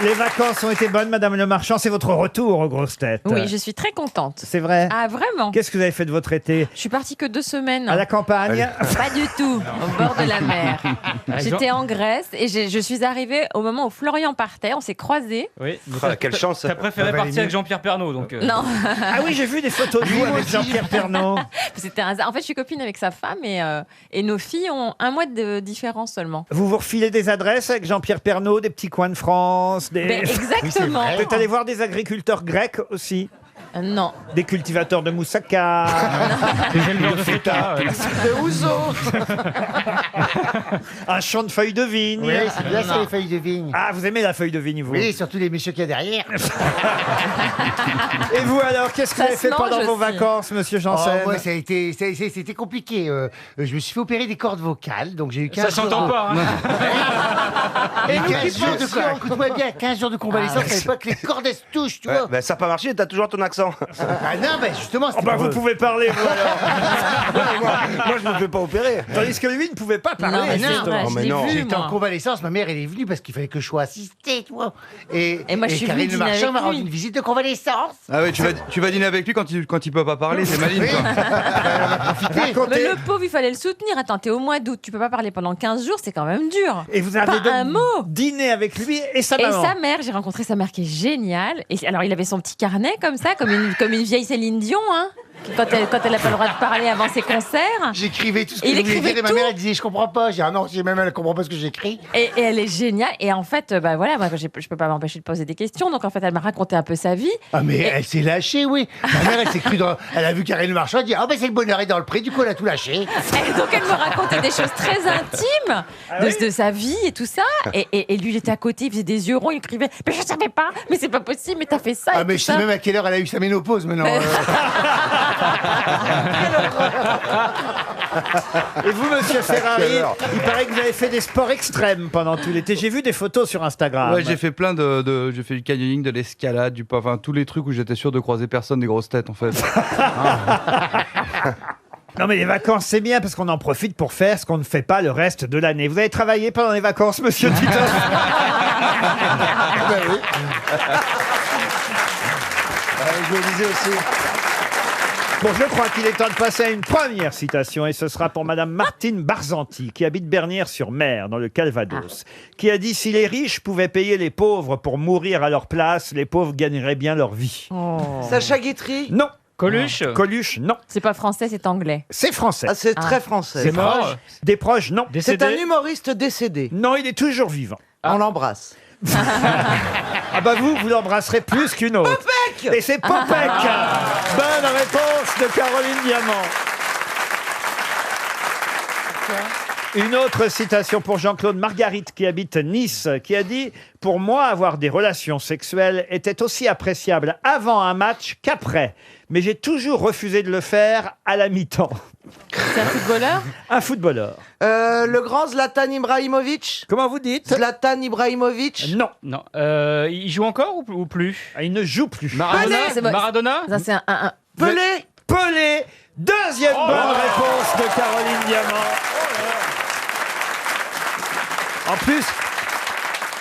Les vacances ont été bonnes, Madame Le Marchand. C'est votre retour aux grosses têtes. Oui, je suis très contente. C'est vrai. Ah, vraiment? Qu'est-ce que vous avez fait de votre été? Je suis partie que 2 semaines. À la campagne? Pas du tout, au bord de la mer. J'étais en Grèce et je suis arrivée au moment où Florian partait. On s'est croisés. Oui. Quelle chance. T'as préféré partir avec Jean-Pierre Pernaut, donc. Non, Ah oui, j'ai vu des photos de vous avec Jean-Pierre Pernaut. c'était un hasard. En fait, je suis copine avec sa femme et nos filles ont 1 mois de différence seulement. Vous vous refilez des adresses avec Jean-Pierre Pernaut, des petits coins de France, des... Ben, exactement. Vous êtes allé voir des agriculteurs grecs aussi? Non. Des cultivateurs de moussaka. Les éleveurs de feta. De ouzo. Un champ de feuilles de vigne. Oui, c'est bien ça, les feuilles de vigne. Ah, vous aimez la feuille de vigne, vous? Oui, surtout les messieurs qu'il y a derrière. Et vous alors, qu'est-ce que vous Ça avez se fait pendant mange vos aussi. vacances, monsieur Oh, Janssen? moi, c'était compliqué. Je me suis fait opérer des cordes vocales, donc j'ai eu 15 Ça jours s'entend de... pas, hein. Et 15 jours de écoute-moi bien, 15 jours de convalescence, ça savait pas que les cordes elles se touchent, tu vois. Bah, ça n'a pas marché, t'as toujours ton accent. Ah non, bah justement, Oh c'était bah pour vous eux. pouvez parler, vous alors. Moi, je me fais pas opérer. Tandis que lui ne pouvait pas parler. Non, mais non. c'est vrai, Oh, je mais l'ai non. vu, J'étais en moi. convalescence, ma mère elle est venue parce qu'il fallait que je sois assistée, tu vois. Et moi, je suis venue Karine Le dîner Marchand avec m'a rendu lui. une visite de convalescence. Ah ouais, tu vas dîner avec lui quand il peut pas parler, c'est maligne Oui. quoi. Mais le pauvre, il fallait le soutenir. Attends, t'es au mois d'août, tu peux pas parler pendant 15 jours, c'est quand même dur. Et vous avez Pas un donc mot. dîné avec lui et sa Et maman. sa mère, j'ai rencontré sa mère qui est géniale. Et alors, il avait son petit carnet comme ça, comme une vieille Céline Dion, hein. Quand elle a pas le droit de parler avant ses concerts. J'écrivais tout ce que Il je voulais écrivait dire et ma tout. mère elle disait je comprends pas. J'ai dit ah non, même elle comprend pas ce que j'écris. Et elle est géniale. Et en fait, bah voilà, moi, je peux pas m'empêcher de poser des questions. Donc en fait, elle m'a raconté un peu sa vie. Ah mais Et- elle s'est lâchée, oui. Ma mère elle s'est crue dans... Elle a vu Karine Le Marchand, elle dit ah ben c'est le bonheur est dans le prix, du coup elle a tout lâché. Et donc elle me racontait des choses très intimes de sa vie et tout ça. Et lui, il était à côté, il faisait des yeux ronds, il écrivait mais je savais pas, mais c'est pas possible, mais t'as fait ça. Ah et mais tout je sais ça. même à quelle heure elle a eu sa ménopause maintenant. Et vous, monsieur Ferrari, Quelle heure. il paraît que vous avez fait des sports extrêmes pendant tout l'été. J'ai vu des photos sur Instagram. Ouais, j'ai fait j'ai fait du canyoning, de l'escalade, enfin tous les trucs où j'étais sûr de croiser personne des grosses têtes en fait. Non mais les vacances, c'est bien parce qu'on en profite pour faire ce qu'on ne fait pas le reste de l'année. Vous avez travaillé pendant les vacances, monsieur Titoff? Je le disais aussi. Bon, je crois qu'il est temps de passer à une première citation, et ce sera pour Madame Martine Barzanti, qui habite Bernières-sur-Mer, dans le Calvados, qui a dit « Si les riches pouvaient payer les pauvres pour mourir à leur place, les pauvres gagneraient bien leur vie. Sacha Guitry. Non. Coluche. Coluche, non. C'est pas français, c'est anglais. C'est français. Ah, c'est très français. C'est mort. Des proches, non. C'est un humoriste décédé. Non, il est toujours vivant. On l'embrasse. Ah bah vous l'embrasserez plus qu'une autre. Popek. Et c'est Popek. Bonne réponse de Caroline Diamant. Une autre citation pour Jean-Claude Marguerite, qui habite Nice, qui a dit « Pour moi, avoir des relations sexuelles était aussi appréciable avant un match qu'après. Mais j'ai toujours refusé de le faire à la mi-temps. C'est un footballeur » Un footballeur. Le grand Zlatan Ibrahimovic. Comment vous dites? Zlatan Ibrahimovic. Non. Non. Il joue encore ou plus? Il ne joue plus. Maradona. c'est bon. Maradona. Ça, c'est un- Pelé. Pelé. Deuxième bonne réponse de Caroline Diamant. En plus,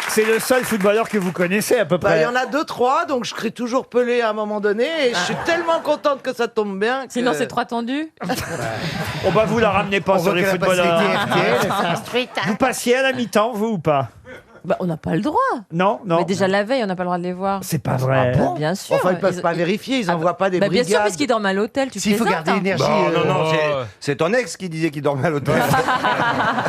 c'est le seul footballeur que vous connaissez à peu Bah, près. il y en a 2-3, donc je crie toujours Pelé à un moment donné. Et je suis tellement contente que ça tombe bien. Que... Sinon, c'est 3 tendus. Oh bah vous la ramenez pas On sur voit les qu'elle a passé footballeurs. l'été RTL, elle s'est instruite, hein. Vous passiez à la mi-temps, vous ou pas? Bah, on n'a pas le droit. Non, non. Mais déjà la veille, on n'a pas le droit de les voir. C'est pas vrai. Bah, bien sûr. Enfin, ils peuvent pas vérifier, ils envoient pas des Bah, bien brigades. sûr, parce qu'ils dorment à l'hôtel. Tu S'il faut plaisantes, garder hein. l'énergie. Non, non, Oh. c'est ton ex qui disait qu'il dormait à l'hôtel.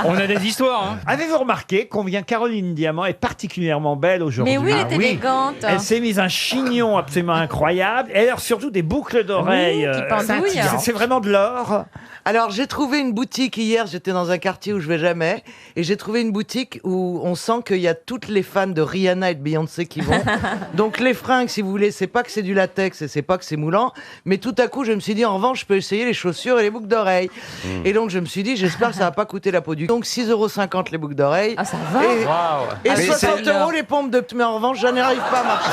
On a des histoires. Hein. Avez-vous remarqué combien Caroline Diamant est particulièrement belle aujourd'hui? Mais oui, elle Ah est oui. élégante. Elle s'est mise un chignon absolument incroyable. Et alors surtout des boucles d'oreilles. Oui, qui pendouillent. C'est vraiment de l'or. Alors, j'ai trouvé une boutique hier, j'étais dans un quartier où je vais jamais, et j'ai trouvé une boutique où on sent qu'il y a toutes les fans de Rihanna et de Beyoncé qui vont. Donc, les fringues, si vous voulez, c'est pas que c'est du latex et c'est pas que c'est moulant, mais tout à coup, je me suis dit, en revanche, je peux essayer les chaussures et les boucles d'oreilles. Et donc, je me suis dit, j'espère que ça va pas coûter la peau du... Donc, 6,50 € les boucles d'oreilles. Ah, ça va. Et, Waouh. et Mais 60 c'est- € les pompes de... Mais en revanche, je n'arrive pas à marcher.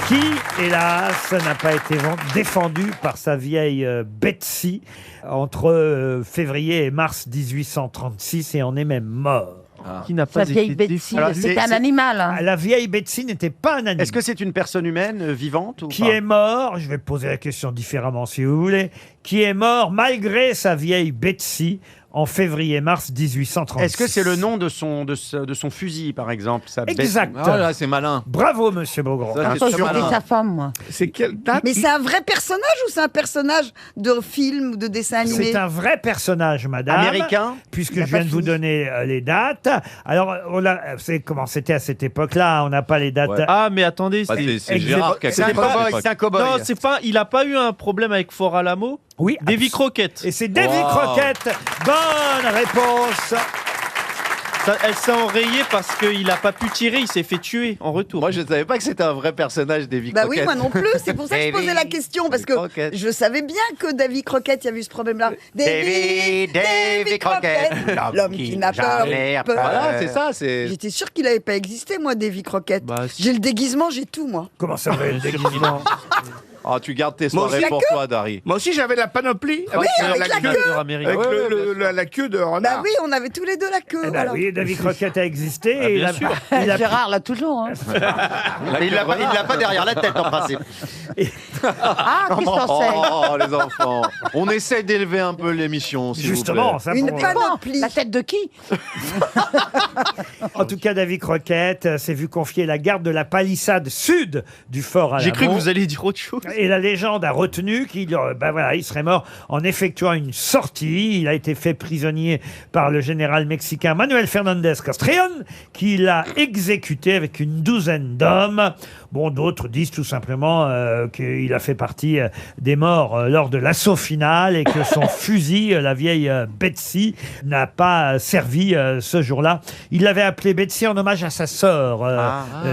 qui, hélas, n'a pas été défendu par sa vieille Betsy entre février et mars 1836 et en est même mort. Qui n'a pas Sa vieille été Betsy, défendu. c'était un animal. hein. La vieille Betsy n'était pas un animal. Est-ce que c'est une personne humaine vivante ou Qui pas est mort, je vais poser la question différemment si vous voulez, qui est mort malgré sa vieille Betsy en février-mars 1836. Est-ce que c'est le nom de son fusil, par exemple Exact. Ah là, c'est malin. Bravo, monsieur Beaugrand. Ça, Attends, c'est c'était malin. sa femme, moi. C'est quelle date Mais c'est un vrai personnage ou c'est un personnage de film ou de dessin animé? C'est un vrai personnage, madame. Américain Puisque Il a je viens pas de vous fini. donner les dates. Alors, c'est comment c'était à cette époque-là. On n'a pas les dates. Ouais. Ah, mais attendez, Bah, c'est Exact. Gérard qui a C'est un connu cette cow-boy, époque. c'est un cow-boy. non, c'est pas. Il a pas eu un problème avec Fort Alamo. Oui. Davy Crockett. Et c'est Davy Wow. Crockett. Bonne réponse. Elle s'est enrayée parce qu'il n'a pas pu tirer. Il s'est fait tuer en retour. Moi, je ne savais pas que c'était un vrai personnage, Davy Bah Crockett. oui, moi non plus. C'est pour ça que je posais la question. Parce que Crockett. je savais bien que Davy Crockett, il y avait eu ce problème-là. Davy Crockett, L'homme qui n'a peur. peur. Voilà, c'est ça. C'est. J'étais sûre qu'il n'avait pas existé, moi, Davy Crockett. Bah, si. J'ai le déguisement, j'ai tout, moi. Comment ça va le déguisement? Ah, tu gardes tes Moi soirées aussi, pour toi, Dari. Moi aussi, j'avais la panoplie. avec la queue. Américain. Ouais, ouais, bien sûr. la queue de renard. Bah oui, on avait tous les deux la queue. Eh ben voilà. oui, Davy Crockett a existé. Ah, et bien il a- sûr. il a- Gérard l'a toujours. hein. Il l'a pas derrière la tête, en principe. Ah, qui s'en sait. Oh, les enfants. On essaie d'élever un peu l'émission, s'il vous Justement, plaît. ça Une pour- panoplie. La tête de qui? En tout cas, Davy Crockett s'est vu confier la garde de la palissade sud du fort Alamo. J'ai cru que vous alliez dire autre chose. Et la légende a retenu qu'il il serait mort en effectuant une sortie. Il a été fait prisonnier par le général mexicain Manuel Fernandez Castrillon, qui l'a exécuté avec une douzaine d'hommes. Bon, d'autres disent tout simplement qu'il a fait partie des morts lors de l'assaut final et que son fusil, la vieille Betsy, n'a pas servi ce jour-là. Il l'avait appelée Betsy en hommage à sa sœur,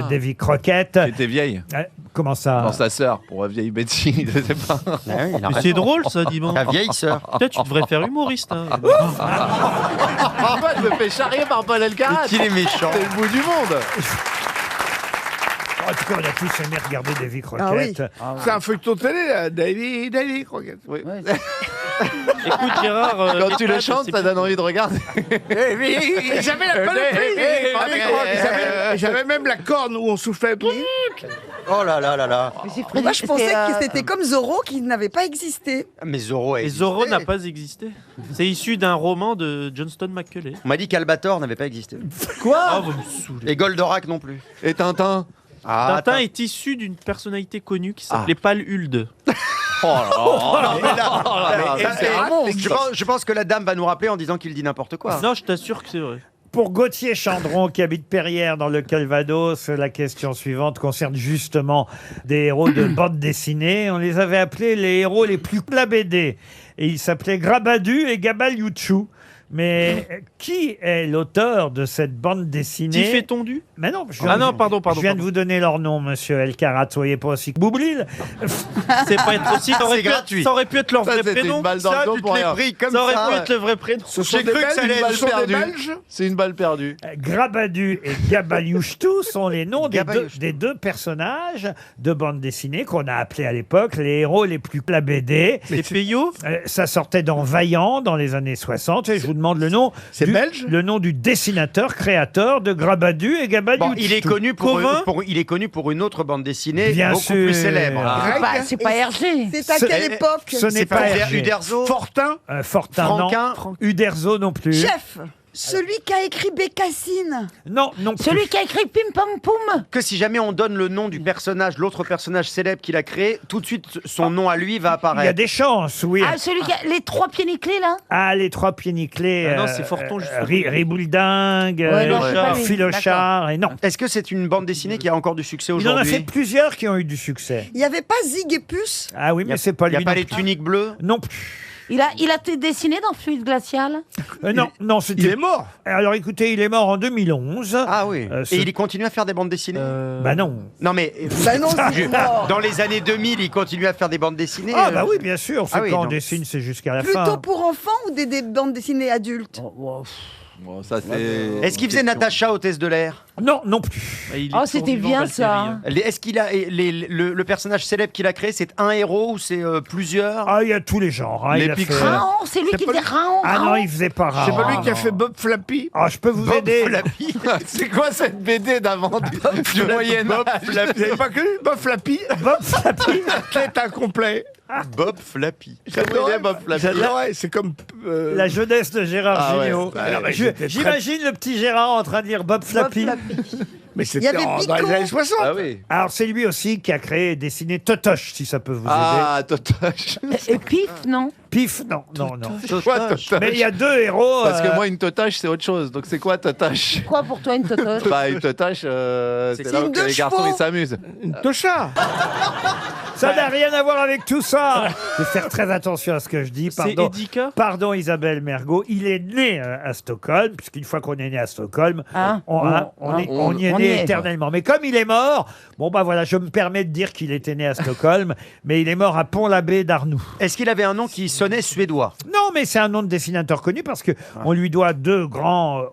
Davy Crockett. Qui était vieille. Comment ça? Dans sa sœur, pour vieille Betsy, je sais pas. Mais C'est drôle ça, dis donc. La vieille sœur. Peut-être tu devrais faire humoriste. hein. Moi, je me fais charrier par Paul Elkarat. Qu'il est méchant. C'est le bout du monde. En tout cas, on a tous aimé regarder Davy Ah oui. Crockett. C'est un feuilleton télé, là. Davy Crockett. Oui. Écoute, Gérard. Quand tu le chantes, ça donne envie de regarder. J'avais la panoplie. J'avais même la corne où on soufflait. Oh là là là là. Moi, je pensais que c'était comme Zorro qui n'avait pas existé. Mais Zorro a Et existé. Zorro n'a pas existé. C'est issu d'un roman de Johnston McCulley. On m'a dit qu'Albator n'avait pas existé. Ah, vous me saoulez. Et Goldorak non plus. Et Tintin. Ah, Tintin est issu d'une personnalité connue qui s'appelait Pal Hulde. Oh là là là, Mais c'est un monstre. je pense que la dame va nous rappeler en disant qu'il dit n'importe quoi. Non, je t'assure que c'est vrai. Pour Gauthier Chandron, qui habite Perrières dans le Calvados, la question suivante concerne justement des héros de bande dessinée. On les avait appelés les héros les plus plabédés. Et ils s'appelaient Grabadu et Gabaliouchou. Mais qui est l'auteur de cette bande dessinée? Tiff et Tondu. Mais non, pardon. Je viens de vous donner leur nom, monsieur Elkarat. Soyez pas aussi boublil. C'est pas être aussi. Ça aurait, pu être, gratuit. ça aurait pu être leur Ça, vrai c'était prénom. une balle dans le dos tu pour te l'es rien. pris comme Ça aurait ça. pu être le vrai prénom. J'ai cru que ça allait être perdu. C'est une balle perdue. Grabadu et Gabaliouchtou sont les noms Gabaliouchtou. des deux personnages de bande dessinée qu'on a appelés à l'époque les héros les plus plabédés. Les Payot. Ça sortait dans Vaillant dans les années 60 et je vous demande le nom. C'est belge. Le nom du dessinateur, créateur de Grabadu et Gabaliouchtou. Bon, il est connu pour, Covin il est connu pour une autre bande dessinée Bien beaucoup sûr. plus célèbre. C'est pas Hergé. C'est à quelle époque? Ce n'est pas Hergé. Uderzo. Fortin. Fortin, Franquin. non. Uderzo non plus. Chef, celui qui a écrit Bécassine. Non, non plus. Celui qui a écrit Pim Pam Poum. Que si jamais on donne le nom du personnage, l'autre personnage célèbre qu'il a créé, tout de suite son nom à lui va Il y a apparaître. des chances, oui. Ah, celui qui a les trois pieds nickelés, là. Ah, les trois pieds nickelés. Ah non, c'est Forton, justement. Ribouledingue, Ouais, non, c'est pas lui. Philochard, et non. Est-ce que c'est une bande dessinée qui a encore du succès Il en a aujourd'hui? fait plusieurs qui ont eu du succès. Il n'y avait pas Zig et Puce? Ah oui, mais c'est pas Il n'y lui. a pas non les plus. tuniques bleues? Non plus. Il a été dessiné dans Fluide Glacial. Non, c'était. Il est mort. Alors écoutez, il est mort en 2011. Ah oui. ce- Et il continue à faire des bandes dessinées? Bah non. Non mais Bah non, c'est mort. dans les années 2000, il continue à faire des bandes dessinées. Ah bah oui, bien sûr. C'est Ah oui, quand on donc- dessine, c'est jusqu'à la Plutôt fin. pour enfants ou des bandes dessinées adultes? Bon, ça, c'est... Est-ce qu'il faisait Natacha, hôtesse de l'air? Non, non plus. Oh, c'était bien ça. Est-ce qu'il a le personnage célèbre qu'il a créé, c'est un héros ou c'est plusieurs? Ah, il y a tous les genres. Hein. Les Il a fait- Picsou. Raon, c'est lui qui faisait Raon. Ah non, Raon. il faisait pas C'est Raon. pas lui qui a fait Bob Flappy. Ah, je peux vous aider. C'est quoi cette BD d'avant du Moyen-Âge? Vous n'avez pas connu Bob Flappy? Bob Flappy. Athlète incomplet. Bob Flappy. J'adorais Bob Flappy. J'adorais, c'est comme... La jeunesse de Gérard Ah ouais, Jugnot. ouais. Alors, bah, j'étais J'imagine le petit Gérard en train de lire Bob Flappy. Mais Il y c'était avait dans les Pico. années 60. Ah oui. Alors, c'est lui aussi qui a créé et dessiné Totoche, si ça peut vous aider. Ah, Totoche. Et Pif, non? Pif, non, non, non. Quoi, Totoche? Mais il y a deux héros. Parce que moi, une Totoche, c'est autre chose. Donc, c'est quoi, Totoche? Quoi pour toi une totoche? Bah, une Totoche, c'est là une où deux les garçons, chevaux. ils s'amusent. Une tocha. ça n'a rien à voir avec tout ça. Je vais faire très attention à ce que je dis. Pardon, pardon Isabelle Mergo. Il est né à Stockholm, puisqu'une fois qu'on est né à Stockholm, Hein on y est né éternellement. Mais comme il est mort, bon bah voilà, je me permets de dire qu'il était né à Stockholm, mais il est mort à Pont-l'Abbé d'Arnoux. Est-ce qu'il avait un nom qui sonnait suédois? Non, mais c'est un nom de dessinateur connu parce que on lui doit deux grands,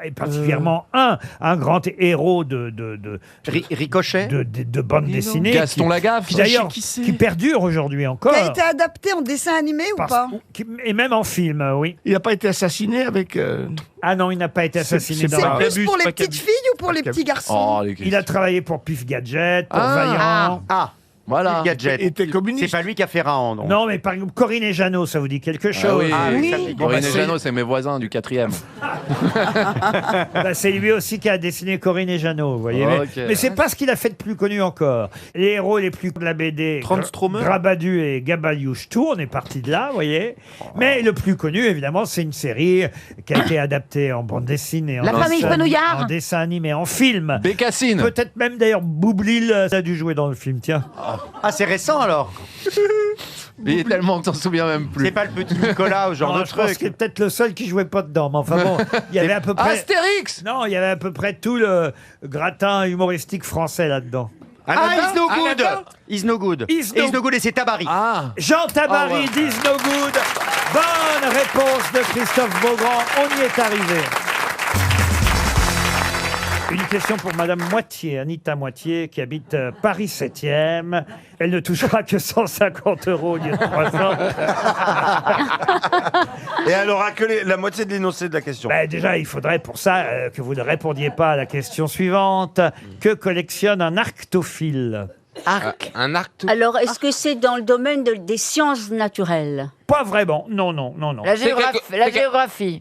et particulièrement un grand héros de Ricochet? de bande dessinée. Gaston Lagaffe. Qui d'ailleurs, qui perdure aujourd'hui encore. Qui a été adapté en dessin animé ou Parce- pas? et même en film, oui. Il n'a pas été assassiné avec... Ah non, il n'a pas été assassiné c'est dans C'est la- pas- plus pour les petites filles ou pour les petits garçons? Oh, les Il a travaillé pour Pif Gadget, pour Vaillant. Ah, Voilà. Gadget. Il était C'est communiste. pas lui qui a fait Raon, non? Non, mais par exemple, Corinne et Jeannot, ça vous dit quelque Ah chose oui, oui. ça me dit- Bon, Corinne bah, et c'est- Jeannot, c'est mes voisins du 4e. Bah, c'est lui aussi qui a dessiné Corinne et Jeannot, vous voyez. Ok. Mais c'est pas ce qu'il a fait de plus connu encore. Les héros les plus de la BD, Transtromer. Grabadu et Gabaliouche Tour, on est parti de là, vous voyez. Mais le plus connu, évidemment, c'est une série qui a été adaptée en bande dessinée, en La famille dessin- Fenouillard. en dessin animé, en film. Bécassine. Peut-être même d'ailleurs Boublil a dû jouer dans le film, tiens. Ah, c'est récent alors? Il est tellement que t'en souviens même plus. C'est pas le petit Nicolas ou genre Non, de je pense truc? qu'il est peut-être le seul qui jouait pas dedans, mais enfin bon, il y avait à peu près... Astérix. Non, il y avait à peu près tout le gratin humoristique français là-dedans. He's no good! He's no good. He's no- He's no good et c'est Tabary. Ah. Jean Tabary, Ah ouais. Dis No Good. Bonne réponse de Christophe Beaugrand. On y est arrivé. Une question pour Madame Moitié, Anita Moitié, qui habite Paris 7e. Elle ne touchera que 150 € au lieu de 300. Et elle aura que la moitié de l'énoncé de la question. Ben, déjà, il faudrait pour ça que vous ne répondiez pas à la question suivante. Que collectionne un arctophile? Un arc. Alors, est-ce que c'est dans le domaine des sciences naturelles? Pas vraiment. Non, non, non, non. La géographie.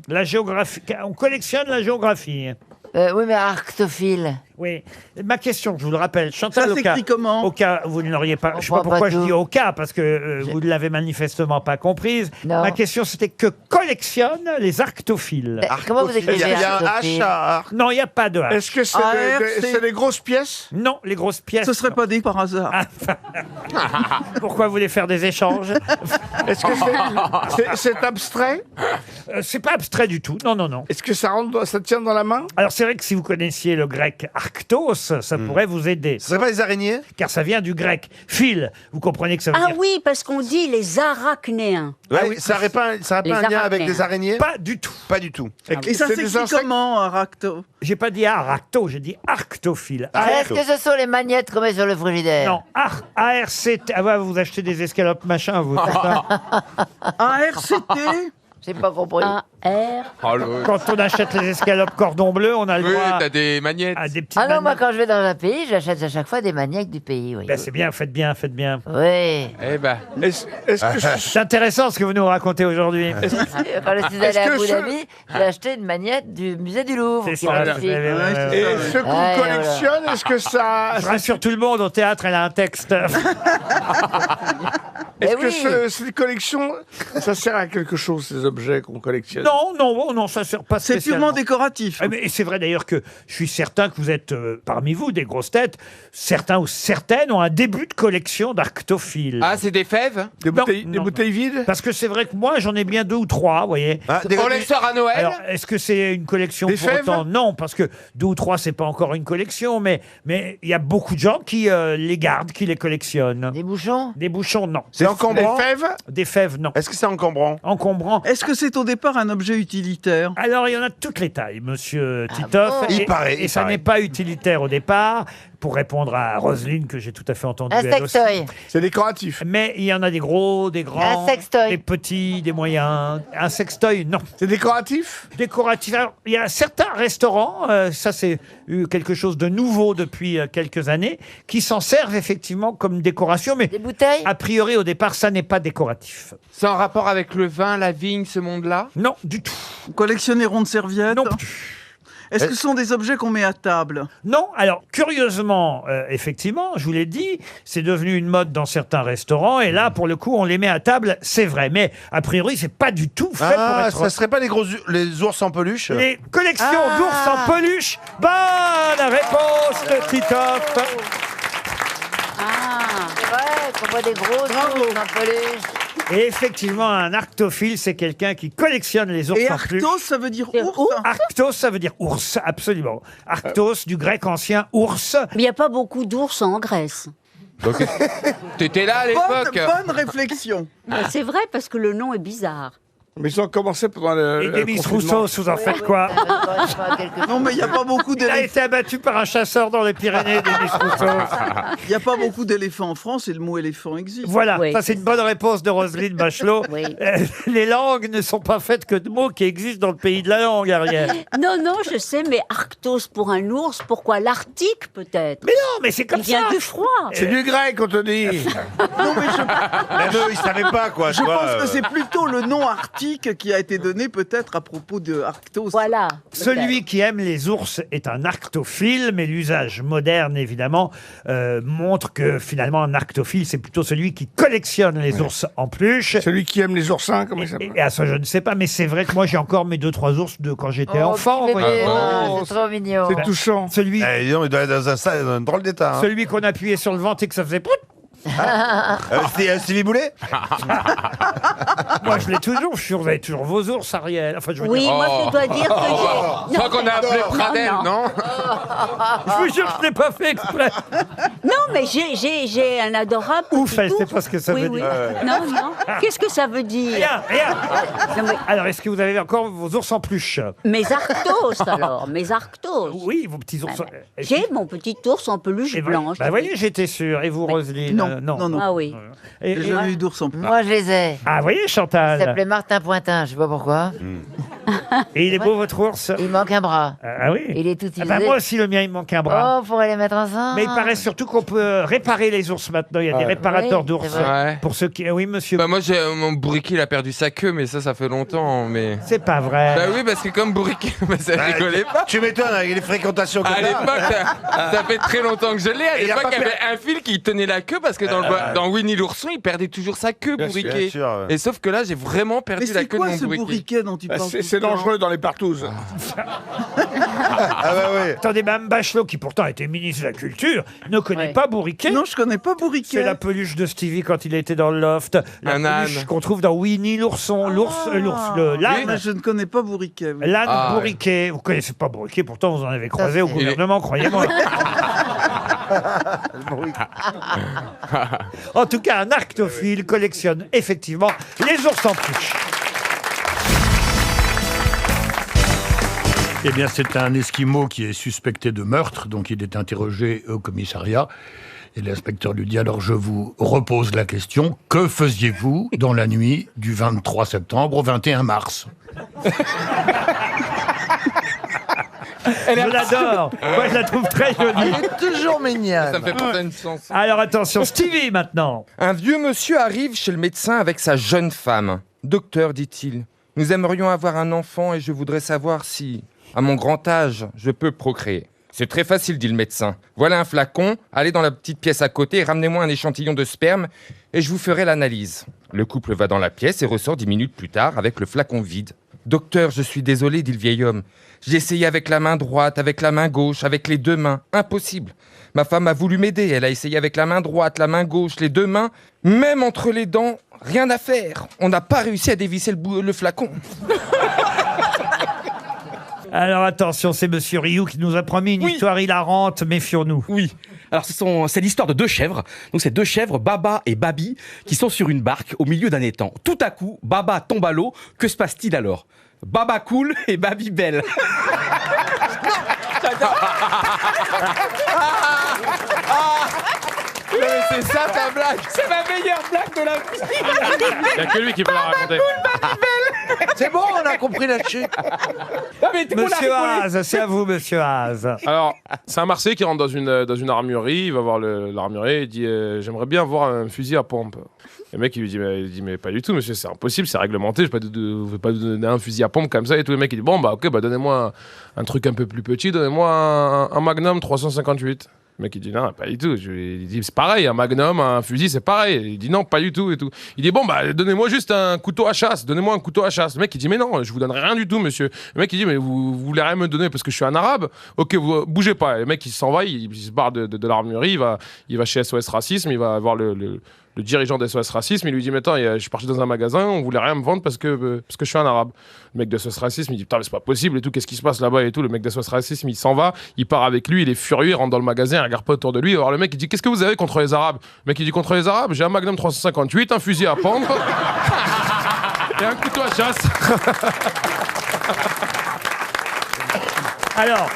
La géographie. On collectionne la géographie. Oui, mais arctophile. Oui. Ma question, je vous le rappelle, Chantal, Ça au cas, s'écrit comment? au cas vous ne l'auriez pas. Je sais pas comprend pourquoi pas je tout. dis au cas, parce que vous ne l'avez manifestement pas comprise. Non. Ma question, c'était que collectionnent les arctophiles? Comment vous Il y écrivez a un arctophile H à... Non, il n'y a pas de H. Est-ce que c'est ARC. c'est des grosses pièces? Non, les grosses pièces. Ce serait pas dit par hasard. Pourquoi vous voulez faire des échanges? Est-ce que c'est abstrait? C'est pas abstrait du tout. Non, non, non. Est-ce que ça rentre, ça tient dans la main? Alors c'est vrai que si vous connaissiez le grec arctos, ça pourrait vous aider. Ce serait pas les araignées? Car ça vient du grec fil. Vous comprenez que ça veut Ah dire oui, parce qu'on dit les arachnéens. Ouais, Ah oui. ça n'aurait pas, un Les lien avec araignées. des araignées? pas du tout. Pas du tout. Et ça C'est des s'écrit insectes? comment, un racto? J'ai pas dit aracto, j'ai dit arctophile. Est-ce que ce sont les magnettes qu'on met sur le frigidaire? Non, ARCT. Ah, bah, vous achetez des escalopes machin, vous. c'est ça ARCT? J'ai pas compris. A-R. Quand on achète les escalopes cordon bleu, on a le droit des magnettes. à des petits. Ah non, moi quand je vais dans un pays, j'achète à chaque fois des magnettes du pays. Oui. Ben, c'est bien, faites bien, faites bien. Oui. Eh ben. Est-ce que C'est intéressant ce que vous nous racontez aujourd'hui. Quand je suis allé Est-ce à que Abu ce- Dhabi, j'ai acheté une magnette du musée du Louvre. C'est qui ça. est vous magnifique. avez- Et ce qu'on Ouais, collectionne, est-ce que ça... Je rassure tout le monde, au théâtre, elle a un texte. Est-ce Eh que oui. cette collection, ça sert à quelque chose, ces objets qu'on collectionne? Non, non, non, ça sert pas C'est spécialement. purement décoratif. Ah, mais c'est vrai d'ailleurs que je suis certain que vous êtes parmi vous des grosses têtes. Certains ou certaines ont un début de collection d'arctophiles. Ah, c'est des fèves? Des Non, bouteilles, non, des non. bouteilles vides? Parce que c'est vrai que moi j'en ai bien 2 ou 3, vous voyez. Ah, On les sort à Noël? Alors, est-ce que c'est une collection Des pour fèves autant? Non, parce que 2 ou 3, c'est pas encore une collection, mais il y a beaucoup de gens qui les gardent, qui les collectionnent. Des bouchons? Des bouchons, non. C'est encombrant? Des fèves? Des fèves, non. Est-ce que c'est encombrant? Encombrant. Est-ce que c'est au départ un objet objets utilitaires? Alors, il y en a de toutes les tailles, monsieur Titoff. bon Il paraît, Et il ça paraît. n'est pas utilitaire au départ, pour répondre à Roselyne, que j'ai tout à fait entendu. Un elle aussi. sextoy. C'est décoratif. Mais il y en a des gros, des grands, Un sextoy. des petits, des moyens. Un sextoy, non. C'est décoratif. Décoratif. Alors, il y a certains restaurants, ça c'est quelque chose de nouveau depuis quelques années, qui s'en servent effectivement comme décoration, mais Des bouteilles? a priori au départ ça n'est pas décoratif. C'est en rapport avec le vin, la vigne, ce monde-là? Non, du tout. Vous collectionnez rondes serviettes? Non plus. Est-ce que ce sont des objets qu'on met à table? Non, alors curieusement, effectivement, je vous l'ai dit, c'est devenu une mode dans certains restaurants, et là, pour le coup, on les met à table, c'est vrai. Mais a priori, c'est pas du tout fait pour Ah, être... ça serait pas les ours en peluche? Les collections d'ours en peluche. Bonne réponse de Titoff. C'est vrai qu'on voit des gros ours en peluche. Et effectivement, un arctophile, c'est quelqu'un qui collectionne les ours Et en peluche. Arctos, ça veut dire ours? Arctos, ça veut dire ours, absolument. Arctos, du grec ancien ours. Mais il n'y a pas beaucoup d'ours en Grèce. T'étais là à l'époque? Bonne réflexion. C'est vrai parce que le nom est bizarre. Mais ils ont commencé pendant le. Et Demis Rousseau, vous en faites quoi? Non, mais il n'y a pas beaucoup Il a d'éléphants. été abattu par un chasseur dans les Pyrénées, Demis Rousseau. Il n'y a pas beaucoup d'éléphants en France et le mot éléphant existe. Voilà, Oui. ça c'est une bonne réponse de Roselyne Bachelot. Oui. Les langues ne sont pas faites que de mots qui existent dans le pays de la langue, Ariel. Non, non, je sais, mais Arctos pour un ours, pourquoi l'Arctique peut-être? Mais non, mais c'est comme Il vient ça. du froid. C'est du grec, on te dit. Non, mais Mais eux, ils savaient pas, quoi. je tu vois, pense que c'est plutôt le nom arctique qui a été donné peut-être à propos de Arctos. Voilà. Celui qui aime les ours est un arctophile, mais l'usage moderne, évidemment, montre que finalement, un arctophile, c'est plutôt celui qui collectionne les ours en peluche. Celui qui aime les oursins, comment il s'appelle? Et à ça, je ne sais pas, mais c'est vrai que moi, j'ai encore mes 2-3 ours de quand j'étais enfant. vous voyez. C'est trop mignon. C'est touchant. Celui, Eh, dis donc, il doit être dans un drôle d'état. Hein. celui qu'on appuyait sur le ventre et que ça faisait... prout. Stevie Boulet? Moi, je l'ai toujours. Je suis sûr, vous avez toujours vos ours, Ariel. Enfin, je veux Oui, dire... moi je dois dire que j'ai... Je crois qu'on a appelé Pradel, non? Je vous jure que je l'ai pas fait exprès. Non, mais j'ai un adorable Ouf, petit elle sait ours. pas ce que ça Oui, veut oui. dire. Non, non. Qu'est-ce que ça veut dire? Rien. Non, mais Alors, est-ce que vous avez encore vos ours en peluche? mes Arctos alors, mes Arctos. Oui, vos petits ours. J'ai mon petit ours en peluche Et blanche. Bah, voyez, j'étais sûr. Et vous, Roselyne? Non, non. non. Ah oui. Et- J'ai et- jamais eu d'ours en peluche. Moi, je les ai. Ah, voyez, Il Chantal. s'appelait Martin Pointin, je sais pas pourquoi. Et il est beau, votre ours? Il manque un bras. Ah oui. Il est tout Ah bah, usé. moi aussi, le mien, il me manque un bras. Oh, pour les mettre ensemble. Mais il paraît surtout qu'on peut réparer les ours maintenant. Il y a des réparateurs Oui, d'ours. c'est vrai. Ouais. Pour ceux qui... Oui, monsieur. Bah moi, mon bourriquet, il a perdu sa queue, mais ça fait longtemps, mais... C'est pas vrai. Bah oui, parce que comme bourriquet, bah, ça rigolait pas. Tu m'étonnes, avec les fréquentations que À t'as. l'époque, ça fait très longtemps que je l'ai. À Et y a l'époque, pas il y avait un fil qui tenait la queue parce que dans Winnie l'ourson, il perdait toujours sa queue, Bien bourriquet. sûr, ouais. Et sauf que là, j'ai vraiment perdu Mais la c'est queue de quoi mon ce bourriquet. bourriquet dont tu Ah, parles? c'est dangereux dans les partouzes. Ah bah oui. Attendez, Mme Bachelot, qui pourtant était ministre de la Culture, ne connaît pas Bourriquet. Non, je connais pas C'est bourriquet. la peluche de Stevie quand il était dans le loft. La Un peluche âne. qu'on trouve dans Winnie l'ourson. L'âne. Mais je ne connais pas bourriquet. oui. L'âne Ah, Bourriquet. Vous connaissez pas Bourriquet, pourtant vous en avez croisé au c'est- gouvernement, croyez-moi. En tout cas, un arctophile collectionne effectivement les ours en peluche. Eh bien, c'est un Esquimau qui est suspecté de meurtre, donc il est interrogé au commissariat. Et l'inspecteur lui dit, alors je vous repose la question, que faisiez-vous dans la nuit du 23 septembre au 21 mars? Je l'adore. Moi, je la trouve très jolie. Elle est toujours mignonne. Ça me fait penser à une chanson. Alors attention, Stevie maintenant. Un vieux monsieur arrive chez le médecin avec sa jeune femme. Docteur, dit-il, nous aimerions avoir un enfant et je voudrais savoir si, à mon grand âge, je peux procréer. C'est très facile, dit le médecin. Voilà un flacon, allez dans la petite pièce à côté et ramenez-moi un échantillon de sperme et je vous ferai l'analyse. Le couple va dans la pièce et ressort 10 minutes plus tard avec le flacon vide. Docteur, je suis désolé, dit le vieil homme. J'ai essayé avec la main droite, avec la main gauche, avec les deux mains. Impossible. Ma femme a voulu m'aider. Elle a essayé avec la main droite, la main gauche, les deux mains. Même entre les dents, rien à faire. On n'a pas réussi à dévisser le flacon. Alors attention, c'est Monsieur Rioux qui nous a promis une histoire hilarante, méfions-nous. Oui. Alors c'est l'histoire de deux chèvres. Donc c'est deux chèvres, Baba et Babi, qui sont sur une barque au milieu d'un étang. Tout à coup, Baba tombe à l'eau. Que se passe-t-il alors? Baba Cool et Babybel. Non, mais c'est ça ta blague. C'est ma meilleure blague de la vie. Il n'y a que lui qui peut la raconter. C'est bon, on a compris la chute. Non, mais Monsieur Haas, c'est à vous, monsieur Haas. Alors, c'est un Marseillais qui rentre dans une armurerie, il va voir l'armurier, il dit j'aimerais bien avoir un fusil à pompe. Et le mec il lui dit mais pas du tout monsieur, c'est impossible, c'est réglementé, je ne vais pas vous donner un fusil à pompe comme ça. Et tout le mec il dit bon bah ok, bah donnez-moi un truc un peu plus petit, donnez-moi un Magnum 358. Le mec il dit non, pas du tout. Il dit c'est pareil, un Magnum, un fusil c'est pareil. Il dit non, pas du tout et tout. Il dit bon bah donnez-moi juste un couteau à chasse, donnez-moi un couteau à chasse. Le mec il dit mais non, je vous donnerai rien du tout monsieur. Le mec il dit mais vous voulez rien me donner parce que je suis un arabe. Ok, vous bougez pas. Et le mec il s'en va, il se barre de l'armurerie, il va chez SOS Racisme, il va voir le dirigeant d'SOS Racisme, il lui dit mais attends, je suis parti dans un magasin, on voulait rien me vendre parce que je suis un arabe. Le mec de SOS Racisme il dit putain mais c'est pas possible et tout, qu'est-ce qui se passe là-bas et tout. Le mec de SOS Racisme il s'en va, il part avec lui, il est furieux, il rentre dans le magasin, il regarde pas autour de lui. Alors le mec il dit qu'est-ce que vous avez contre les arabes? Le mec il dit contre les arabes, j'ai un Magnum 358, un fusil à pompe et un couteau à chasse. Alors,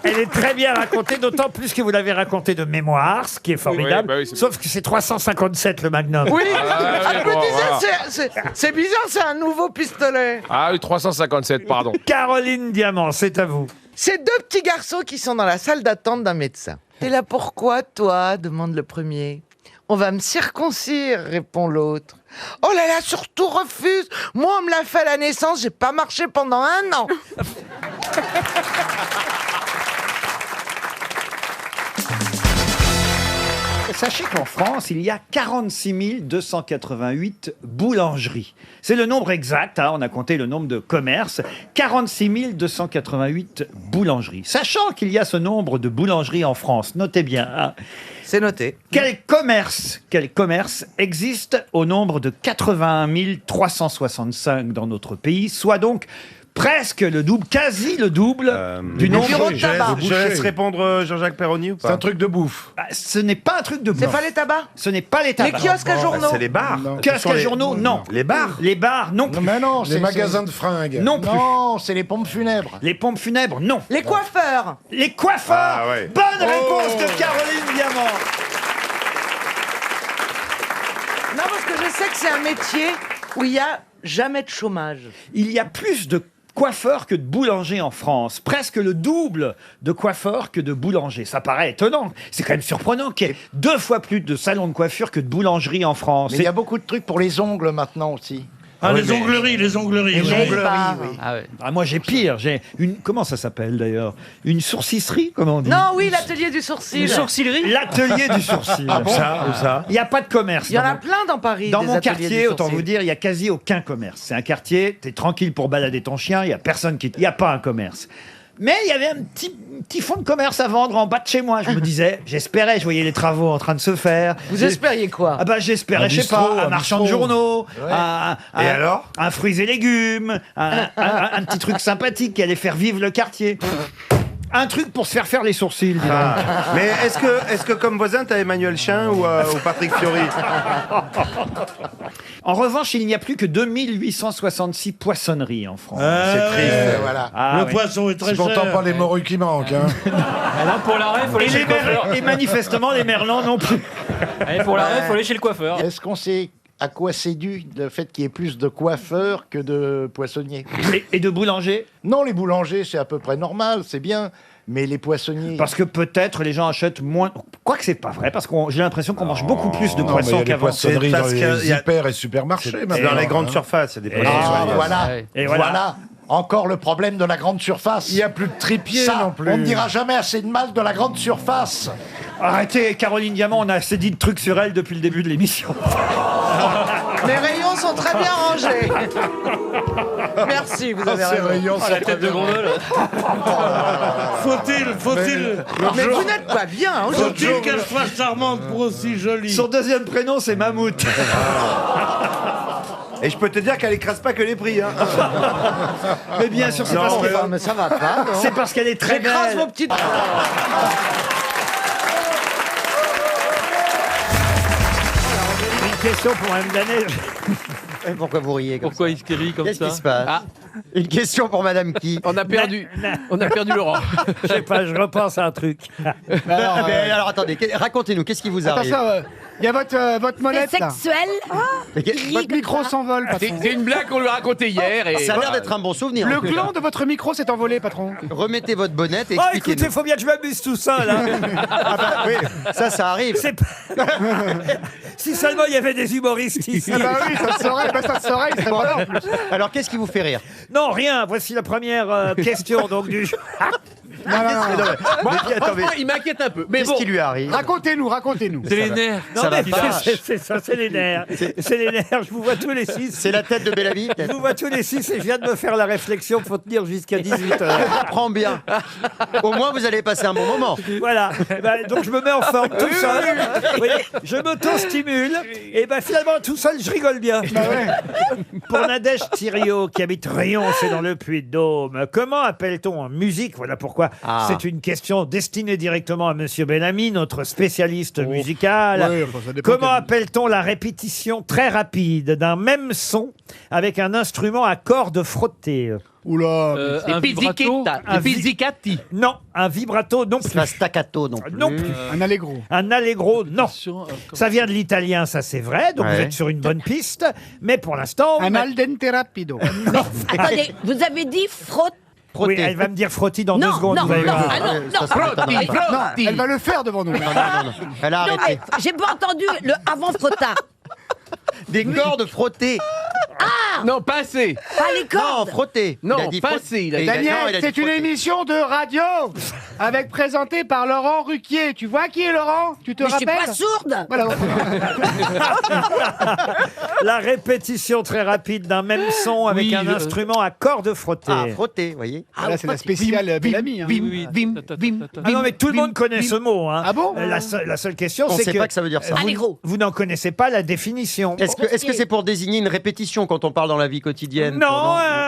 elle est très bien racontée, d'autant plus que vous l'avez racontée de mémoire, ce qui est formidable. Oui, bah oui, c'est sauf que c'est 357 le Magnum. Oui, Ah, je me bon, disais, voilà. c'est bizarre, c'est un nouveau pistolet. Ah oui, 357, pardon. Caroline Diamant, c'est à vous. C'est deux petits garçons qui sont dans la salle d'attente d'un médecin. Et là, pourquoi toi demande le premier. On va me circoncire, répond l'autre. Oh là là, surtout refuse. Moi, on me l'a fait à la naissance, j'ai pas marché pendant 1 an. Sachez qu'en France, il y a 46 288 boulangeries. C'est le nombre exact, hein, on a compté le nombre de commerces. 46 288 boulangeries. Sachant qu'il y a ce nombre de boulangeries en France, notez bien. Hein, c'est noté. Quel commerce existe au nombre de 81 365 dans notre pays, soit donc presque le double, quasi le double du nombre de tabac. Je laisse répondre Jean-Jacques Perroni ou pas? C'est un truc de bouffe. Ah, ce n'est pas un truc de bouffe. C'est pas les tabacs? Ce n'est pas les tabacs. Les kiosques à journaux? C'est les bars. Kiosques à journaux, non. Les bars? Les bars, non plus. Mais non, Les magasins de fringues. Non plus. Non, c'est les pompes funèbres. Les pompes funèbres, non. Les coiffeurs? Les coiffeurs. Ah ouais. Bonne réponse de Caroline Diamant. Non, parce que je sais que c'est un métier où il y a jamais de chômage. Il y a plus de coiffeurs que de boulangers en France. Presque le double de coiffeurs que de boulangers. Ça paraît étonnant. C'est quand même surprenant qu'il y ait 2 fois plus de salons de coiffure que de boulangeries en France. Mais il y a beaucoup de trucs pour les ongles maintenant aussi. Ah, les ongleries. Les ongleries, oui. Ah ouais. Ah, moi j'ai pire, j'ai une... Comment ça s'appelle d'ailleurs? Une sourcillerie, comment on dit? Non, oui, l'atelier du sourcil. Une sourcillerie? L'atelier du sourcil. Où ça? Il n'y a pas de commerce. Il y en dans a mon- plein dans Paris. Dans des mon ateliers quartier, du autant sourcil. vous dire, il n'y a quasi aucun commerce. C'est un quartier, t'es tranquille pour balader ton chien, il n'y a personne qui... Il n'y a pas un commerce. Mais il y avait un petit fonds de commerce à vendre en bas de chez moi. Je me disais, j'espérais, je voyais les travaux en train de se faire. Vous espériez quoi? Ah bah j'espérais, Un je sais bistrot, pas, un un marchand de bistrot. journaux, Ouais. Et alors? un fruits et légumes, un petit truc sympathique qui allait faire vivre le quartier. Un truc pour se faire les sourcils. dis donc. Mais est-ce que comme voisin, t'as Emmanuel Chin ou Patrick Fiori? En revanche, il n'y a plus que 2866 poissonneries en France. C'est triste. Voilà. Ah, Le oui. poisson est très C'est pourtant cher. pas les morues qui manquent. Hein. Ah non, pour l'arrêt, il faut aller chez le coiffeur. Et manifestement, les merlans non plus. Allez, pour l'arrêt, il faut aller chez le coiffeur. Est-ce qu'on sait à quoi c'est dû le fait qu'il y ait plus de coiffeurs que de poissonniers? Et de boulanger? Non, les boulangers, c'est à peu près normal, c'est bien. Mais les poissonniers... Parce que peut-être les gens achètent moins. Quoique c'est pas vrai, parce que j'ai l'impression qu'on mange beaucoup plus de Non, mais il y poissons a des qu'avant. poissonneries C'est dans parce les qu'il y a- hyper et supermarchés. C'est maintenant, dans les grandes hein. surfaces, il y a des poissons. Ah, voilà. Et voilà. voilà. Encore le problème de la grande surface. Il n'y a plus de trépied Ça, non plus. on ne dira jamais assez de mal de la grande surface. Arrêtez, Caroline Diamant, on a assez dit de trucs sur elle depuis le début de l'émission. Les rayons sont très bien rangés. Merci, vous avez Ces raison. rayons Oh, sont la tête de gondole. Faut-il Mais vous n'êtes pas bien hein, aujourd'hui. faut-il qu'elle soit charmante pour aussi jolie? Son deuxième prénom, c'est Mammouth. Et je peux te dire qu'elle écrase pas que les prix. Hein. Mais bien sûr, c'est Non, parce mais qu'elle Mais ça va pas, non? c'est parce qu'elle est très J'écrase belle. vos petites... Une question pour Mme Danet. Pourquoi vous riez comme Pourquoi ça? il se rit comme Qu'est-ce ça? qui se passe? Ah, Une question pour Madame qui On a perdu Laurent. Je sais pas, je repense à un truc. Alors attendez, racontez-nous, qu'est-ce qui vous arrive? Attention, il y a votre molette là. Sexuel. Votre micro s'envole, patron. C'est une blague qu'on lui a racontée hier. Et Ça a l'air d'être un bon souvenir. Le gland de votre micro s'est envolé, patron. Remettez votre bonnette et Oh, écoutez, expliquez-nous. il faut bien que je m'amuse tout seul. Hein. Ah bah oui, ça arrive. C'est pas- Si seulement il y avait des humoristes ici. Ah bah oui, ça se saurait, il serait pas là en plus. Alors qu'est-ce qui vous fait rire? Non, rien. Voici la première question donc du jeu. Non. Mais attendez, il m'inquiète un peu. Mais qu'est-ce bon, qui lui arrive? Racontez-nous. c'est les nerfs. Non, Ça va mais pas. c'est ça, c'est les nerfs. C'est les nerfs. Je vous vois tous les 6. C'est la tête de Bellamy, Je peut-être? vous vois tous les 6 et je viens de me faire la réflexion qu'il faut tenir jusqu'à 18h. Je comprends bien. Au moins, vous allez passer un bon moment. Voilà. Donc je me mets en forme tout seul. Vous voyez, je m'auto-stimule. Et ben finalement, tout seul, je rigole bien. Pour Nadège Thiriot, qui habite Rion, c'est dans le Puy-de-Dôme. Comment appelle-t-on en musique? Voilà pourquoi c'est une question destinée directement à Monsieur Bellamy, notre spécialiste musical. Ouais, enfin, ça dépend Comment quel- appelle-t-on la répétition très rapide d'un même son avec un instrument à cordes frottées? Oula. Un vibrato. Pizzicati. Non, un vibrato non plus. Un staccato non plus. Non plus. Un allegro. Un allegro, non. Ça vient de l'italien, ça c'est vrai, donc Ouais. vous êtes sur une bonne piste. Mais pour l'instant... Un al dente rapido. Attendez, vous avez dit frotte. Oui, elle va me dire frotti dans 2 Non, secondes. non, vous allez non, voir. ah non, non. Ça m'étonnerait pas. Non, elle va le faire devant nous. Non. Elle a Non, arrêté. mais j'ai pas entendu le avant frotta. Des cordes frottées. Non, pas assez. Pas les Non, cordes. frottées. Non, Il a dit pas frotte- assez, il a Et dit- non, Daniel, il a dit c'est une frottées. émission de radio avec présenté par Laurent Ruquier. Tu vois qui est Laurent? Tu te Mais je suis rappelles? pas sourde. Voilà. La répétition très rapide d'un même son avec Oui, un instrument à cordes frottées. Ah, frottées, vous voyez. Là, c'est la spéciale Bellamy. hein. Ah non, mais tout le monde connaît ce mot. Hein. Ah bon La seule question, On c'est sait que pas que ça veut dire ça. vous n'en connaissez pas la définition. Est-ce que c'est pour désigner une répétition quand on parle dans la vie quotidienne? Non,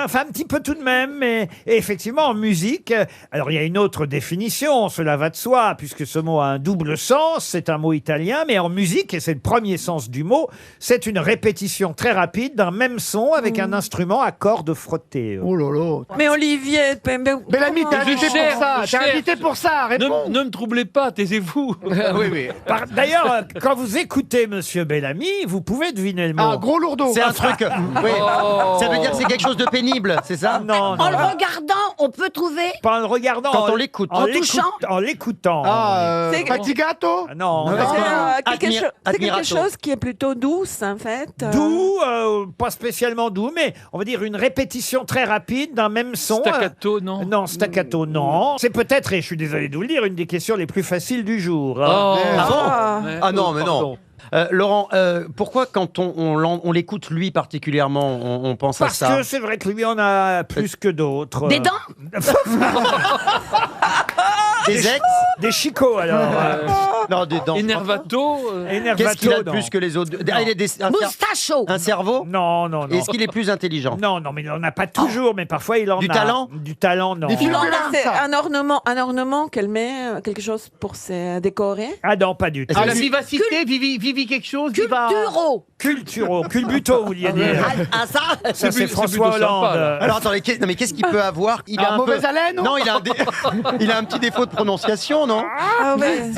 enfin un petit peu tout de même, mais effectivement en musique, alors il y a une autre définition, cela va de soi, puisque ce mot a un double sens, c'est un mot italien, mais en musique, et c'est le premier sens du mot, c'est une répétition très rapide d'un même son avec un instrument à cordes frottées. Oh là là. Mais Olivier, Bellamy, t'es invité pour ça. T'es invité pour ça. Réponds. Ne me troublez pas, taisez-vous. Oui. D'ailleurs, quand vous écoutez Monsieur Bellamy, vous pouvez deviner le mot. Ah, gros lourdeau. C'est un truc. Oui. Ça veut dire que c'est quelque chose de pénible, c'est ça? Non, En non. le regardant, on peut trouver. Pas en le regardant. Quand on l'écoute. En touchant. En l'écoutant. C'est- Fatigato. Non. Non. C'est quelque Admirato. chose qui est plutôt douce, en fait. Doux, pas spécialement doux, mais on va dire une répétition très rapide d'un même son. Staccato, non. Non, staccato, non. C'est peut-être, et je suis désolé de vous le dire, une des questions les plus faciles du jour. Oh. Ah bon? Ouais. Ah non, mais non. Pardon. Laurent, pourquoi quand on l'écoute lui particulièrement, on pense à Parce ça? que c'est vrai que lui en a plus que d'autres. Des dents. Des ex? Des chicots, alors. Non, des dents. Enervato. Qu'est-ce qu'il a de non. plus que les autres? Ah, il a Moustacho. un cerveau? Non, non, non. Est-ce qu'il est plus intelligent? Non, non, mais il n'en a pas toujours, mais parfois il en Du a. talent? Du talent, non. Des films Non, de là, c'est ça. un ornement qu'elle met, quelque chose pour se décorer. Ah non, pas du tout. Ah, la vivacité, vivi quelque chose. Culturo. Culturaux, culbuto, vous vouliez dire. Ah, ça. Ça, c'est plutôt François sympa, Hollande. là. Alors attendez, non, mais qu'est-ce qu'il peut avoir? Il Ah, mauvaise haleine, non? Non, il a il a un petit défaut de prononciation, non? Ah ouais.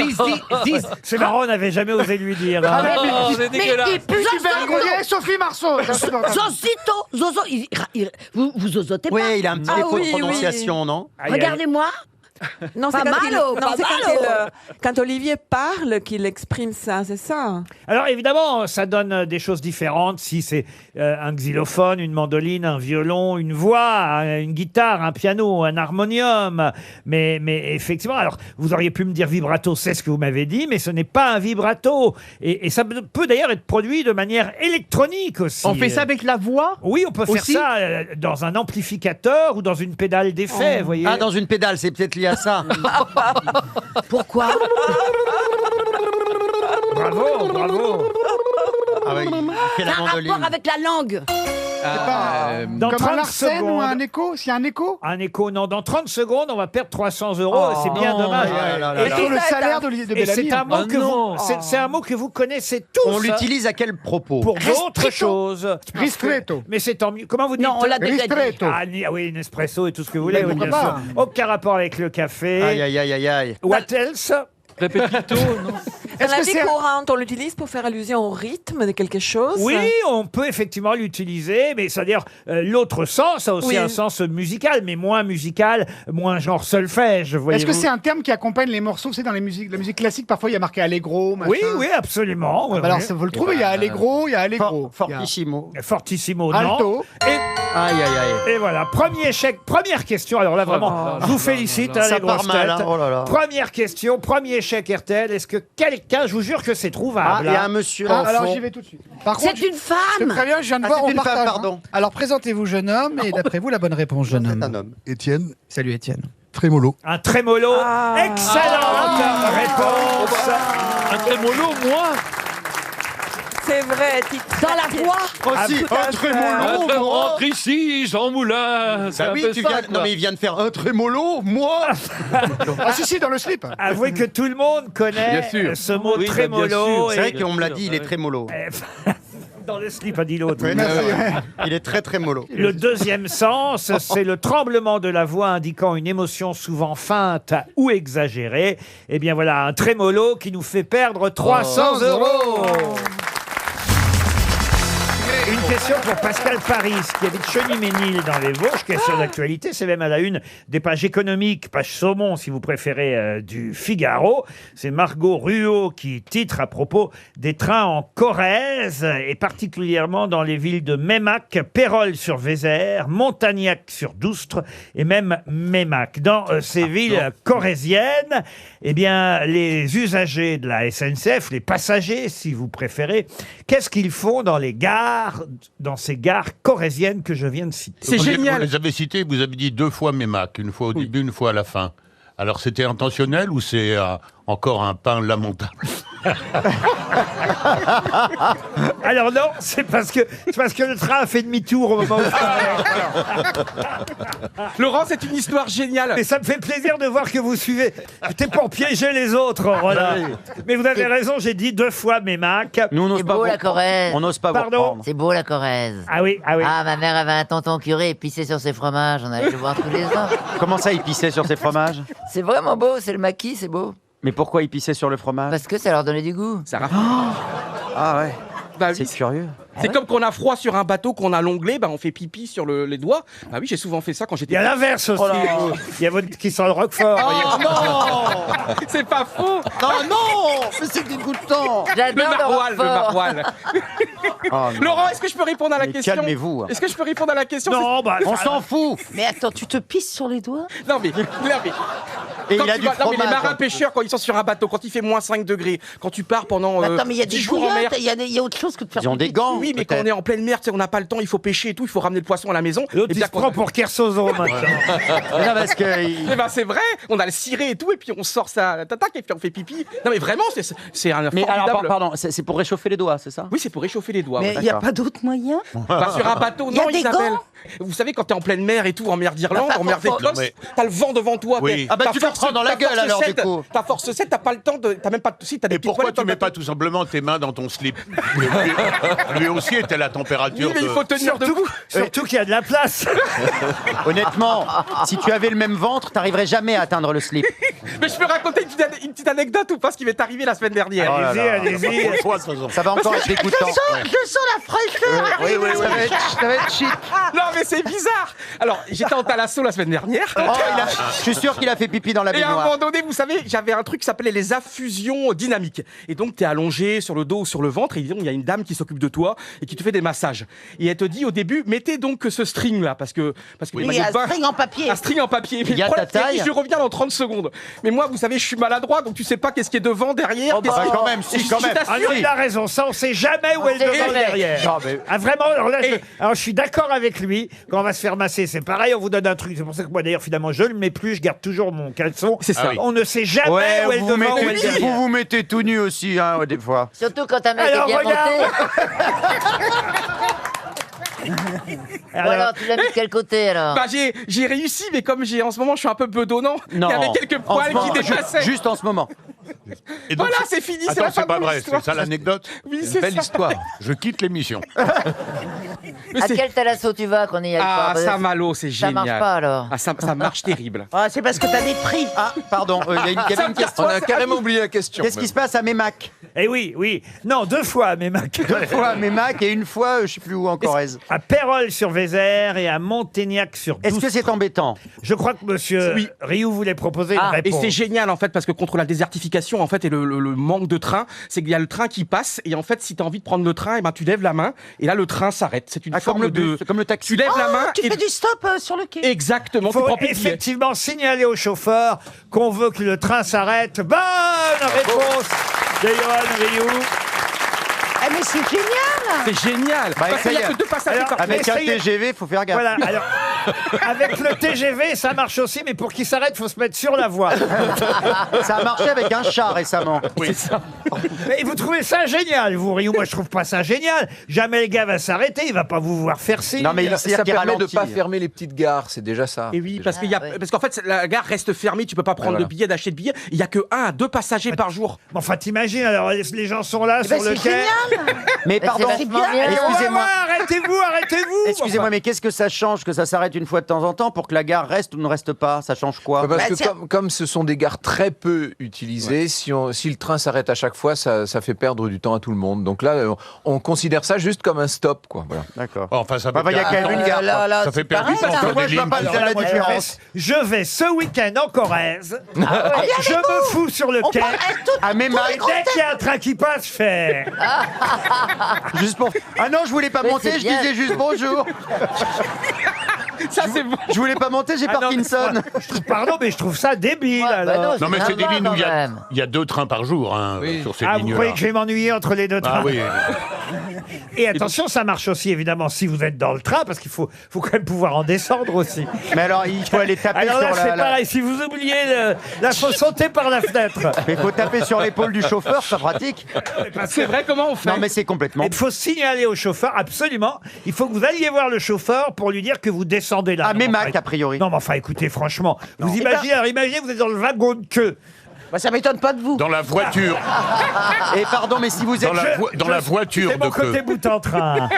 C'est marrant, on n'avait jamais osé lui dire. hein. Oh, c'est Mais dégueulasse. il pue Sophie Marceau. Zozito. Zozo. Vous zozotez pas. Oui, il a un petit Ah défaut oui, de prononciation, non? Aïe, aïe. Regardez-moi. Non, Pas c'est quand mal, il- oh, non, pas c'est quand mal, quand Olivier parle qu'il exprime ça, c'est ça. Alors évidemment, ça donne des choses différentes si c'est un xylophone, une mandoline, un violon, une voix, une guitare, un piano, un harmonium. Mais effectivement, alors vous auriez pu me dire vibrato, c'est ce que vous m'avez dit, mais ce n'est pas un vibrato. Et ça peut d'ailleurs être produit de manière électronique aussi. On fait ça avec la voix? Oui, on peut faire aussi ça dans un amplificateur ou dans une pédale d'effet, vous voyez. Ah, dans une pédale, c'est peut-être lié à ça. Pourquoi? Bravo, bravo. Ah oui, il fait Ça la a un mandoline. rapport avec la langue. Dans Comme 30 un Larsen ou secondes. un écho. S'il y a un écho. Un écho, non. Dans 30 secondes, on va perdre 300 €. et c'est bien non. dommage. Et sur le salaire de Et Bellamy. c'est un mot Ah que non. c'est un mot que vous connaissez tous. On l'utilise à quel propos? Pour d'autres choses. Ristretto. Mais c'est tant mieux. Comment vous dites? Non, on l'a déjà dit. Ristretto. Ah oui, une espresso et tout ce que vous voulez. Mais oui, bien pourquoi sûr. Aucun rapport avec le café. Aïe, aïe, aïe, aïe, aïe. What else? Répétito, non? Est-ce Dans la que vie c'est courante, on l'utilise pour faire allusion au rythme de quelque chose. Oui, on peut effectivement l'utiliser, mais c'est-à-dire l'autre sens a aussi Oui. un sens musical, mais moins musical, moins genre solfège, voyez-vous. Est-ce que c'est un terme qui accompagne les morceaux? C'est dans la musique classique, parfois il y a marqué allegro, machin. Oui, oui, absolument. Ah bah alors, ça, vous le trouvez, il y a allegro, il y a allegro. Fortissimo. Fortissimo, non. Alto. Et, Aïe, aïe, aïe. et voilà, premier échec, première question. Alors là, vraiment, je vous félicite, hein, Ça les grosses part mal, têtes. hein, oh là là. Première question, premier chèque RTL. Est-ce que quelqu'un, je vous jure que c'est Ah, trouvable. il y a hein. un monsieur là au Alors fond. j'y vais tout de suite. Par contre, C'est une c'est femme. très bien, je viens de Ah, voir c'est au une femme, partage. pardon. Alors présentez-vous jeune homme et d'après vous la bonne réponse jeune C'est un homme. homme. Étienne, Salut Étienne. Trémolo. Un trémolo. Excellente réponse. Un trémolo, moi. C'est vrai, Dans la voix. Aussi, un trémolo, moi. Rentre ici, Jean Moulin. C'est Bah un oui, peu tu ça, viens. quoi. Non, mais il vient de faire un trémolo, moi. Ah si, dans le slip. Avouez que tout le monde connaît Bien sûr. ce mot Oui, bah, trémolo. bien sûr. C'est vrai et- qu'on me l'a dit, il est trémolo. Dans le slip, a dit l'autre. Il est très trémolo. Le deuxième sens, c'est le tremblement de la voix indiquant une émotion souvent feinte ou exagérée. Eh bien voilà, un trémolo qui nous fait perdre 300 €. Une question pour Pascal Paris, qui habite Cheny-Ménil dans les Vosges. Question d'actualité, c'est même à la une des pages économiques, page saumon si vous préférez, du Figaro. C'est Margot Ruot qui titre à propos des trains en Corrèze, et particulièrement dans les villes de Meymac, Pérols-sur-Vézère, Montagnac-sur-Doustre et même Meymac. Dans ces villes corréziennes, eh bien, les usagers de la SNCF, les passagers si vous préférez, qu'est-ce qu'ils font dans les gares, dans ces gares corréziennes que je viens de citer? C'est génial. Vous les avez cités, vous avez dit 2 fois Meymac, une fois au début, une fois à la fin. Alors c'était intentionnel ou c'est encore un pain lamentable? Alors non, c'est parce que le train a fait demi-tour au moment où je parlais. Laurent, c'est une histoire géniale. Mais ça me fait plaisir de voir que vous suivez. C'était pour piéger les autres, Roland. Mais vous avez raison, j'ai dit 2 fois Meymac. Nous, on n'ose C'est pas beau vous- la Corrèze. On n'ose pas vous Pardon reprendre. C'est beau la Corrèze. Ah oui, ah oui. Ah, ma mère avait un tonton curé et pissait sur ses fromages. On allait le voir tous les ans. Comment ça, il pissait sur ses fromages? C'est vraiment beau, c'est le maquis, c'est beau. Mais pourquoi il pissait sur le fromage? Parce que ça leur donnait du goût. Ça Ah ouais, Bah oui, c'est curieux. c'est comme qu'on a froid sur un bateau, qu'on a l'onglet, bah on fait pipi sur les doigts. Bah oui, j'ai souvent fait ça quand Il j'étais. y a l'inverse aussi. Oh là. Il y a votre qui sent le Roquefort. Oh non, c'est pas faux. Non, non, mais c'est dégoûtant. Le J'adore maroilles, le Roquefort. maroilles. Oh, non. Laurent, est-ce que je peux répondre à la Mais question? calmez-vous. Est-ce que je peux répondre à la question? Non, bah, On s'en fout. Mais attends, tu te pisses sur les doigts? Non mais, Et quand il a tu du vas- non, mais les fromage. marins pêcheurs quand ils sont sur un bateau, quand il fait moins 5 degrés, quand tu pars pendant Attends, mais il y a 10 des jours en mer. bouillottes, il y a autre chose que de faire Ils ont des pipi gants. Oui, mais quand on est en pleine mer, tu sais, on n'a pas le temps, il faut pêcher et tout, il faut ramener le poisson à la maison. L'autre, Et il bien se prend pour Kersozon maintenant. Mais non, parce que Eh ben c'est vrai, on a le ciré et tout, et puis on sort ça, tac, et puis on fait pipi. Non mais vraiment, c'est un Mais alors, formidable. pardon, c'est pour réchauffer les doigts, c'est ça? Oui, c'est pour réchauffer les doigts. Mais ouais. il n'y a d'accord. pas d'autre moyen? Bah, sur un bateau, Il y a non, des Isabelle. gants. Vous savez, quand t'es en pleine mer et tout, en mer d'Irlande, Bah, en mer faut- d'Écosse, mais- t'as le vent devant toi. Oui. Ah bah, ta tu le force- prends dans la ta gueule, force alors, du 7, coup. Ta force 7, t'as pas le temps de. T'as même pas. Si, t'as des Et petites pourquoi toilettes tu dans mets le pas bateau. tout simplement tes mains dans ton slip? Lui aussi était à la température Oui, mais il de... faut tenir debout. Surtout qu'il y a de la place. Honnêtement, si tu avais le même ventre, t'arriverais jamais à atteindre le slip. Mais je peux raconter une petite anecdote ou pas, ce qui m'est arrivé la semaine dernière. Oh là Allez-y, là. allez-y. Ça va encore être dégoûtant. Je sens la fraîcheur. Oui, oui, oui. Ça va être chic. Non, mais c'est bizarre. Alors, j'étais en Thalasso la semaine dernière. Oh, je suis sûr qu'il a fait pipi dans la Et à un baignoire. moment donné, vous savez, j'avais un truc qui s'appelait les affusions dynamiques. Et donc, t'es allongé sur le dos ou sur le ventre, et disons, il y a une dame qui s'occupe de toi et qui te fait des massages. Et elle te dit au début, mettez donc ce string là, parce que Oui, les maillots un de bain- string en papier. un string en papier. Mais Il y a le problème, ta c'est que taille. je reviens dans 30 secondes. Mais moi, vous savez, je suis maladroit, donc tu sais pas qu'est-ce qui est devant, derrière. qu'est-ce bah, qui- quand même, si, Je quand suis même. Ah non, il a raison, ça on sait jamais où est le sait devant jamais. derrière. Non, mais- Ah vraiment, alors là, Et- alors je suis d'accord avec lui, quand on va se faire masser, c'est pareil, on vous donne un truc, c'est pour ça que moi d'ailleurs finalement je ne le mets plus, je garde toujours mon caleçon. C'est ça. Ah oui. On ne sait jamais Ouais, où est le vous vous, devant, où est le mettez, derrière. vous vous mettez tout nu aussi, hein, des fois. Surtout quand un mec Alors, est bien regarde. monté. Alors, tu l'as mis de quel côté alors? Bah j'ai réussi, mais comme en ce moment je suis un peu bedonnant, il y avait quelques poils qui dépassaient. Juste en ce moment. Et donc, Voilà, c'est fini, c'est Attends, la c'est fin pas de mon vrai, histoire. c'est ça l'anecdote. Oui, Une c'est belle ça. histoire. Je quitte l'émission. À quel thalasso tu vas qu'on y aille Ah, pas? Saint-Malo, c'est Ça génial. marche pas alors. Ah, ça marche terrible. Ah, c'est parce que t'as des prix. Ah, pardon, il y avait une question. On a carrément oublié la question. Qu'est-ce qui se passe à Mémac? Eh oui, oui. Non, 2 fois à Mémac. 2 fois à Mémac et une fois, je sais plus où en Corrèze. À Pérol-sur-Vézère et à Montaignac-sur-Douce. Est-ce que c'est embêtant? Je crois que monsieur Oui. Rioux voulait proposer une Et réponse. c'est génial en fait parce que contre la désertification en fait et le manque de train, c'est qu'il y a le train qui passe et en fait si tu as envie de prendre le train, et ben tu lèves la main et là le train s'arrête. C'est une Comme forme le de bus, comme le taxi. tu lèves la main Tu et fais du stop sur le quai. exactement, tu Il faut prends plus de billets. effectivement signaler au chauffeur qu'on veut que le train s'arrête. Bonne réponse de Johan Rioux. Eh, mais c'est génial. C'est génial. Parce qu'il y a que 2 passagers Alors, par Avec un essayez- TGV, faut faire gaffe. Voilà, alors, avec le TGV, ça marche aussi, mais pour qu'il s'arrête, il faut se mettre sur la voie. Ça a marché avec un chat récemment. C'est ça. Mais vous trouvez ça génial, vous, Rioux? Moi, je trouve pas ça génial. Jamais le gars va s'arrêter, il va pas vous voir faire signe. Non, mais il Ça qu'il permet de ralentit. pas fermer les petites gares, c'est déjà ça. Et oui, parce qu'il y a, parce qu'en fait la gare reste fermée, tu peux pas prendre voilà. de billets, d'acheter de billets. Il y a que 1 à 2 passagers par jour. Mais enfin, t'imagines, alors les gens sont là Ben, sur le c'est quai. génial. Mais Mais pardon, c'est vachement bien. excusez-moi. Arrêtez-vous. Excusez-moi, mais qu'est-ce que ça change que ça s'arrête une fois de temps en temps pour que la gare reste ou ne reste pas? Ça change quoi? Parce Bah, que tiens. comme ce sont des gares très peu utilisées, si le train s'arrête à chaque fois, ça fait perdre du temps à tout le monde. Donc là, on considère ça juste comme un stop, quoi. Voilà. D'accord. Enfin, ça fait Il y a quand même une gare. quoi. ça fait perdre du temps Parce que sur moi, des je vois lignes. pas Alors, la moi, différence. je vais ce week-end en Corrèze. Je me fous sur le quai. À Mémac. Et dès qu'il y a un train qui passe, je fais. Juste pour. Ah non, je voulais pas Mais monter, c'est je bien. disais juste bonjour. Ça c'est bon. Je voulais pas monter, j'ai Ah non, Parkinson. Pardon, mais je trouve ça débile. Ouais, bah alors. Non, mais c'est des sympa, lignes où quand même. il y a 2 trains par jour hein, sur ces Ah, vous lignes-là. croyez que je vais m'ennuyer entre les 2 trains? Ah oui. Et attention, ça marche aussi évidemment si vous êtes dans le train, parce qu'il faut quand même pouvoir en descendre aussi. Mais alors, il faut aller taper Alors là, sur c'est pareil, si vous oubliez, la faut sauter par la fenêtre. Mais il faut taper sur l'épaule du chauffeur, c'est pratique. C'est vrai, comment on fait? Non, mais c'est complètement. Il faut signaler au chauffeur, absolument. Il faut que vous alliez voir le chauffeur pour lui dire que vous descendez là. À Non, mais Mémac, enfin, a priori. Non, mais enfin, écoutez, franchement, vous imaginez, alors imaginez, vous êtes dans le wagon de queue. Bah, ça m'étonne pas de vous. Dans la voiture. Et pardon, mais si vous êtes. Dans la voiture C'est mon de côté queue. bout en train.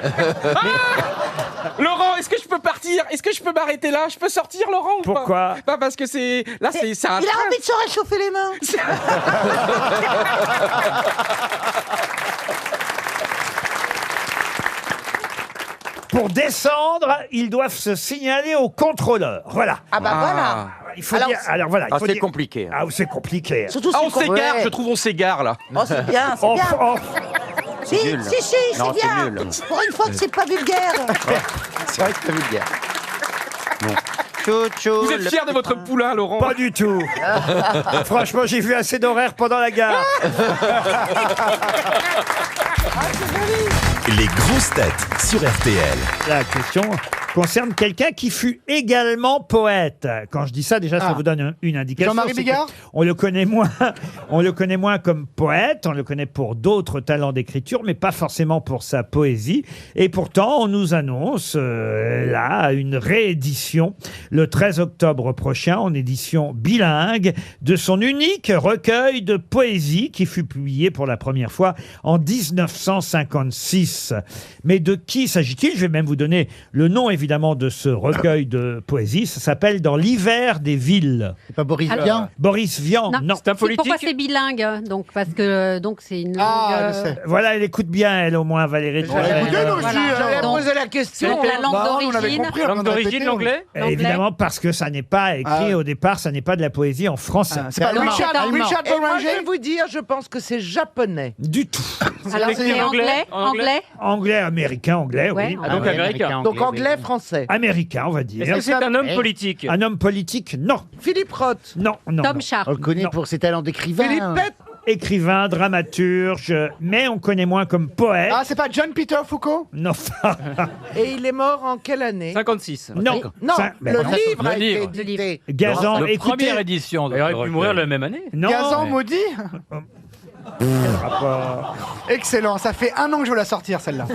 Laurent, est-ce que je peux partir? Est-ce que je peux m'arrêter là? Je peux sortir, Laurent, ou pas? Pourquoi? Bah parce que c'est là, c'est un Il a train. envie de se réchauffer les mains. Pour descendre, ils doivent se signaler au contrôleur. Voilà. Ah bah voilà. Il faut Alors, dire. Alors voilà. il Ah, faut c'est dire- compliqué. Ah, c'est compliqué. Surtout Ah, si on s'égare, Ouais. je trouve on s'égare là. Oh, c'est bien, c'est Oh, bien. oh, Si, nul. si, si, c'est Non, c'est bien. nul. Pour une fois que c'est pas vulgaire. C'est vrai que c'est vulgaire. Non. Chou, chou, Vous êtes le- fier de votre poulain, Laurent? pas du tout. Franchement, j'ai vu assez d'horaires pendant la gare. Les grosses têtes sur RTL. La question concerne quelqu'un qui fut également poète. Quand je dis ça, déjà, ça vous donne une indication. Jean-Marie c'est que Bigard On le connaît moins. On le connaît moins comme poète. On le connaît pour d'autres talents d'écriture, mais pas forcément pour sa poésie. Et pourtant, on nous annonce là une réédition le 13 octobre prochain, en édition bilingue, de son unique recueil de poésie qui fut publié pour la première fois en 1956. Mais de qui s'agit-il? Je vais même vous donner le nom évidemment de ce recueil de poésie. Ça s'appelle Dans l'hiver des villes. C'est pas Boris Alors- Vian? Boris Vian, non. C'est un politique. Pourquoi c'est bilingue? Donc parce que c'est une langue. Ah, je sais. Voilà, elle écoute bien, elle au moins, Valérie. J'avais écouté, nous aussi. Voilà. J'avais Donc- posé la question. donc la langue Bah, on avait d'origine. compris, on Langue a d'origine, répété, l'anglais? L'anglais. Évidemment, parce que ça n'est pas écrit Ah. au départ, ça n'est pas de la poésie en français. Ah, c'est pas Donc, Richard, c'est allemand. Richard Et moi, je Boranger. vais vous dire, je pense que c'est japonais. Du tout. Alors écrit c'est en anglais, anglais? En anglais anglais. Anglais, américain, anglais, Ouais, oui. ah Donc oui, américain. Donc anglais, français. Américain, on va dire. Est-ce que c'est un homme politique? Un homme politique, non. Philippe Roth. Non, non. Tom non. Sharp. On le connaît Non. pour ses talents d'écrivain. Philippe Pett. Écrivain, dramaturge, mais on connaît moins comme poète. Ah, c'est pas John Peter Foucault? Non, Et il est mort en quelle année? 56. non. Non, Ça- le ben, livre le a été livre. édité. Gazan, Le écoutez. première édition. Il aurait pu mourir la même année. Non. Gazan maudit? Excellent, ça fait 1 an que je veux la sortir celle-là.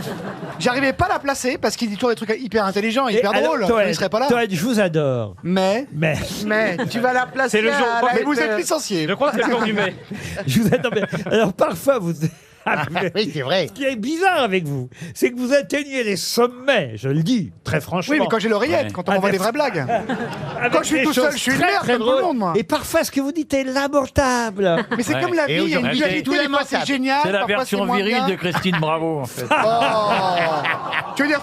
J'arrivais pas à la placer parce qu'il dit toujours des trucs hyper intelligents et hyper drôles. Toen, Il serait pas là. Toen, je vous adore. Mais tu vas la placer. C'est le jour. mais vous êtes licencié. Je crois que c'est le jour du mai. Je vous adore. Alors parfois vous. Oui, c'est vrai. Ce qui est bizarre avec vous, c'est que vous atteignez les sommets, je le dis très franchement. Oui, mais quand j'ai l'oreillette, quand on m'envoie des vraies blagues. Quand je suis tout seul, je suis une merde comme tout le monde, moi. Et parfois, ce que vous dites est lamentable. Mais c'est comme la vie, il y a une dualité, des fois c'est génial, C'est la parfois version c'est moins virile bien. de Christine Bravo, en fait. Tu veux dire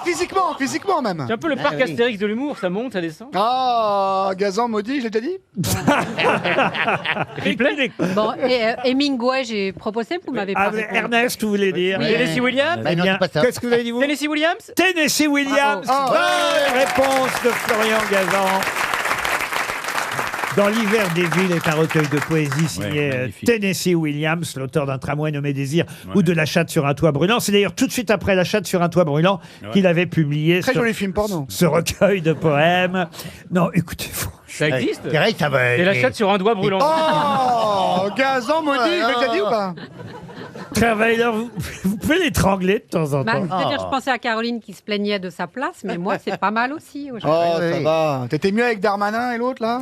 physiquement même. C'est un peu le parc Astérix de l'humour, ça monte, ça descend. Ah, Gazan maudit, je l'ai déjà dit. Replay. Bon, et Hemingway, j'ai proposé, vous m'avez pas répondu. Ernest, vous voulez dire Tennessee Williams. Eh bien, qu'est-ce que vous avez dit vous Tennessee Williams. Tennessee Williams. Bravo. Bonne réponse de Florian Gazan. Dans l'hiver des villes est un recueil de poésie signé Tennessee Williams, l'auteur d'un tramway nommé Désir ou de La chatte sur un toit brûlant. C'est d'ailleurs tout de suite après La chatte sur un toit brûlant qu'il avait publié Très joli film porno. ce recueil de poèmes. Non, écoutez-vous. Ça existe. C'est vrai que ça va. Et la chatte sur un doigt brûlant. Oh, Gazan maudit, je l'ai déjà dit ou pas? Travailleur, vous pouvez l'étrangler de temps en Bah, temps. c'est-à-dire, je pensais à Caroline qui se plaignait de sa place, mais moi, c'est pas mal aussi. Oh, aujourd'hui. ça va. T'étais mieux avec Darmanin et l'autre, là?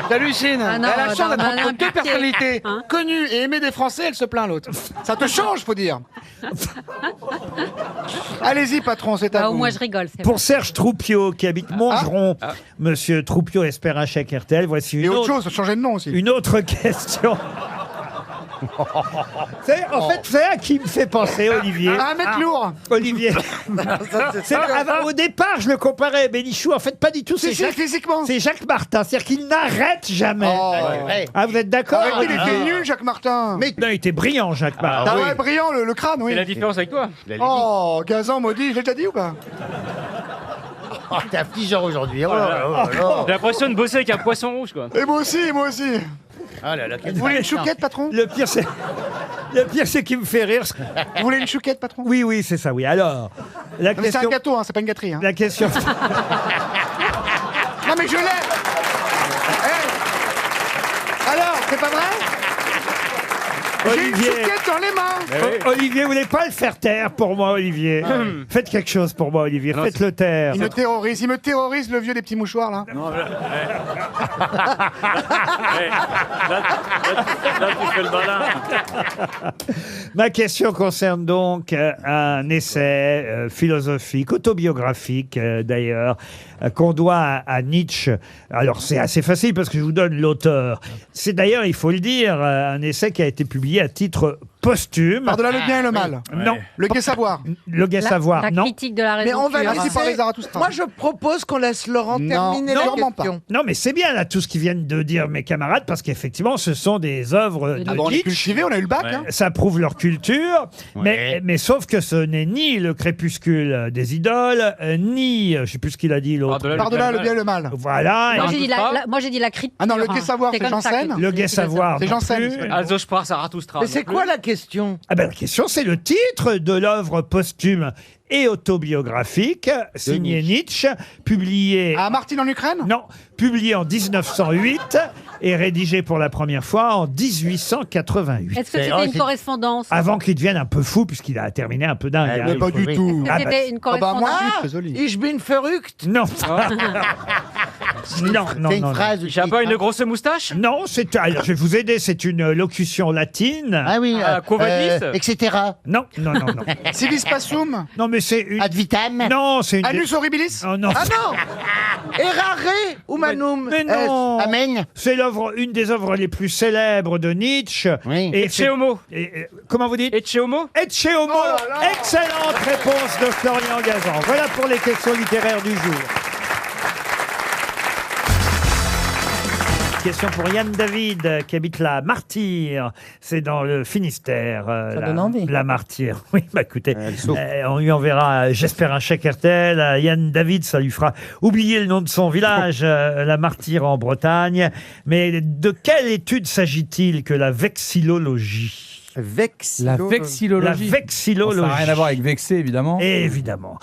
T'hallucines. Ah non, Elle a la chance d'être Darmanin, entre deux pitié. personnalités Hein connues et aimées des Français, elle se plaint l'autre. Ça te change, faut dire. Allez-y, patron, c'est à Bah, vous. au moins, je rigole. c'est Pour Serge Troupio, qui habite Montgeron, Ah. Monsieur Troupio espère un chèque RTL. Voici Et une autre autre, chose, changer de nom aussi. une autre question. En fait, vous savez à qui me fait penser, Olivier? Un mec lourd. Olivier. Au départ, je le comparais à Bénichou. En fait, pas du tout. Si, si, physiquement. C'est Jacques Martin. C'est-à-dire qu'il n'arrête jamais. Oh. Ah, vous êtes d'accord? Ah, il était nul, Jacques Martin. Mais non, il était brillant, Jacques Martin. Ah ouais, brillant, le crâne, oui. C'est la différence avec toi. Oh, Gazan maudit, je l'ai déjà dit ou pas? Oh, t'es affligeant aujourd'hui. Oh là là, oh là là. J'ai l'impression de bosser avec un poisson rouge, quoi. Et moi aussi, moi aussi. Ah là là, quelle Vous voulez une façon. chouquette, patron? Le pire, c'est qu'il me fait rire. Vous voulez une chouquette, patron? Oui, oui, c'est ça, oui. Alors, la Non, mais c'est un question... gâteau, hein, c'est pas une gâterie. Hein. La question... Non, mais je l'ai. Alors, c'est pas vrai? J'ai une Olivier. chouquette dans les mains. Olivier, vous voulez pas le faire taire pour moi, Olivier? Faites quelque chose pour moi, Olivier. Faites-le taire. Il me terrorise, le vieux des petits mouchoirs, là. Non, là, tu fais le malin. Ma question concerne donc un essai philosophique, autobiographique d'ailleurs, qu'on doit à Nietzsche. Alors c'est assez facile parce que je vous donne l'auteur. C'est d'ailleurs, il faut le dire, un essai qui a été publié à titre posthume. Par-delà le bien et le mal. Non. Le gai savoir. Le gai savoir, La non. critique de la Mais raison on va pure. Allez-y, par les laisser... Zarathustra. Moi, je propose qu'on laisse Laurent terminer la sûrement pas. question. Non, mais c'est bien là tout ce qu'ils viennent de dire mes camarades parce qu'effectivement ce sont des œuvres de Ah bon, on est Nietzsche. cultivés, on a eu le bac. Hein. Ça prouve leur culture, mais sauf que ce n'est ni le crépuscule des idoles, ni, je sais plus ce qu'il a dit l'autre. Par-delà le bien et le mal. Voilà. Moi, j'ai dit la critique. Ah non, le gai savoir, c'est comme ça Janssen. que- Le gai savoir. C'est non Janssen. plus. Also sprach Zarathustra. Mais c'est quoi la question? Ah ben, la question, c'est le titre de l'œuvre posthume et autobiographique signée Nietzsche, publiée... Ah, Martine en Ukraine? Non, publiée en 1908 et rédigée pour la première fois en 1888. Est-ce que c'était une correspondance? Avant qu'il devienne un peu fou, puisqu'il a terminé un peu dingue. Mais pas du tout. Est-ce que c'était une correspondance? moi, Ah, désolé. Ich bin verrückt. Non. non, non, C'est une non. phrase. J'ai pas une grosse moustache. Non, c'est... Alors, je vais vous aider, c'est une locution latine. Ah oui. Quo vadis etc. Non, non, non, non. Civis Passum. Non, mais c'est une... Ad vitam. Non, c'est une... Anus horribilis. Oh, non. Ah non. Errare humanum. Mais non. Amen. C'est une des œuvres les plus célèbres de Nietzsche. Oui. Et Ecce homo. comment vous dites? Ecce homo. Ecce homo. Oh là là. Excellente réponse de Florian Gazan. Voilà pour les questions littéraires du jour. Question pour Yann David, qui habite la Martyre. C'est dans le Finistère. Ça donne envie. La Martyre. Oui, bah écoutez, on lui enverra, j'espère, un chèque RTL. À Yann David, ça lui fera oublier le nom de son village, la Martyre en Bretagne. Mais de quelle étude s'agit-il que la vexillologie? La vexillologie. La vexillologie. Ça n'a rien à voir avec vexer, évidemment. Évidemment.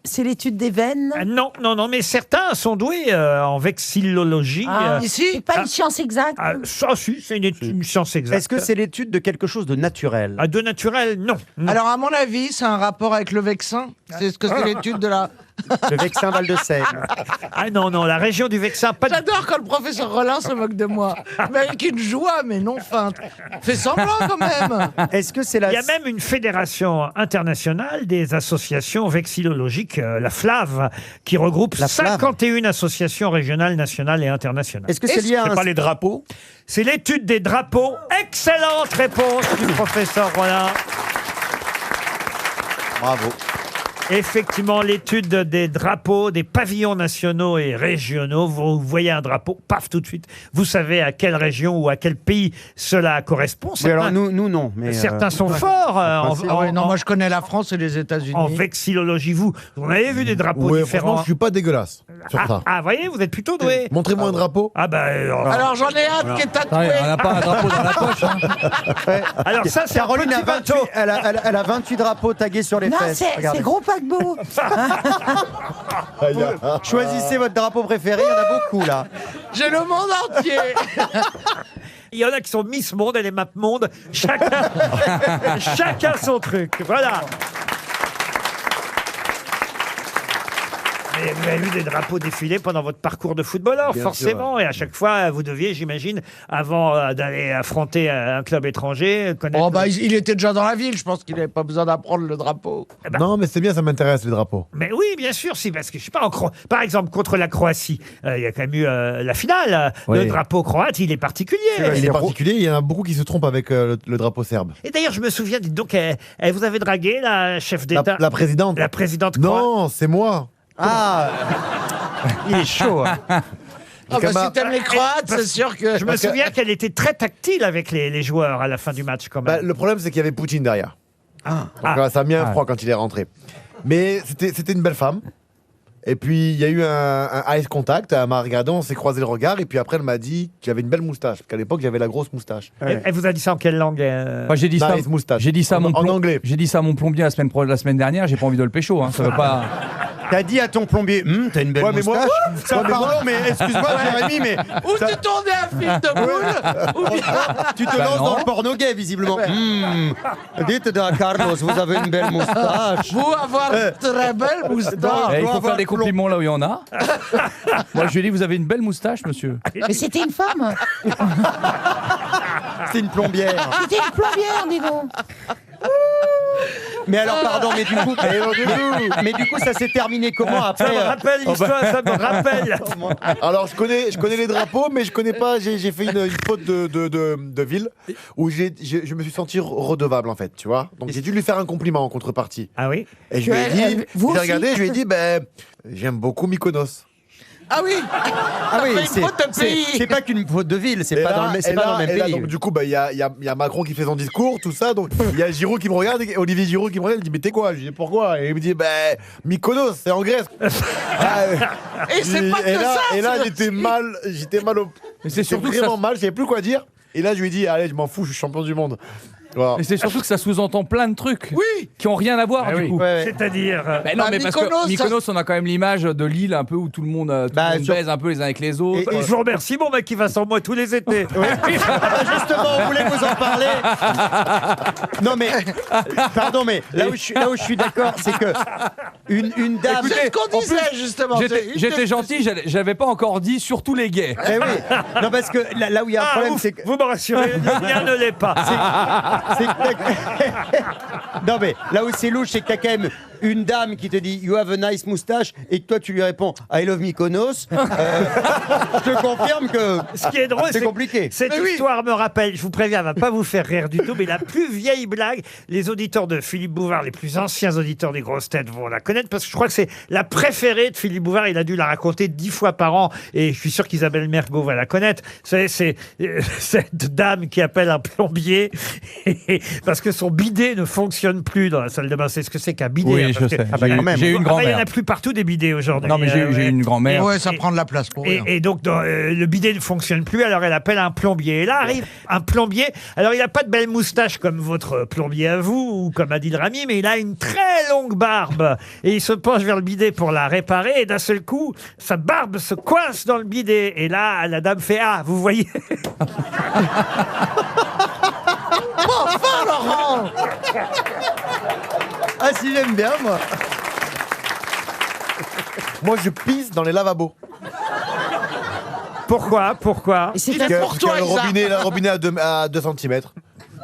C'est l'étude des veines. Non, mais certains sont doués en vexillologie. C'est pas une science exacte. Ça, si, c'est une science exacte. Est-ce que c'est l'étude de quelque chose de naturel? De naturel, non. Alors, à mon avis, c'est un rapport avec le Vexin. C'est ce que c'est l'étude de la. Le Vexin Val de Seine. Ah non, la région du Vexin, pas. J'adore quand le professeur Rollin se moque de moi. Mais avec une joie, mais non feinte. Fais semblant quand même. Est-ce que c'est Il y a même une fédération internationale des associations vexillologiques, la FLAV, qui regroupe 51 associations régionales, nationales et internationales. Est-ce que c'est lié à pas les drapeaux? C'est l'étude des drapeaux. Excellente réponse du professeur Rollin. Bravo. Effectivement, l'étude des drapeaux, des pavillons nationaux et régionaux. Vous voyez un drapeau, paf, tout de suite. Vous savez à quelle région ou à quel pays cela correspond. Oui, alors nous non. Mais certains sont forts. Moi, je connais la France et les États-Unis. En vexillologie, vous avez vu des drapeaux différents. Je suis pas dégueulasse sur ça. Voyez, vous êtes plutôt doué. Montrez-moi un drapeau. Alors j'en ai un qui est tatoué. On n'a pas un drapeau dans la poche. Alors ça, c'est Caroline a 28, elle a 28 drapeaux tagués sur les fesses. C'est gros paquebot. Choisissez votre drapeau préféré, il y en a beaucoup là. J'ai le monde entier. Il y en a qui sont Miss Monde et les Map Monde. Chacun son truc. Voilà. Et vous avez vu des drapeaux défiler pendant votre parcours de footballeur, Bien forcément. sûr. Et à chaque fois, vous deviez, j'imagine, avant d'aller affronter un club étranger, connaître... Il était déjà dans la ville. Je pense qu'il n'avait pas besoin d'apprendre le drapeau. Non, mais c'est bien, ça m'intéresse les drapeaux. Mais oui, bien sûr, si, parce que je sais pas, par exemple, contre la Croatie, il y a quand même eu la finale. Oui. Le drapeau croate, il est particulier. Il est particulier, il y en a beaucoup qui se trompent avec le drapeau serbe. Et d'ailleurs, je me souviens, dites donc, elle vous avait dragué, la chef d'État. La présidente. La présidente croate. Non, c'est moi. Il est chaud. Si t'aimes les Croates, c'est sûr que... Je me souviens qu'elle était très tactile avec les joueurs à la fin du match, quand même. Le problème, c'est qu'il y avait Poutine derrière. Donc, ça a mis un froid quand il est rentré. Mais c'était une belle femme. Et puis, il y a eu un eye contact. Elle m'a regardé, on s'est croisé le regard. Et puis après, elle m'a dit que j'avais une belle moustache. Parce qu'à l'époque, j'avais la grosse moustache. Elle vous a dit ça en quelle langue Moi, j'ai dit ça. Nice moustache. J'ai dit ça en anglais. J'ai dit ça à mon plombier la semaine dernière. J'ai pas envie de le pécho. Ça veut pas. T'as dit à ton plombier, t'as une belle moustache. Pardon, mais excuse-moi, Jérémy, mais. Ou tu tournais un film de boule, ou bien. Tu te lances dans le porno gay, visiblement. Dites à Carlos, vous avez une belle moustache. Vous avoir une très belle moustache. Il faut faire des compliments là où il y en a. Moi, je lui ai dit, vous avez une belle moustache, monsieur. Mais c'était une femme. C'est une plombière. C'était une plombière, dis donc. Mais alors, pardon, mais du coup, ça s'est terminé comment après Ça me rappelle l'histoire, ça me rappelle. Alors, je connais les drapeaux, mais je connais pas. J'ai fait une faute de ville où je me suis senti redevable, en fait, tu vois. Donc, j'ai dû lui faire un compliment en contrepartie. Ah oui. Et je lui ai dit, j'ai regardé, je lui ai dit, j'aime beaucoup Mykonos. Ah oui. C'est pas qu'une faute de ville, c'est pas dans le même pays. Donc, du coup, il y a Macron qui fait son discours, tout ça. Donc, il y a Giroud qui me regarde, Olivier Giroud qui me regarde, il dit, mais t'es quoi? Je lui dis, pourquoi? Et il me dit, Mykonos, c'est en Grèce. Et c'est pas que ça. Et là, j'étais mal au. Mais c'est surtout vraiment mal, je savais plus quoi dire. Et là, je lui ai dit, allez, je m'en fous, je suis champion du monde. Voilà. Mais c'est surtout que ça sous-entend plein de trucs qui ont rien à voir du coup. C'est-à-dire non, mais parce que Mykonos, on a quand même l'image de l'île un peu où tout le monde baise un peu les uns avec les autres. Et je vous remercie, mon mec, qui va sans moi tous les étés. Justement, on voulait vous en parler. Non mais, pardon, mais là où je suis d'accord, c'est que une dame. C'est ce qu'on disait justement. J'étais gentil, j'avais pas encore dit surtout les gays. Eh oui. Non, parce que là où il y a un problème, c'est que vous me rassurez, le mien ne l'est pas. Non mais là où c'est louche, c'est que t'as quand même une dame qui te dit You have a nice moustache et que toi tu lui réponds I love Mykonos. Je te confirme que ce qui est drôle, c'est compliqué. Cette histoire me rappelle, je vous préviens, elle va pas vous faire rire du tout, mais la plus vieille blague, les auditeurs de Philippe Bouvard, les plus anciens auditeurs des grosses têtes vont la connaître parce que je crois que c'est la préférée de Philippe Bouvard. Il a dû la raconter 10 fois par an et je suis sûr qu'Isabelle Mergo va la connaître. Vous savez, c'est cette dame qui appelle un plombier parce que son bidet ne fonctionne plus dans la salle de bain. C'est ce que c'est qu'un bidet. Oui, Oui, parce je que- sais. J'ai eu une Il n'y en grand-mère. a plus partout des bidets aujourd'hui. Non, mais j'ai eu une grand-mère. Ouais, ça prend de la place pour rien. Et donc, le bidet ne fonctionne plus, alors elle appelle un plombier. Et là arrive un plombier. Alors, il n'a pas de belle moustache comme votre plombier à vous, ou comme Adil Rami, mais il a une très longue barbe. Et il se penche vers le bidet pour la réparer. Et d'un seul coup, sa barbe se coince dans le bidet. Et là, la dame fait « Ah, vous voyez ?» Enfin, Laurent. Ah, si, j'aime bien, moi. Moi, je pisse dans les lavabos. Pourquoi Parce que le robinet à 2 cm.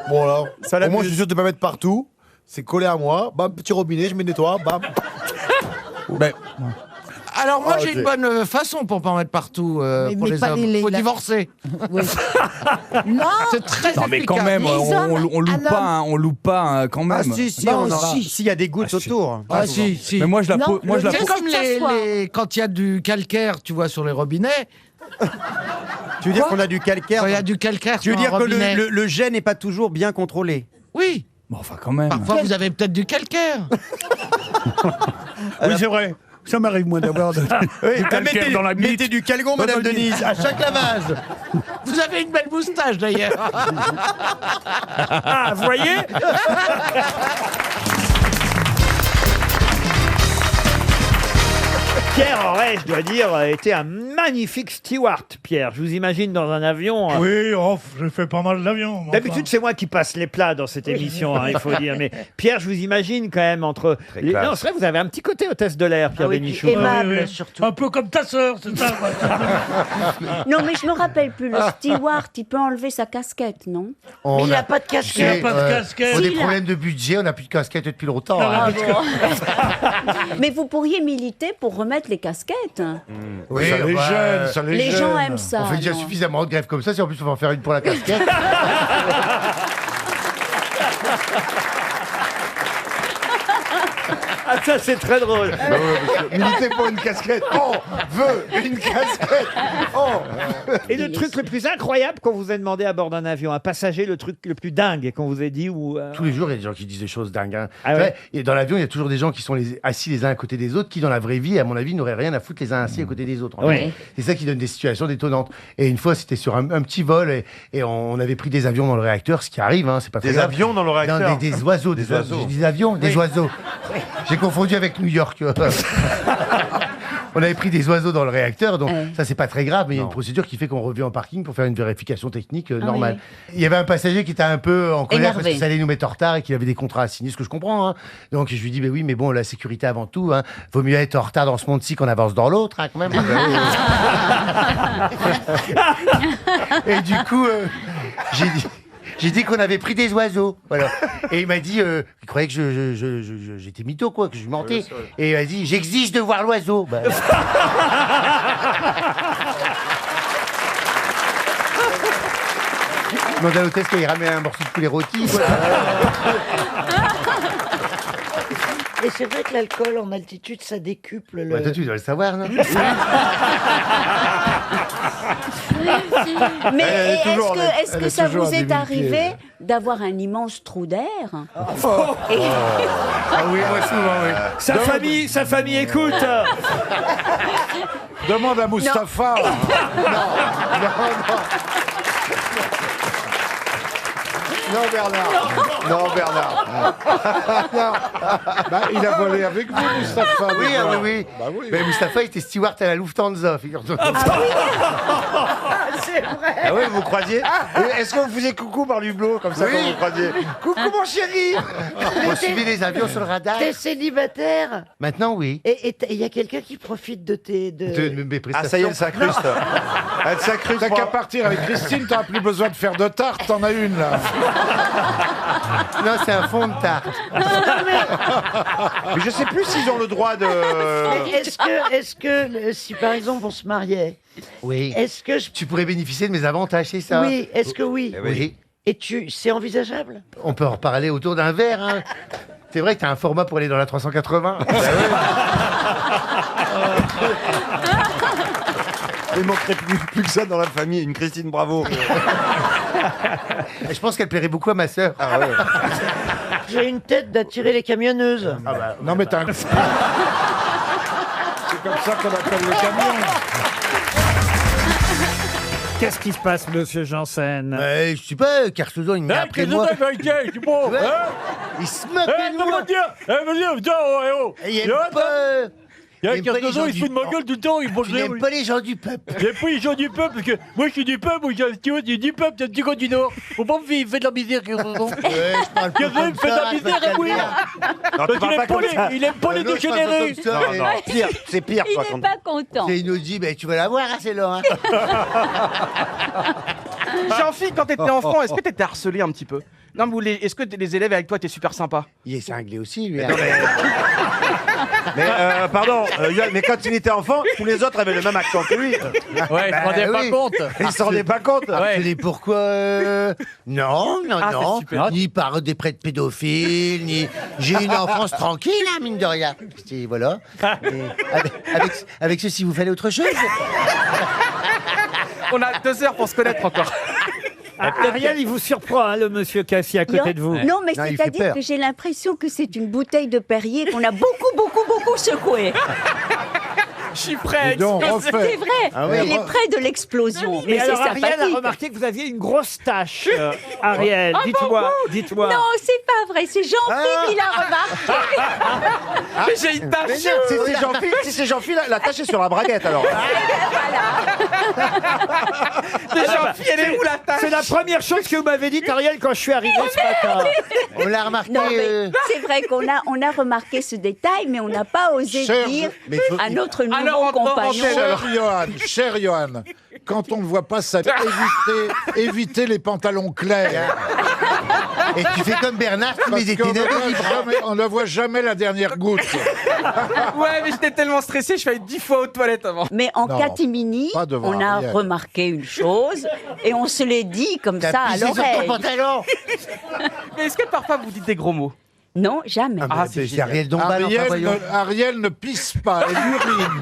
Bon, là, au moins, je suis sûr de ne pas mettre partout. C'est collé à moi. Bam, petit robinet, je me nettoie. Bam. Alors moi Ah, j'ai ok. une bonne façon pour pas en mettre partout pour mais les pas hommes. les- Faut la- divorcer. Non. C'est très Non, mais quand efficace. même, Les hommes, on loupe un pas, homme. hein, on loupe pas hein, quand même. Ah, si, Bon, on aura. si. S'il y a des gouttes autour. Ah si, si. Mais moi, je la Non, moi, je la le- C'est Faut comme que ça soit. quand il y a du calcaire, tu vois, sur les robinets. Tu veux dire qu'on a du calcaire Quand il y a du calcaire Tu veux sur dire un que robinet. le jet n'est pas toujours bien contrôlé? Oui. Bon, enfin, quand même. Parfois vous avez peut-être du calcaire. Oui, c'est vrai. Ça m'arrive, moi, d'avoir du calcaire dans la bite. Mettez du calgon, Madame Denise, à chaque lavage. Vous avez une belle moustache d'ailleurs. Ah, vous voyez Pierre Oret, je dois dire, a été un magnifique steward, Pierre. Je vous imagine dans un avion. Oui, j'ai fait pas mal d'avions. mais D'habitude, enfin. c'est moi qui passe les plats dans cette émission, hein, il faut dire. Mais Pierre, je vous imagine quand même entre. classe. Non, c'est vrai, vous avez un petit côté hôtesse de l'air, Pierre Bénichou. Oui, oui. Un peu comme ta sœur, c'est ça. Non, mais je me rappelle plus. Le steward, il peut enlever sa casquette, non? On il a- n'a pas de casquette. Il n'a pas de casquette. Pour des Si, là. problèmes de budget, on n'a plus de casquette depuis longtemps. Ah hein. bon. Mais vous pourriez militer pour remettre les casquettes. Oui, Ça les bah, gêne, ça les Les gêne. gens aiment ça. On fait déjà non. suffisamment de grèves comme ça, si en plus on va en faire une pour la casquette. Ah, ça, c'est très drôle. Militer pour une casquette. On veut une casquette. Et le truc le plus incroyable qu'on vous a demandé à bord d'un avion, un passager, le truc le plus dingue qu'on vous ait dit ou. Tous les jours, il y a des gens qui disent des choses dingues. hein. Ah C'est ouais. vrai, et dans l'avion, il y a toujours des gens qui sont assis les uns à côté des autres, qui dans la vraie vie, à mon avis, n'auraient rien à foutre les uns assis à côté des autres. en Ouais. fait. C'est ça qui donne des situations détonnantes. Et une fois, c'était sur un petit vol et on avait pris des avions dans le réacteur, ce qui arrive, hein, c'est pas très Des grave. avions dans le réacteur Non, des oiseaux, des oiseaux. J'ai dit avions, des oiseaux. J'ai confondu avec New York. On avait pris des oiseaux dans le réacteur, donc ça c'est pas très grave, mais il y a une procédure qui fait qu'on revient en parking pour faire une vérification technique normale. Il y avait un passager qui était un peu en colère Énervé. parce que ça allait nous mettre en retard et qu'il avait des contrats à signer, ce que je comprends. hein. Donc je lui dis, oui, mais bon, la sécurité avant tout, hein. Vaut mieux être en retard dans ce monde-ci qu'on avance dans l'autre, hein, quand même. Et du coup, j'ai dit qu'on avait pris des oiseaux. Voilà. Et il m'a dit, il croyait que j'étais mytho, quoi, que je mentais. Et il m'a dit, j'exige de voir l'oiseau. Bah. Je demande à l'hôtesse qu'il ramène un morceau de poulet rôti. quoi. Et c'est vrai que l'alcool en altitude, ça décuple le. Bah, toi, tu dois le savoir, non Mais Elle est toujours en- est-ce elle que est ça toujours vous en est demi-pied, arrivé elle. d'avoir un immense trou d'air Ah oui, moi souvent, oui. Sa famille écoute. Demande à Mustapha. Non, Bernard. Non, Bernard. Non. Bah, il a volé avec vous, Mustapha. Oui, déjà. oui, oui. Bah oui. Mais Mustapha était steward à la Lufthansa, figure-toi. C'est vrai. Ah oui, vous croisiez Est-ce qu'on vous faisait coucou par l'hublot, comme ça, Oui. quand vous croisiez Coucou, mon chéri. On suivait les avions sur le radar. T'es célibataire. Maintenant, oui. Et il y a quelqu'un qui profite de tes. De mes prestations. Ah, ça y est, elle s'incruste. Elle s'incruste. T'as qu'à partir avec Christine, t'as plus besoin de faire de tarte, t'en as une là. Non, c'est un fond de tarte. Mais je sais plus s'ils ont le droit de. Est-ce que si par exemple on se mariait, Oui. est-ce que Tu pourrais bénéficier de mes avantages, c'est ça oui, est-ce que oui, Oui. et c'est envisageable? On peut en reparler autour d'un verre. Hein. C'est vrai que t'as un format pour aller dans la 380. Il manquerait plus que ça dans la famille, une Christine Bravo. Je pense qu'elle plairait beaucoup à ma sœur. Ah ouais. J'ai une tête d'attirer les camionneuses. Ah bah, non, mais t'as un... C'est comme ça qu'on appelle le camion. Qu'est-ce qui se passe, monsieur Janssen? Je sais pas, Carsozon, il m'a appelé moi. Il se moque de moi. Il aime pas... Il y a Carsozon, il se fout de ma gueule tout le temps, il mange Il aime pas les gens du peuple. J'aime pas les gens du peuple, parce que moi je suis du peuple, tu vois, du peuple, c'est un petit gars du Nord. Faut pas me faire, il fait de la misère, Carsozon. Carsozon, il fait de la misère, oui. Parce qu'il aime pas les dégénérés. Pire, c'est pire, Il toi. n'est pas content. Et il nous dit, tu vas la voir, hein, c'est là. Jean-Philippe, quand t'étais enfant, est-ce que t'étais harcelé un petit peu? Non, mais est-ce que les élèves avec toi étaient super sympas? Il est cinglé aussi, lui. Mais pardon, Yoann, mais quand il était enfant, tous les autres avaient le même accent que lui. Ouais, il se rendait pas compte. Il s'en rendait pas compte. Et pourquoi Non, non. super. Ni par des prêtres pédophiles, ni. J'ai une enfance tranquille, hein, mine de rien. Voilà. Avec ceci, vous fallait autre chose? On a 2 heures pour se connaître encore. Ariel, il vous surprend, hein, le monsieur Cassis à côté de vous. Non, mais Non, il fait c'est-à-dire peur. que j'ai l'impression que c'est une bouteille de Perrier qu'on a beaucoup secouée. Je suis prêt. Dis donc, refais. C'est vrai, Ah ouais, il est près de l'explosion. Et Mais c'est alors, Ariel a sympathique. remarqué que vous aviez une grosse tache. Ariel, dites-moi. Non, c'est pas vrai, c'est Jean-Philippe qui l'a remarqué. Mais j'ai une tache. Si c'est Jean-Philippe, la tâche est sur la braguette alors. Jean-Philippe, elle est où la tache? C'est la première chose que vous m'avez dit, Ariel, quand je suis arrivé ce matin. On l'a remarqué. Non, mais c'est vrai qu'on a remarqué ce détail, mais on n'a pas osé dire à notre nouveau compagnon. Cher Johan, quand on ne voit pas ça, évitez les pantalons clairs. Et tu fais comme Bernard, tu mets des ténèbres libres. On ne voit jamais la dernière goutte. Ouais, mais j'étais tellement stressé, je suis allé 10 fois aux toilettes avant. Mais en Non, catimini, pas devant on a Ariel. remarqué une chose et on se l'est dit comme ça à Pissé sur ton l'oreille. pantalon. Mais est-ce que parfois vous dites des gros mots? Non, jamais. Ah, c'est C'est Ariel Dombal, enfin, voyons. Ariel ne pisse pas, elle urine.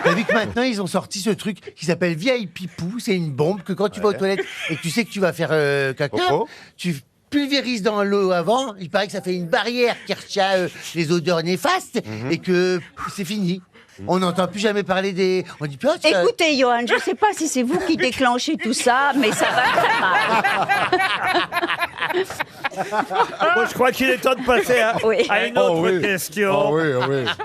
T'as vu que maintenant ils ont sorti ce truc qui s'appelle Vieille Pipou, c'est une bombe que quand tu vas aux toilettes et que tu sais que tu vas faire caca, tu pulvérises dans l'eau avant, il paraît que ça fait une barrière qui retient les odeurs néfastes et que c'est fini. On n'entend plus jamais parler des... On dit plus, oh, ça- Écoutez, Johan, je ne sais pas si c'est vous qui déclenchez tout ça, mais ça va très mal. Moi, je crois qu'il est temps de passer à une autre question.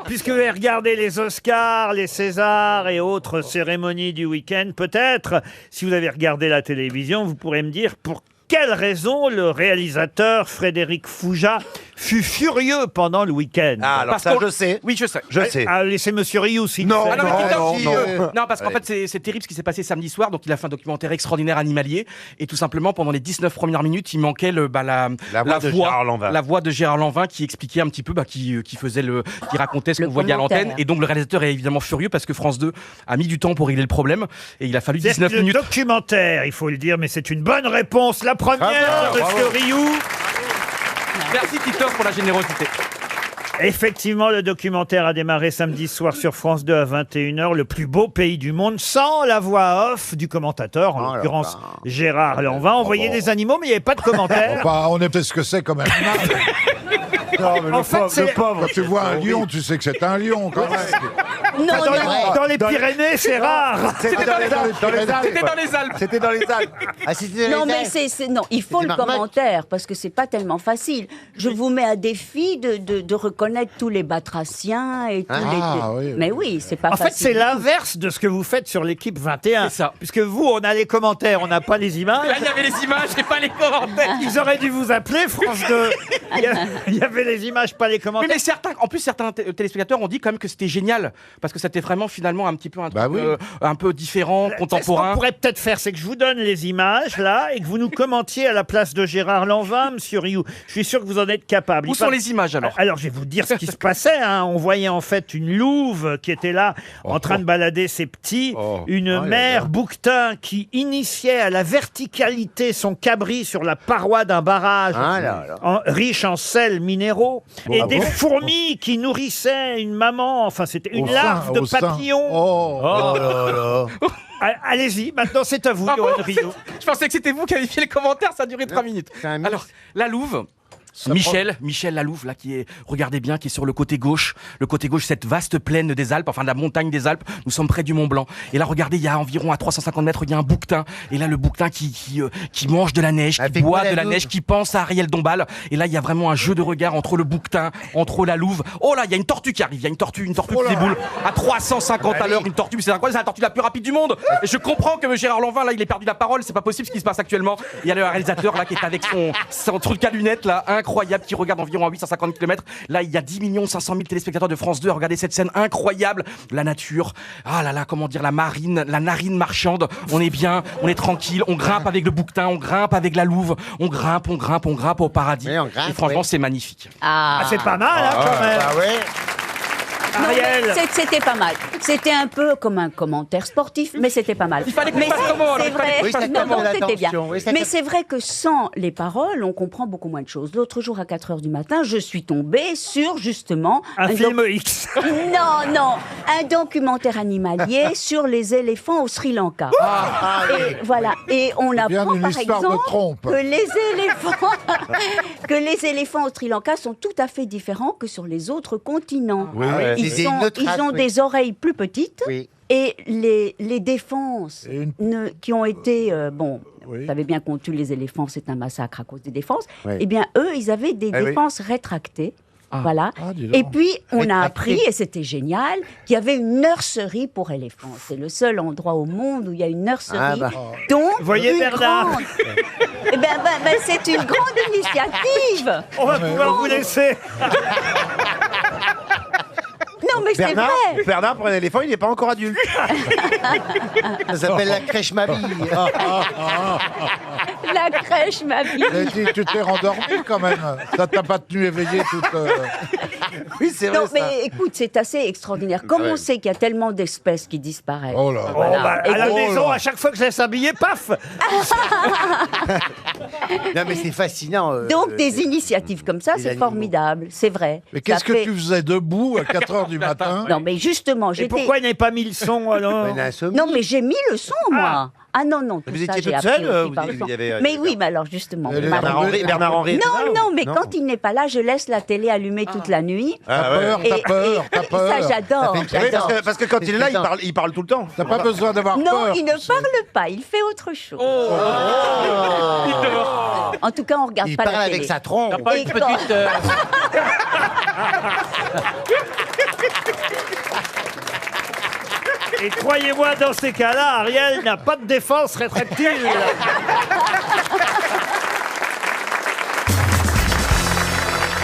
Puisque vous avez regardé les Oscars, les Césars et autres cérémonies du week-end, peut-être, si vous avez regardé la télévision, vous pourrez me dire pour quelle raison le réalisateur Frédéric Fouja fut furieux pendant le week-end. Ah, alors Parce ça, qu'on- je sais. Oui, je sais. Je sais. Ah, laissez Monsieur Rioux, s'il Non, vous plaît. Ah non, mais non. non, parce qu'en fait, c'est terrible ce qui s'est passé samedi soir. Donc, il a fait un documentaire extraordinaire animalier. Et tout simplement, pendant les 19 premières minutes, il manquait la voix de Gérard Lanvin. La voix de Gérard Lanvin qui expliquait un petit peu, qui racontait ce Le qu'on voyait à l'antenne. commentaire. Et donc, le réalisateur est évidemment furieux parce que France 2 a mis du temps pour régler le problème. Et il a fallu C'est 19 le minutes. documentaire, il faut le dire, mais c'est une bonne réponse. La première, Bravo, Monsieur Rioux. Merci, Titoff, pour la générosité. Effectivement, le documentaire a démarré samedi soir sur France 2 à 21h, le plus beau pays du monde, sans la voix off du commentateur, en l'occurrence Gérard Lanvin. On voyait des animaux, mais il n'y avait pas de commentaire. On est peut-être ce que c'est comme animal. Non, mais En fait, c'est- Quand tu vois un lion, tu sais que c'est un lion quand même. Non, Dans, non. dans les Pyrénées, c'est rare. C'était dans les Alpes. C'était dans les Alpes. C'était dans les Alpes. Ah, c'était dans Non, les mais airs. non, il faut C'est le des marmottes. commentaire parce que c'est pas tellement facile. Je vous mets à défi de reconnaître tous les batraciens et tous les. Mais oui, c'est pas En fait, facile. c'est l'inverse de ce que vous faites sur l'équipe 21. C'est ça. Puisque vous, on a les commentaires, on n'a pas les images. Là, il y avait les images et pas les commentaires. Ils auraient dû vous appeler, France 2. Il y avait les images, pas les Oui, commentaires. mais certains téléspectateurs ont dit quand même que c'était génial parce que c'était vraiment finalement un petit peu un truc un peu différent, Ce qu'on contemporain. pourrait peut-être faire, c'est que je vous donne les images, là, et que vous nous commentiez à la place de Gérard Lanvin, Monsieur Rioux. Je suis sûr que vous en êtes capable. Où sont les images alors? Alors, je vais vous dire ce qui se passait. Hein. On voyait en fait une louve qui était là, en train de balader ses petits. Une mère bouquetin qui initiait à la verticalité son cabri sur la paroi d'un barrage riche en sels minéraux. Et des fourmis qui nourrissaient une maman. Enfin, c'était une larve de papillon. Allez-y, maintenant c'est à vous, Ah bon, Johan Rioux. Je pensais que c'était vous qui aviez fait les commentaires, ça a duré 3 minutes. Alors, la Louve. Michel la Louve, là, qui est, regardez bien, qui est sur le côté gauche, cette vaste plaine des Alpes, enfin de la montagne des Alpes, nous sommes près du Mont Blanc. Et là, regardez, il y a environ à 350 mètres, il y a un bouquetin. Et là, le bouquetin qui mange de la neige, qui boit de la neige, qui pense à Ariel Dombal. Et là, il y a vraiment un jeu de regard entre le bouquetin, entre la Louve. Oh là, il y a une tortue qui arrive, il y a une tortue qui déboule à 350 à l'heure, une tortue, c'est incroyable, c'est la tortue la plus rapide du monde. Et je comprends que Gérard Lanvin, là, il ait perdu la parole, c'est pas possible ce qui se passe actuellement. Il y a le réalisateur, là, qui est avec son truc à lunettes, là, incroyable, qui regarde environ à 850 km. Là, il y a 10 500 000 téléspectateurs de France 2. Regardez cette scène incroyable. La nature. Ah là là, comment dire, la narine marchande. On est bien, on est tranquille. On grimpe avec le bouquetin, on grimpe avec la Louve. On grimpe au paradis. Oui, on grimpe, et franchement, oui. c'est magnifique. Ah, c'est pas mal, hein, quand même. Ah ouais. Non, mais Ariel. c'était pas mal. C'était un peu comme un commentaire sportif, mais c'était pas mal. Il fallait que mais tu fasses comment, alors, c'est il fallait vrai. que tu fasses Non, comment. non, c'était bien. Oui, ça Mais fait- c'est vrai que sans les paroles, on comprend beaucoup moins de choses. L'autre jour, à 4h du matin, je suis tombée sur, justement... Un film X. Non, un documentaire animalier sur les éléphants au Sri Lanka. Et voilà. Et on apprend, une par histoire de exemple, trompe. que les éléphants au Sri Lanka sont tout à fait différents que sur les autres continents. Oui, ouais. Ils C'est une autre race, ont oui. des oreilles plus petites. Oui. Et les défenses qui ont été... vous savez bien qu'on tue les éléphants, c'est un massacre à cause des défenses. Oui. Eh bien, eux, ils avaient des oui. défenses rétractées. Voilà. dis donc. Et puis, on a Rétractées. appris, et c'était génial, qu'il y avait une nurserie pour éléphants. C'est le seul endroit au monde où il y a une nurserie. Ah bah. Donc, Voyez une Bernard. grande... Eh ben, c'est une grande initiative. On va pouvoir vous laisser. Non, mais c'est vrai. Bernard, pour un éléphant, il n'est pas encore adulte. Ça s'appelle la crèche Mabille. La crèche, ma vie. Tu t'es rendormi quand même. Ça t'a pas tenu éveillé toute. Oui, c'est vrai. Non, ça. mais écoute, c'est assez extraordinaire. Comme on sait qu'il y a tellement d'espèces qui disparaissent. Oh là. Oh, bah, à la Et- maison, à chaque fois que je laisse habiller, paf. Non, mais c'est fascinant. Donc, des initiatives comme ça, les c'est animaux. formidable. C'est vrai. Mais Ça qu'est-ce que fait- tu faisais debout à 4h du matin? Non, mais justement, Et j'étais... pourquoi il n'avait pas mis le son alors Il a insomnie. Non, mais j'ai mis le son, moi. Ah non, non, tout Vous ça, étiez j'ai toute appris seule, aussi par le vous son. y avez, Mais oui, mais alors, justement... Elle est ma- Bernard Henry. était là, Non, ou- mais quand il n'est pas là, je laisse la télé allumée toute la nuit. Ah, ouais. Et- T'as peur. Ça, j'adore. Oui, j'adore. parce que quand il est là, il parle tout le temps. T'as pas besoin d'avoir Non, peur. il ne parle pas, il fait autre chose. En tout cas, on regarde Il pas parle la avec télé. sa trompe. Pas Et une quand- petite. Et croyez-moi, dans ces cas-là, Ariel n'a pas de défense rétractile.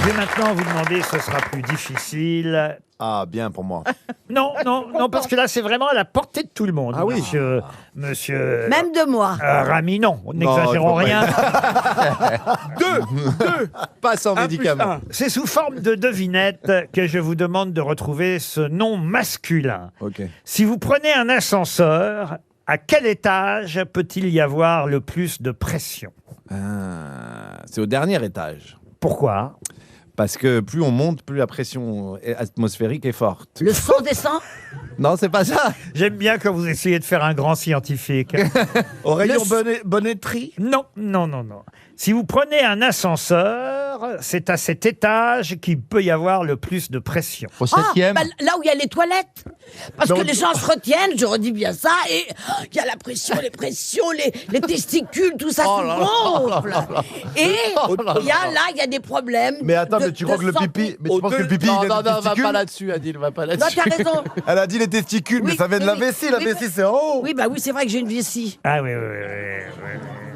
Je vais maintenant vous demander, ce sera plus difficile. Ah, bien pour moi. Non, parce que là, c'est vraiment à la portée de tout le monde. Ah oui. Monsieur Même de moi. Rami, non, n'exagérons je peux rien. Deux. Pas sans médicaments. C'est sous forme de devinette que je vous demande de retrouver ce nom masculin. Ok. Si vous prenez un ascenseur, à quel étage peut-il y avoir le plus de pression? C'est au dernier étage. Pourquoi? Parce que plus on monte, plus la pression atmosphérique est forte. Le sang descend. Non, c'est pas ça. J'aime bien quand vous essayez de faire un grand scientifique. Au rayon Le- bonneterie. Non. Si vous prenez un ascenseur, c'est à cet étage qu'il peut y avoir le plus de pression. Au Ah, 7e. bah, là où il y a les toilettes. Parce Donc- que les gens se retiennent, je redis bien ça, et il y a la pression, les pressions, les testicules, tout ça Oh se là là gonfle. là là. Et Oh là là. il y a des problèmes. Mais attends, mais de- tu crois de que le santé. pipi. Mais tu penses que le pipi, Non, il vient non, des non, va testicules pas là-dessus, Adil, va pas Non, là-dessus. t'as raison. Elle a dit les testicules, mais Oui, ça vient de la oui, vessie. oui, La oui. vessie, c'est en haut. Oui, bah oui, c'est vrai que j'ai une vessie. Ah oui.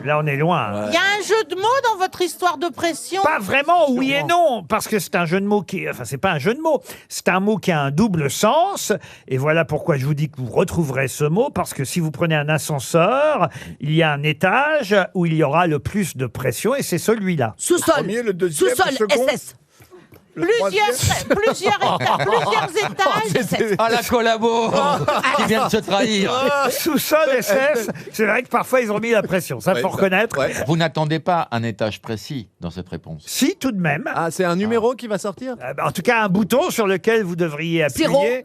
Là, on est loin. Il y a un jeu de mots dans votre histoire de pression? Pas vraiment, oui et non, parce que c'est un jeu de mots qui... Enfin, c'est pas un jeu de mots, c'est un mot qui a un double sens, et voilà pourquoi je vous dis que vous retrouverez ce mot, parce que si vous prenez un ascenseur, il y a un étage où il y aura le plus de pression, et c'est celui-là. Sous-sol. Premier, le deuxième, Sous-sol, le second. SS. Plusieurs étages. Ah, la collabo qui vient de se trahir. Sous-sol SS, c'est vrai que parfois ils ont mis la pression, ça faut reconnaître. Vous n'attendez pas un étage précis dans cette réponse. Si, tout de même. Ah, c'est un numéro qui va sortir En tout cas, un bouton sur lequel vous devriez appuyer.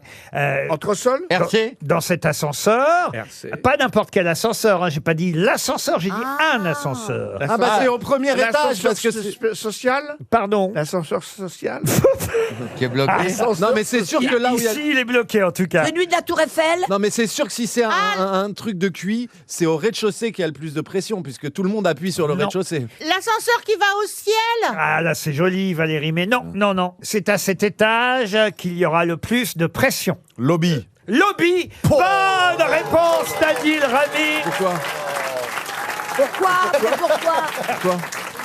Entresol RC Dans cet ascenseur. Pas n'importe quel ascenseur, hein. J'ai pas dit l'ascenseur, j'ai dit un ascenseur. Ah bah c'est au premier étage parce que social. Pardon. L'ascenseur social. Qui est bloqué. Non mais c'est sûr que là où il y a... Ici, il est bloqué en tout cas. Celui de la Tour Eiffel. Non mais c'est sûr que si c'est un truc de QI, c'est au rez-de-chaussée qu'il y a le plus de pression puisque tout le monde appuie sur le rez-de-chaussée. L'ascenseur qui va au ciel. Ah là, c'est joli, Valérie, mais non, non, non. C'est à cet étage qu'il y aura le plus de pression. Lobby. Lobby. Bonne réponse d'Adil Rami. Pourquoi Pourquoi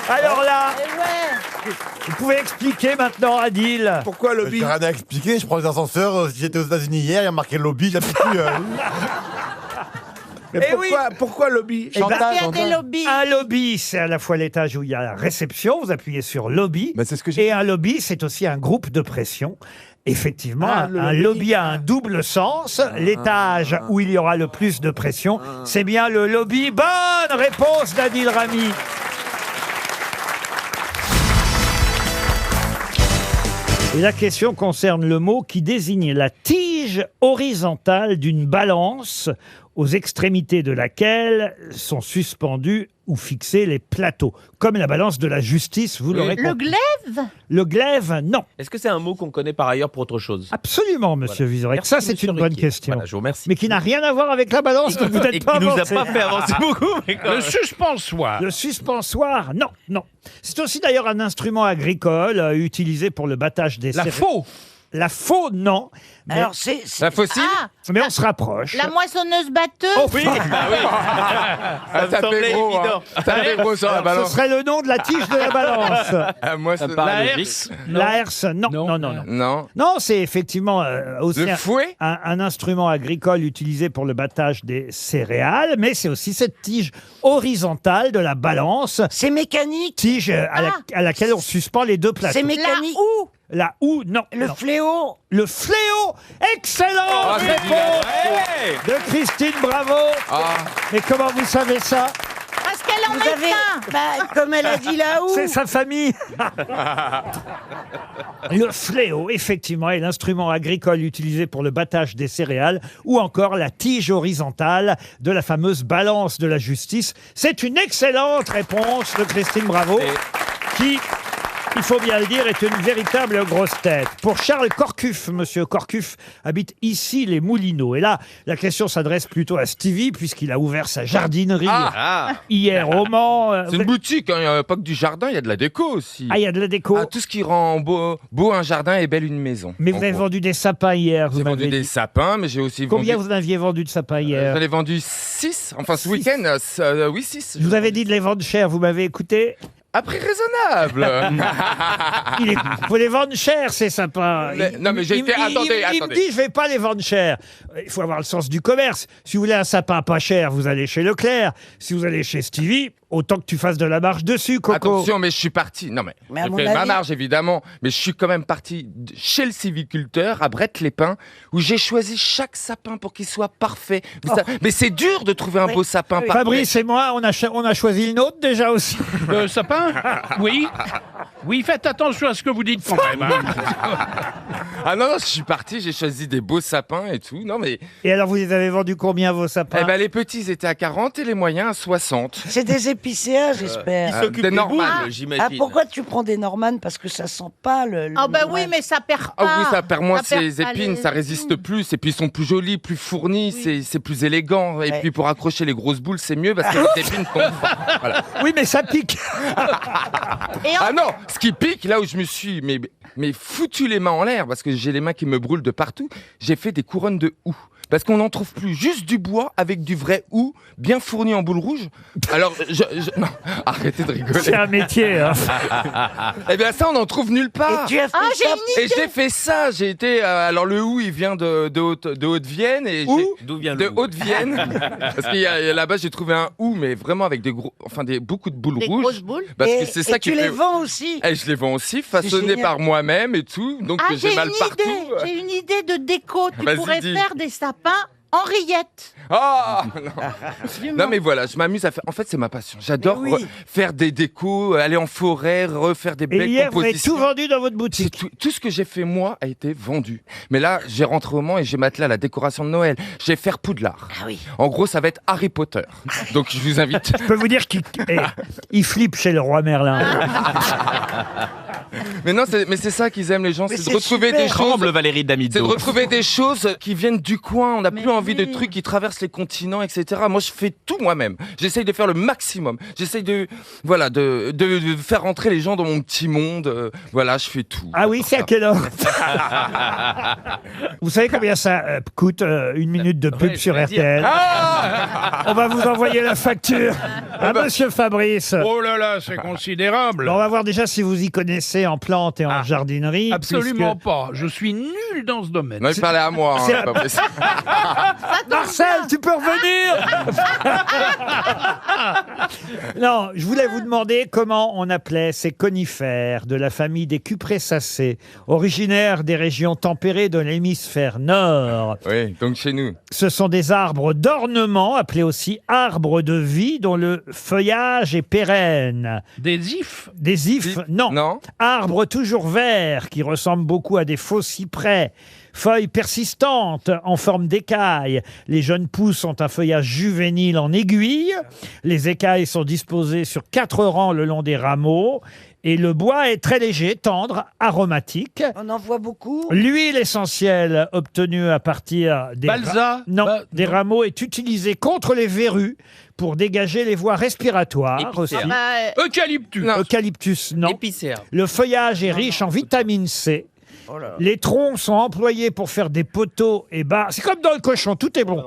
Alors là, vous pouvez expliquer maintenant, Adil. Pourquoi lobby? J'ai rien à expliquer, je prends les ascenseurs. J'étais aux États-Unis hier, il y a marqué lobby, j'appuie plus. Mais pourquoi lobby? Parce qu'il y a des lobbies. Un lobby, c'est à la fois l'étage où il y a la réception, vous appuyez sur lobby, c'est ce que et un lobby, c'est aussi un groupe de pression. Effectivement, un lobby a un double sens. L'étage où il y aura le plus de pression, c'est bien le lobby. Bonne réponse d'Adil Rami. Et la question concerne le mot qui désigne la tige horizontale d'une balance aux extrémités de laquelle sont suspendus ou fixés les plateaux. Comme la balance de la justice, vous l'aurez Le compris. glaive. Le glaive, non. Est-ce que c'est un mot qu'on connaît par ailleurs pour autre chose? Absolument, monsieur Vizorek. Merci, Ça, c'est monsieur une bonne Ruquier. question. Voilà, je vous remercie. Mais qui n'a rien à voir avec la balance, donc vous Et n'êtes qui pas nous a avancé. pas fait avancer beaucoup. Mais quand Le même. suspensoir. Le suspensoir, non, non. C'est aussi d'ailleurs un instrument agricole utilisé pour le battage des La faux. La faux, non. Mais, Alors c'est La fossile mais on se rapproche. La moissonneuse batteuse. Oh oui, Ah, ça fait gros, hein. Ça fait gros sur la ce balance. serait le nom de la tige de la balance. Ah, moi, c'est paraît La logique. herse. La herse, non, non, non, non. Non. Non, c'est effectivement aussi Le fouet un instrument agricole utilisé pour le battage des céréales, mais c'est aussi cette tige horizontale de la balance, c'est mécanique. tige à laquelle on suspend les deux plateaux. C'est mécanique. La houe, non. Le non. fléau. Le fléau. Excellente réponse de Christine Bravo. Mais comment vous savez ça? Parce qu'elle en Vous est avez, faim. comme elle a dit là-haut. C'est sa famille. Le fléau, effectivement, est l'instrument agricole utilisé pour le battage des céréales ou encore la tige horizontale de la fameuse balance de la justice. C'est une excellente réponse de Christine Bravo qui... il faut bien le dire, est une véritable grosse tête. Pour Charles Corcuff, monsieur Corcuff habite ici les Moulineaux. Et là, la question s'adresse plutôt à Stevie, puisqu'il a ouvert sa jardinerie hier au Mans. C'est une boutique, il n'y a pas que du jardin, il y a de la déco aussi. Ah, il y a de la déco. Tout ce qui rend beau un jardin et belle une maison. Mais vous avez vendu des sapins hier. J'ai vendu des sapins, mais j'ai aussi Combien vendu... vous aviez vendu de sapins hier? J'en ai vendu 6, enfin ce week-end, oui 6. Je vous avais dit de les vendre cher, vous m'avez écouté? À prix raisonnable. Il faut les vendre cher, ces sapins. Non, mais j'ai été... Attendez. Il me dit, je vais pas les vendre cher. Il faut avoir le sens du commerce. Si vous voulez un sapin pas cher, vous allez chez Leclerc. Si vous allez chez Stevie, autant que tu fasses de la marge dessus, Coco. Attention, mais je suis parti. Non, mais à je mon fais ma avis- marge, évidemment. Mais je suis quand même parti chez le sylviculteur, à Brette-les-Pins, où j'ai choisi chaque sapin pour qu'il soit parfait. Mais c'est dur de trouver un beau sapin parfait. Fabrice et moi, on a choisi le nôtre déjà aussi. Le sapin? Oui. Oui, faites attention à ce que vous dites quand même. hein. Ah non, je suis parti, j'ai choisi des beaux sapins et tout. Non, mais... Et alors, vous les avez vendus combien, vos sapins? Eh ben, les petits, ils étaient à 40 et les moyens à 60. C'est des épicéas, j'espère. Des Normannes, j'imagine. Ah, pourquoi tu prends des Normannes? Parce que ça sent pas le Ah bah oui, Norman. mais ça perd pas. Ah oui, ça perd moins Ça perd ses pas épines, les ça résiste plus, et puis ils sont plus jolis, plus fournis, c'est plus élégant. Et Ouais. puis pour accrocher les grosses boules, c'est mieux parce que les épines tombent pas. Voilà. Oui, mais ça pique. Et Ah non, ce qui pique, là où je me suis mais foutu les mains en l'air, parce que j'ai les mains qui me brûlent de partout, j'ai fait des couronnes de houx. parce qu'on n'en trouve plus, juste du bois avec du vrai hou bien fourni en boule rouge. Alors, non, arrêtez de rigoler. C'est un métier, hein. Eh bien ça, on n'en trouve nulle part. Et tu as fait j'ai ça une Et j'ai fait ça, j'ai été... alors le hou, il vient de Haute-Vienne. Et D'où vient de le Haute-Vienne. Parce qu'il y a là-bas, j'ai trouvé un hou, mais vraiment avec beaucoup de boules Des rouges. grosses boules. Parce Et, que c'est ça et qui tu les fait... vends aussi. Et je les vends aussi, façonnés génial. par moi-même et tout. Donc Ah, j'ai mal partout. J'ai une idée de déco. Tu Vas-y, pourrais dis. faire des sapins en rillettes. Ah non. Non mais voilà, je m'amuse à faire. En fait, c'est ma passion. J'adore Mais oui. faire des décos, aller en forêt, refaire des Et belles hier, vous avez compositions. tout vendu dans votre boutique. Tout ce que j'ai fait moi a été vendu. Mais là, j'ai rentré au Mans et j'ai m'attelé à la décoration de Noël. J'ai fait Poudlard. Ah oui. En gros, ça va être Harry Potter. Donc je vous invite. Je peux vous dire qu'il il flippe chez le roi Merlin. Mais non, c'est ça qu'ils aiment les gens, Mais c'est c'est de retrouver super. des choses. Tremble Valérie C'est de Damido. retrouver des choses qui viennent du coin. On n'a plus envie de oui. trucs qui traversent les continents, etc. Moi, je fais tout moi-même. J'essaye de faire le maximum. J'essaye de faire rentrer les gens dans mon petit monde. Voilà, je fais tout. Ah oui, c'est à quelle heure? Vous savez combien ça coûte une minute de pub Ouais, sur je vais dire. RTL? On va vous envoyer la facture à Monsieur Fabrice. Oh là là, c'est considérable. On va voir déjà si vous y connaissez en plantes et en jardinerie. Absolument puisque- pas. Je suis nul dans ce domaine. Non, il parlait à moi. c'est- Pas possible. Marcel, tu peux revenir? Non, je voulais vous demander comment on appelait ces conifères de la famille des cupressacées, originaires des régions tempérées de l'hémisphère nord. Oui, donc chez nous. Ce sont des arbres d'ornement, appelés aussi arbres de vie, dont le feuillage est pérenne. Des ifs. Des ifs, non. Non. Arbres toujours verts, qui ressemblent beaucoup à des faux cyprès. Feuilles persistantes en forme d'écailles. Les jeunes pousses ont un feuillage juvénile en aiguille. Les écailles sont disposées sur 4 rangs le long des rameaux. Et le bois est très léger, tendre, aromatique. On en voit beaucoup. L'huile essentielle obtenue à partir des Balsa non, Bah, des non. rameaux est utilisée contre les verrues pour dégager les voies respiratoires aussi. Épicéa. Bah, Eucalyptus. Non. Eucalyptus, non. Épicéa. Le feuillage est riche en vitamine C. Les troncs sont employés pour faire des poteaux et bas. C'est comme dans le cochon, tout est bon.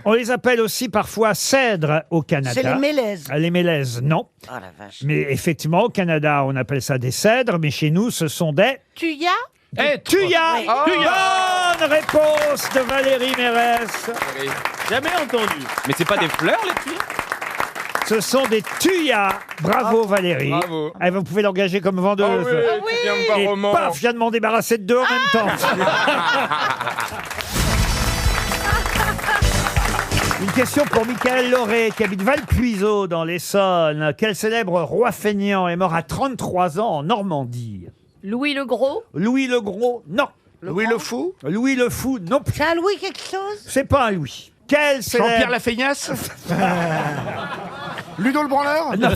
On les appelle aussi parfois cèdres au Canada. C'est les mélèzes. Les mélèzes, non. Oh la vache. Mais effectivement, au Canada, on appelle ça des cèdres, mais chez nous, ce sont des Tuya. tuyas. Bonne réponse de Valérie Mérès. Jamais entendu. Mais c'est pas des fleurs, les tuyas? Ce sont des tuyas. Bravo Valérie. Bravo. Ah, vous pouvez l'engager comme vendeuse. Viens me voir Et au Mans. paf, je viens de m'en débarrasser de deux en même temps. Une question pour Michael Lauré, qui habite Valpuiseau, dans l'Essonne. Quel célèbre roi fainéant est mort à 33 ans en Normandie? Louis le Gros. Louis le Gros, non. Louis le Fou. Louis le Fou, non. C'est un Louis quelque chose? C'est pas un Louis. Quel célèbre... Jean-Pierre la feignasse. Ludo le branleur. Non.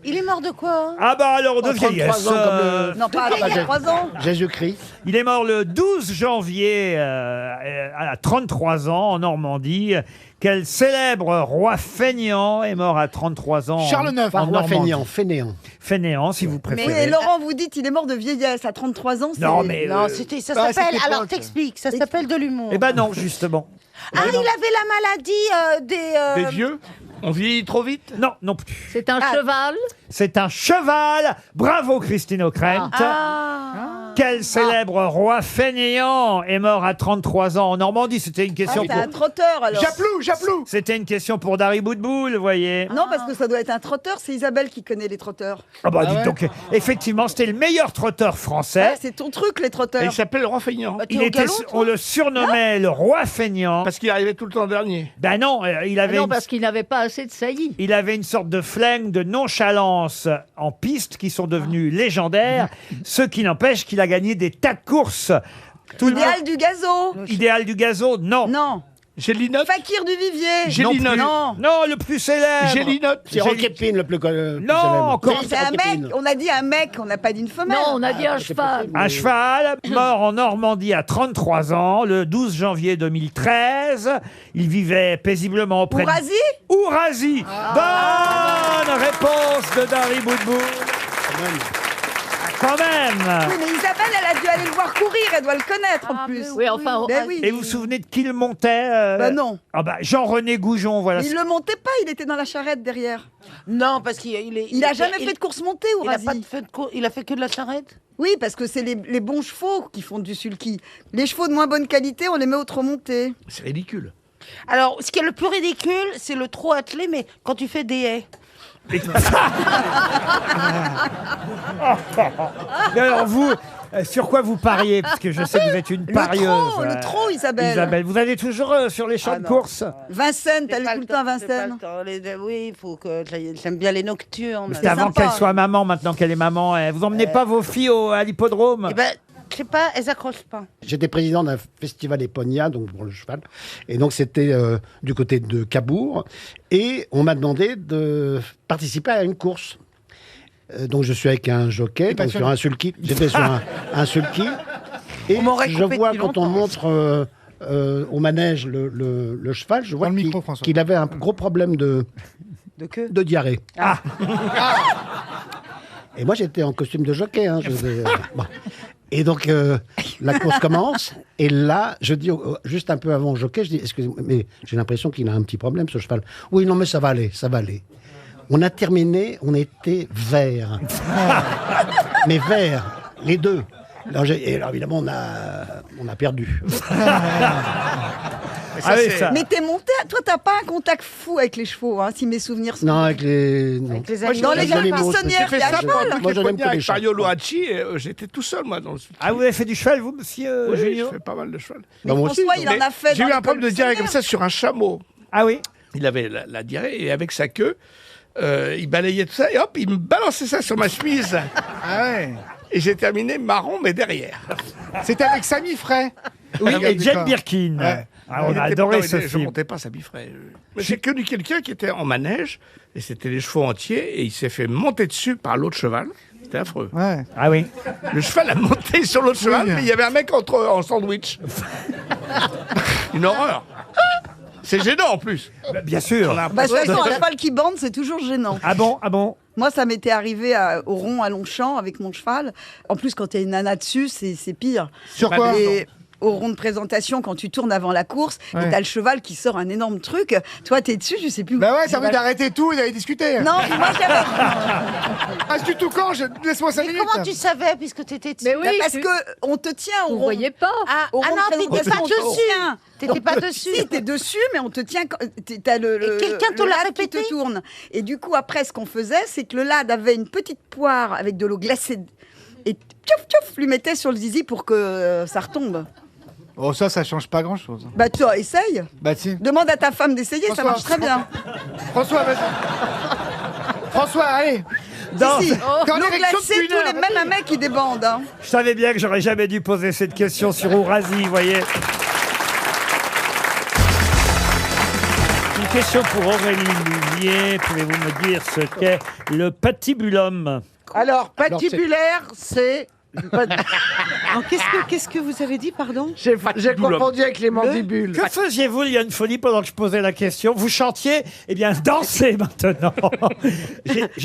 Il est mort de quoi? Ah bah alors de vieillesse. 33 ans comme le- Non, pas il y a 3 ans. Jésus-Christ. Il est mort le 12 janvier à 33 ans en Normandie. Quel célèbre roi fainéant est mort à 33 ans Charles IX. en Normandie. fainéant. Fainéant, si vous préférez. Mais Laurent, vous dites il est mort de vieillesse à 33 ans. Non, mais... Non, c'était, ça s'appelle. Alors t'expliques, ça s'appelle de l'humour. Eh ben non, justement. Ah, il avait la maladie des. Des vieux. On vieillit trop vite. Non, non plus. C'est un cheval. C'est un cheval. Bravo, Christine O'Krent. Quel célèbre roi fainéant est mort à 33 ans en Normandie? C'était une question C'est un trotteur alors. Japlou. C'était une question pour Dari Boudboul, vous voyez. Non, parce que ça doit être un trotteur. C'est Isabelle qui connaît les trotteurs. Ah bah dites donc, effectivement, c'était le meilleur trotteur français. Ouais, c'est ton truc, les trotteurs. Il s'appelle le roi feignant. Bah, t'es Il au était, galop, toi on le surnommait le roi feignant. Parce qu'il arrivait tout le temps dernier. Ben non, il avait Non, une... parce qu'il n'avait pas assez de saillie. Il avait une sorte de flingue, de nonchalance en piste qui sont devenus légendaires, ce qui n'empêche qu'il a gagné des tas de courses. Tout le Idéal monde- du gazo. Idéal du gazo, non. Non. Gélinotte. Fakir du vivier. Gélinotte. Non. Non, le plus célèbre. Gélinotte. C'est Roquépine le plus célèbre. Non, encore C'est un mec. On a dit un mec, on n'a pas dit une femelle. Non, on a dit un cheval. un cheval, mort en Normandie à 33 ans, le 12 janvier 2013. Il vivait paisiblement auprès Ourasi de... Ourasi. Bonne réponse de Dari Boudboul. Quand même. Oui, mais Isabelle, elle a dû aller le voir courir, elle doit le connaître en plus. Oui, enfin. Ben oui. Et vous vous souvenez de qui le montait Bah non. Ah bah Jean-René Goujon, voilà. Il le montait pas, il était dans la charrette derrière. Non, parce qu'il Il a jamais fait de course montée, Il a Ourasi. pas fait de il a fait que de la charrette. Oui, parce que c'est les bons chevaux qui font du sulky. Les chevaux de moins bonne qualité, on les met au trop monté. C'est ridicule. Alors, ce qui est le plus ridicule, c'est le trot attelé, mais quand tu fais des haies. Mais alors vous, sur quoi vous pariez? Parce que je sais que vous êtes une parieuse. Le trot, Isabelle. Isabelle, vous allez toujours sur les champs de course? Vincennes, t'allais tout le temps à Vincennes. Oui, il faut que j'aime bien les nocturnes. C'était avant qu'elle soit maman, maintenant qu'elle est maman. Vous emmenez pas vos filles à l'hippodrome? Eh ben, je sais pas, elles accrochent pas. J'étais président d'un festival Eponia, donc pour le cheval. Et donc c'était du côté de Cabourg. Et on m'a demandé de participer à une course. Donc je suis avec un jockey, donc sur un sulky. J'étais sur un sulky. Et je vois quand on montre au manège le cheval, je vois qu'il avait un gros problème de diarrhée. Et moi j'étais en costume de jockey. Hein, bon. Et donc, la course commence. Et là, je dis, juste un peu avant au jockey, je dis, excusez-moi, mais j'ai l'impression qu'il a un petit problème, ce cheval. Oui, non, mais ça va aller, ça va aller. On a terminé, on était verts. Mais verts, les deux. Alors, évidemment, on a perdu. Mais t'es monté, toi t'as pas un contact fou avec les chevaux, hein, si mes souvenirs sont... Non, avec les... Dans les grandes poissonnières, il y a un cheval. Moi, je n'aime que les Avec chats. Pariolo Hachi, j'étais tout seul, moi, dans le sulky. Ah, vous avez fait du cheval, vous, monsieur Oui, Junio? je fais pas mal de cheval. Mais François, il en a fait J'ai dans eu un l'école problème de diarrhée comme poissonnière. ça sur un chameau. Ah oui? Il avait la diarrhée et avec sa queue, il balayait tout ça et hop, il me balançait ça sur ma chemise. Ah ouais. Et j'ai terminé marron, mais derrière. C'était avec Samy Frey. Oui, Ah, et Jane d'accord. Birkin. Ouais. Ah, on a adoré ce Je film. montais pas Samy Frey. Mais j'ai connu quelqu'un qui était en manège et c'était les chevaux entiers et il s'est fait monter dessus par l'autre cheval. C'était affreux. Ouais. Ah oui. Le cheval a monté sur l'autre cheval, mais il y avait un mec en sandwich. Une horreur. C'est gênant en plus. Bien sûr. Bah, de toute façon, un cheval qui bande, c'est toujours gênant. Ah bon? Ah bon? Moi, ça m'était arrivé au rond à Longchamp avec mon cheval. En plus, quand il y a une nana dessus, c'est pire. Sur quoi? Et au rond de présentation, quand tu tournes avant la course, Ouais. et t'as le cheval qui sort un énorme truc. Toi, t'es dessus, je sais plus. Bah ouais, t'as envie d'arrêter tout et d'aller discuter. Non, moi j'avais. Reste tout quand laisse-moi 5 Mais minutes. comment tu savais, puisque t'étais dessus? Mais oui, Parce que on te tient au vous rond. voyez pas. Au Ah rond non, de t'étais présentation, pas on te dessus. tient. T'étais pas dessus. Si, t'es dessus, mais on te tient. T'as le Et quelqu'un te l'a lad qui répété te tourne. Et du coup, après, ce qu'on faisait, c'est que le lad avait une petite poire avec de l'eau glacée. Et tchouf, tchouf, lui mettait sur le zizi pour que ça retombe. Oh, ça change pas grand-chose. Bah, tu essaye. Bah, si. Demande à ta femme d'essayer, ça François. marche très bien. François, vas-y. François, allez. Non, Si, si. Quand L'eau l'érection glacée, depuis tous une les heure. mêmes un mec qui débande. Hein. je savais bien que j'aurais jamais dû poser cette question sur Ourasi, vous voyez. Une question pour Aurélie Louvier. Pouvez-vous me dire ce qu'est le patibulum? Alors, patibulaire, c'est... Qu'est-ce que vous avez dit, pardon? J'ai confondu avec les mandibules. Que faisiez-vous, Liane Folie, pendant que je posais la question? Vous chantiez? Eh bien, dansez maintenant.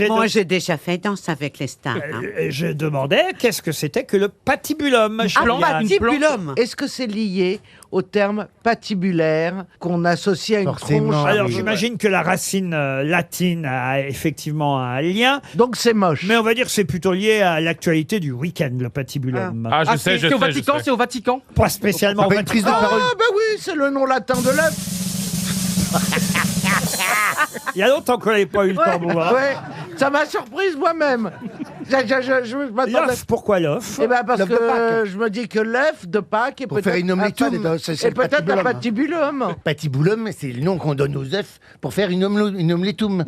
Moi, j'ai déjà fait Danse avec les stars. hein. Je demandais qu'est-ce que c'était que le patibulum. Liane. Patibulum. Est-ce que c'est lié au terme patibulaire qu'on associe à une tronche? Alors, j'imagine que la racine latine a effectivement un lien. Donc, c'est moche. Mais on va dire que c'est plutôt lié à l'actualité du week-end, le patibulum. Ah, je sais, je C'est au sais, Vatican, je sais. c'est au Vatican. Pas spécialement. Pas une prise de parole. Ah, bah oui, c'est le nom latin de l'œuf. Il y a longtemps qu'on n'avait pas eu le temps de voir. Ouais, ça m'a surprise moi-même. Je m'attendais. L'œuf, pourquoi l'œuf? Eh ben parce L'œuf de que Pâques. je me dis que l'œuf de Pâques est Pour peut-être faire une omeletum, c'est et le peut-être un patibulum. patibulum. Patibulum, c'est le nom qu'on donne aux œufs pour faire une omeletum.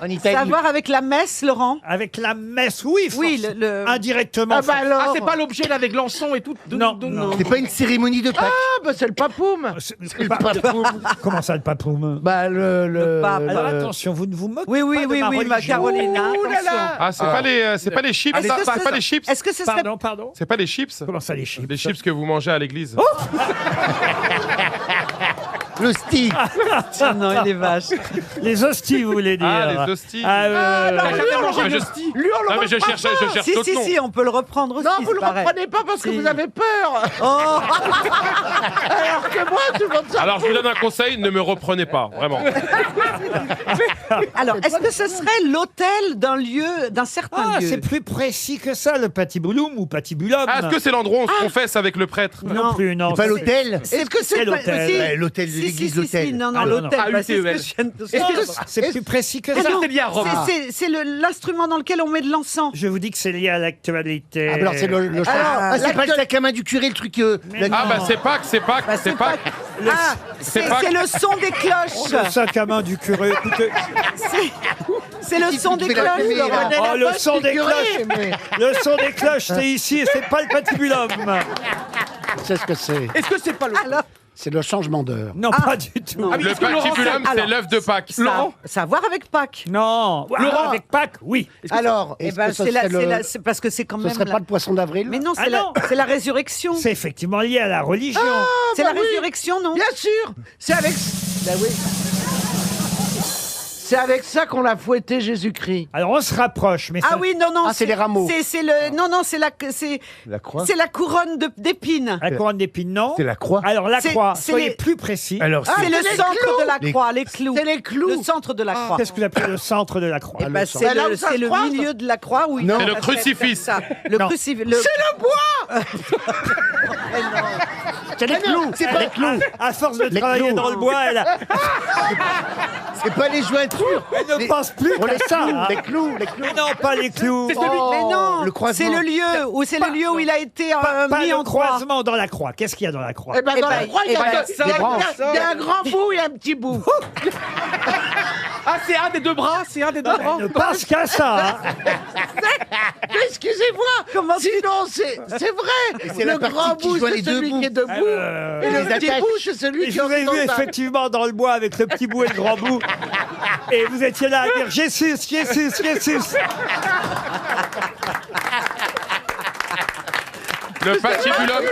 En Italie. Savoir avec la messe, Laurent? Avec la messe, oui. Oui, indirectement. Ah bah alors. Ah, c'est pas l'objet là avec l'encens et tout. Non, C'est pas une cérémonie de Pâques. Ah bah c'est le papoum. Comment ça, le papoum? Bah le pape. Alors attention, vous ne vous moquez Oui, oui, pas de oui, ma oui, ma religion. Carolina. Ouh là attention. là. Ah, c'est pas les chips. Est-ce que C'est ce pas les chips. Est-ce que ce serait... Pardon. C'est pas les chips. Comment ça, les chips? Les chips que vous mangez à l'église. L'hostie. Non, il est vache. Les hosties, vous voulez dire. Ah, les hosties. Ah, T'as jamais mangé mais de je- hostie lui, on le Non, mais je reprend cherche pas. Si, d'autres si, noms. si, on peut le reprendre aussi. Non, vous c'est le pareil. reprenez pas parce que Si. vous avez peur. Oh. Alors que moi, tout le monde s'en Alors, je vous donne un conseil, ne me reprenez pas, vraiment. Alors, est-ce que ce serait l'hôtel d'un lieu, d'un certain Ah, lieu c'est plus précis que ça, le patibulum ou patibulum. Ah, est-ce que c'est l'endroit où on se confesse avec le prêtre Non plus, non. C'est pas l'hôtel. Est-ce que c'est Quel pas hôtel si- Ouais, l'hôtel de si, l'église, si, si, l'hôtel. si, non, non, Ah, non, l'hôtel. non. bah, c'est ce que AUTEL. je viens de Est-ce dire. que C'est plus précis que Est-ce ça. que c'est lié à Rome C'est l'instrument dans lequel on met de l'encens. Je vous dis que c'est lié à l'actualité. Ah, alors c'est le Ah, c'est pas le sac à main du curé, le truc. Ah, bah c'est Pâques, c'est Pâques, Bah, c'est Pâques. Ah, c'est pas- le son des cloches. Le sac à main du curé. Écoutez. C'est le son des fais la cloches. fumée, là. Laurent. Oh, le son des curé, cloches. mais- Le son des cloches, c'est ici et c'est pas le patibulum. C'est ce que c'est. Est-ce que c'est pas le... Alors, C'est le changement d'heure. Non, pas du tout. Non. Le est-ce que Laurent, patibulum, c'est- c'est alors, l'œuf de Pâques. ça a à voir avec Pâques. Non. Laurent. Avec Pâques, oui. Alors, Est-ce que ce c'est serait c'est parce que c'est quand Ce même. serait la- pas le poisson d'avril? Mais non, Ah c'est non. c'est la résurrection. C'est effectivement lié à la religion. C'est bah la oui. résurrection, non Bien sûr. C'est avec. Bah oui. C'est avec ça qu'on a fouetté Jésus-Christ. Alors on se rapproche, mais Ah ça- oui, non, non. Ah, c'est les rameaux. C'est le. Non, non, c'est la. La croix. C'est la couronne d'épines. la couronne d'épines, non. C'est la croix. Alors la C'est- croix, c'est soyez les- plus précis. Alors, C'est le les centre clous. de la Les- croix, les clous. C'est les clous. Le centre de la croix. Qu'est-ce que vous appelez le centre de la croix? Eh ben, le c'est centre. Là où le, ça c'est se le croise. milieu de la croix, oui. Non. C'est le Ça, crucifix. ça. Le Non. crucifix. C'est le bois. C'est les clous. c'est pas- les clous. À force de Les travailler clous. dans le bois, elle C'est pas les jointures. ne pense plus Pour qu'à les ça. clous, hein. les clous, les clous. Mais non, pas les clous. Mais non, le croisement. c'est le lieu où où il a été Pas mis le en croix. croisement dans la croix. Qu'est-ce qu'il y a dans la croix? Eh ben, dans Eh la ben, croix, il y eh a ben, il y a un grand bout et un petit bout. Ah, c'est un des deux bras, c'est un des deux bras. Ne pense qu'à ça. hein. Excusez-moi. Sinon, c'est vrai. c'est la Le partie grand qui bout, joint c'est les deux celui bouts. qui est debout. Et les le petit attaches. bout, c'est celui Et qui je est vous ai vu horizontal. effectivement dans le bois avec le petit bout et le grand bout. Et vous étiez là à dire Jésus, Jésus, Jésus. Le patibulum,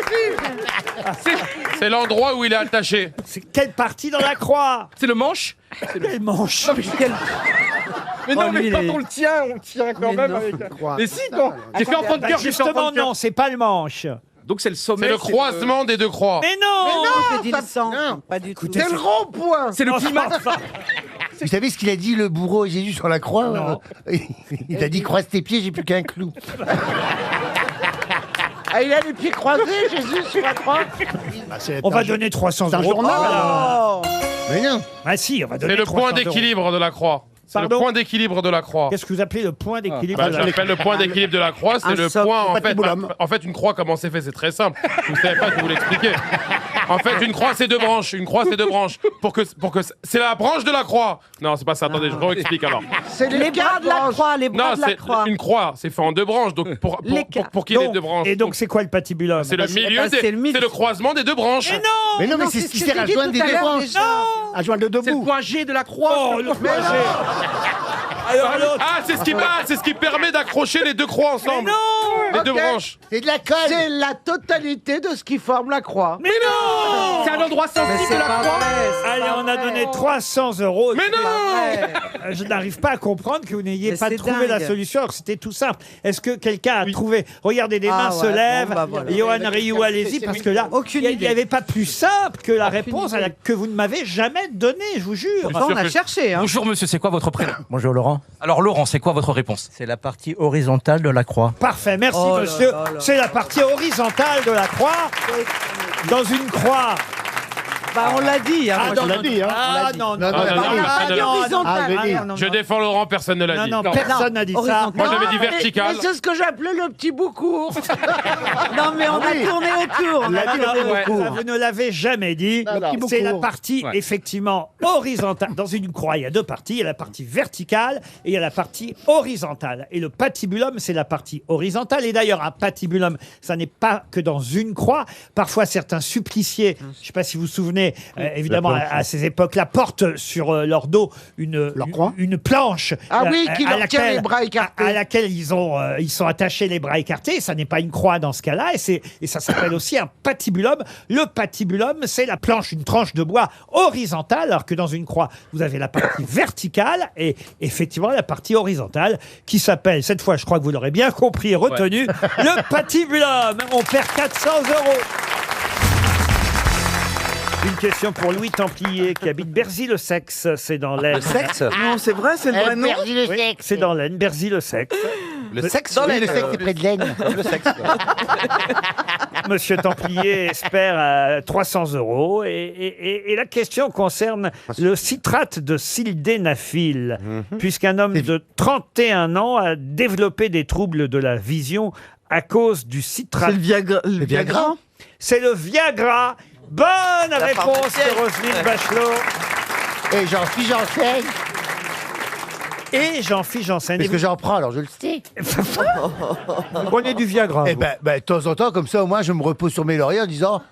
c'est l'endroit où il est attaché. C'est quelle partie dans la croix? C'est le manche. Quelle manche? Mais non, Oh, mais lui, quand il est- on le tient quand Mais même non. avec... Croix. Mais si, quand j'ai fait enfant de Bah, cœur, j'ai fait enfant justement, de cœur. non, c'est pas le manche. Donc c'est le sommet. C'est le croisement des deux croix. Mais non. C'est dit le sang. Pas du tout. C'est le rond-point. C'est le climax. Vous savez ce qu'il a dit, le bourreau et Jésus sur la croix? Non. Il a dit croise tes pieds, j'ai plus qu'un clou. Ah, il a les pieds croisés, Jésus, sur la croix. Bah, c'est On un va jour- donner 300 c'est un euros. journal. Voilà. Mais non. Ah si, on va donner C'est le 300 point euros. d'équilibre de la croix. C'est le Pardon point d'équilibre de la croix. Qu'est-ce que vous appelez le point d'équilibre Bah, de la j'appelle le point d'équilibre de la croix, c'est Un le socle, point, patibulum. en fait, une croix, comment c'est fait? C'est très simple. Vous savez pas, je vais vous l'expliquer. En fait, une croix, c'est deux branches. Une croix, c'est deux branches. Pour que, c'est la branche de la croix. Non, c'est pas ça. Attendez, je vous explique alors. C'est Les bras de la croix, les bras Non, de la c'est croix. une croix. C'est fait en deux branches. Donc, pour qu'il y ait les deux branches. Et donc, c'est quoi le patibulum? C'est le milieu, bah, c'est le milieu. c'est le croisement des deux branches. Mais non. Mais non, mais c'est ce qui sert à joindre des deux branches. À joindre le C'est le debout. point G de la croix. Oh, le point G. Alors l'autre. Ah, c'est ce qui permet d'accrocher les deux croix ensemble. Les deux Ok. branches. C'est de la colle. C'est la totalité de ce qui forme la croix. Mais non. C'est un endroit sensible de la croix. Allez, on a donné 300 euros. Mais non. Je n'arrive pas à comprendre que vous n'ayez Mais pas c'est trouvé la dingue. solution alors que c'était tout simple. Est-ce que quelqu'un a trouvé? Regardez, des mains Ah se ouais, lèvent. bon, bah voilà. Johan Rioux, allez-y, parce que là, Aucune il n'y idée. avait pas plus simple que la réponse idée. que vous ne m'avez jamais donnée, je vous jure. Pourtant, on a cherché. Hein. Bonjour monsieur, c'est quoi votre prénom? Bonjour Laurent. Alors Laurent, c'est quoi votre réponse? C'est la partie horizontale de la croix. Parfait, merci Oh là monsieur. là là. C'est la partie horizontale de la croix. Dans une croix. Bah, on l'a dit. Hein. Ah, Moi, non, on l'a dit, hein. Ah non, non, non, non, non, personne ne l'a- horizontal. Ah, je l'ai dit. non, Je non. défends Laurent, personne ne l'a non, dit. non, personne n'a dit ça. horizontal. Moi j'avais dit mais vertical. c'est ce que j'appelais le petit bout court. Non, mais on a tourné autour. On a Ah, tourné non, autour. ça, vous ne l'avez jamais dit. Non, non. C'est la partie, Ouais. effectivement, horizontale. Dans une croix, il y a deux parties. Il y a la partie verticale et il y a la partie horizontale. Et le patibulum, c'est la partie horizontale. Et d'ailleurs, un patibulum, ça n'est pas que dans une croix. Parfois, certains suppliciés, je ne sais pas si vous vous souvenez, emmenaient évidemment à ces époques-là, portent sur leur dos une planche Ah oui, qui leur tient les bras écartés. à laquelle ils sont attachés les bras écartés. Ça n'est pas une croix dans ce cas-là, et ça s'appelle aussi un patibulum. Le patibulum, c'est la planche, une tranche de bois horizontale, alors que dans une croix, vous avez la partie verticale et effectivement la partie horizontale qui s'appelle, cette fois je crois que vous l'aurez bien compris et retenu, le patibulum. On perd 400 €. Une question pour Louis Templier qui habite Berzy-le-Sexe, c'est dans l'Aisne. Le sexe Non, c'est vrai, c'est le vrai nom. Oui, c'est dans l'Aisne, Berzy-le-Sexe. Le sexe Dans le sexe, c'est près de l'Aisne. Le sexe. Monsieur Templier espère 300 € et la question concerne le citrate de sildenafil, puisqu'un homme de 31 ans a développé des troubles de la vision à cause du citrate. C'est le Viagra. C'est le Viagra. Bonne réponse de Roselyne Bachelot. Et j'en j'enseigne. Et Jean-Philippe Janssen. Parce que j'en prends, alors je le sais. Vous prenez du Viagra. Eh vous. ben, de temps en temps, comme ça, au moins, je me repose sur mes lauriers en disant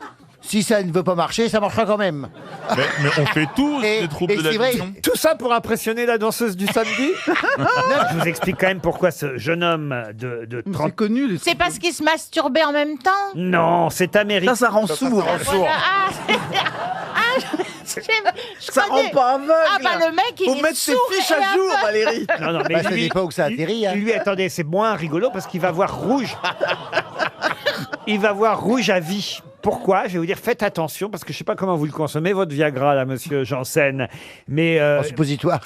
si ça ne veut pas marcher, ça marchera quand même. Mais on fait tous des troubles de la vision. Tout ça pour impressionner la danseuse du samedi. Non, je vous explique quand même pourquoi ce jeune homme de 30... C'est connu. C'est parce qu'ils se masturbaient en même temps. Non, c'est américain. Ça rend sourd. Ça rend pas aveugle. Ah bah le mec, il Faut est mettre ses sourd fiches et à jour, aveugle. Valérie. Non, non, mais Bah, ça dépend où ça atterrit. Hein. lui, attendez, c'est moins rigolo parce qu'il va voir rouge. Il va voir rouge à vie. Pourquoi? Je vais vous dire, faites attention, parce que je ne sais pas comment vous le consommez, votre Viagra, là, monsieur Janssen. Mais. En suppositoire.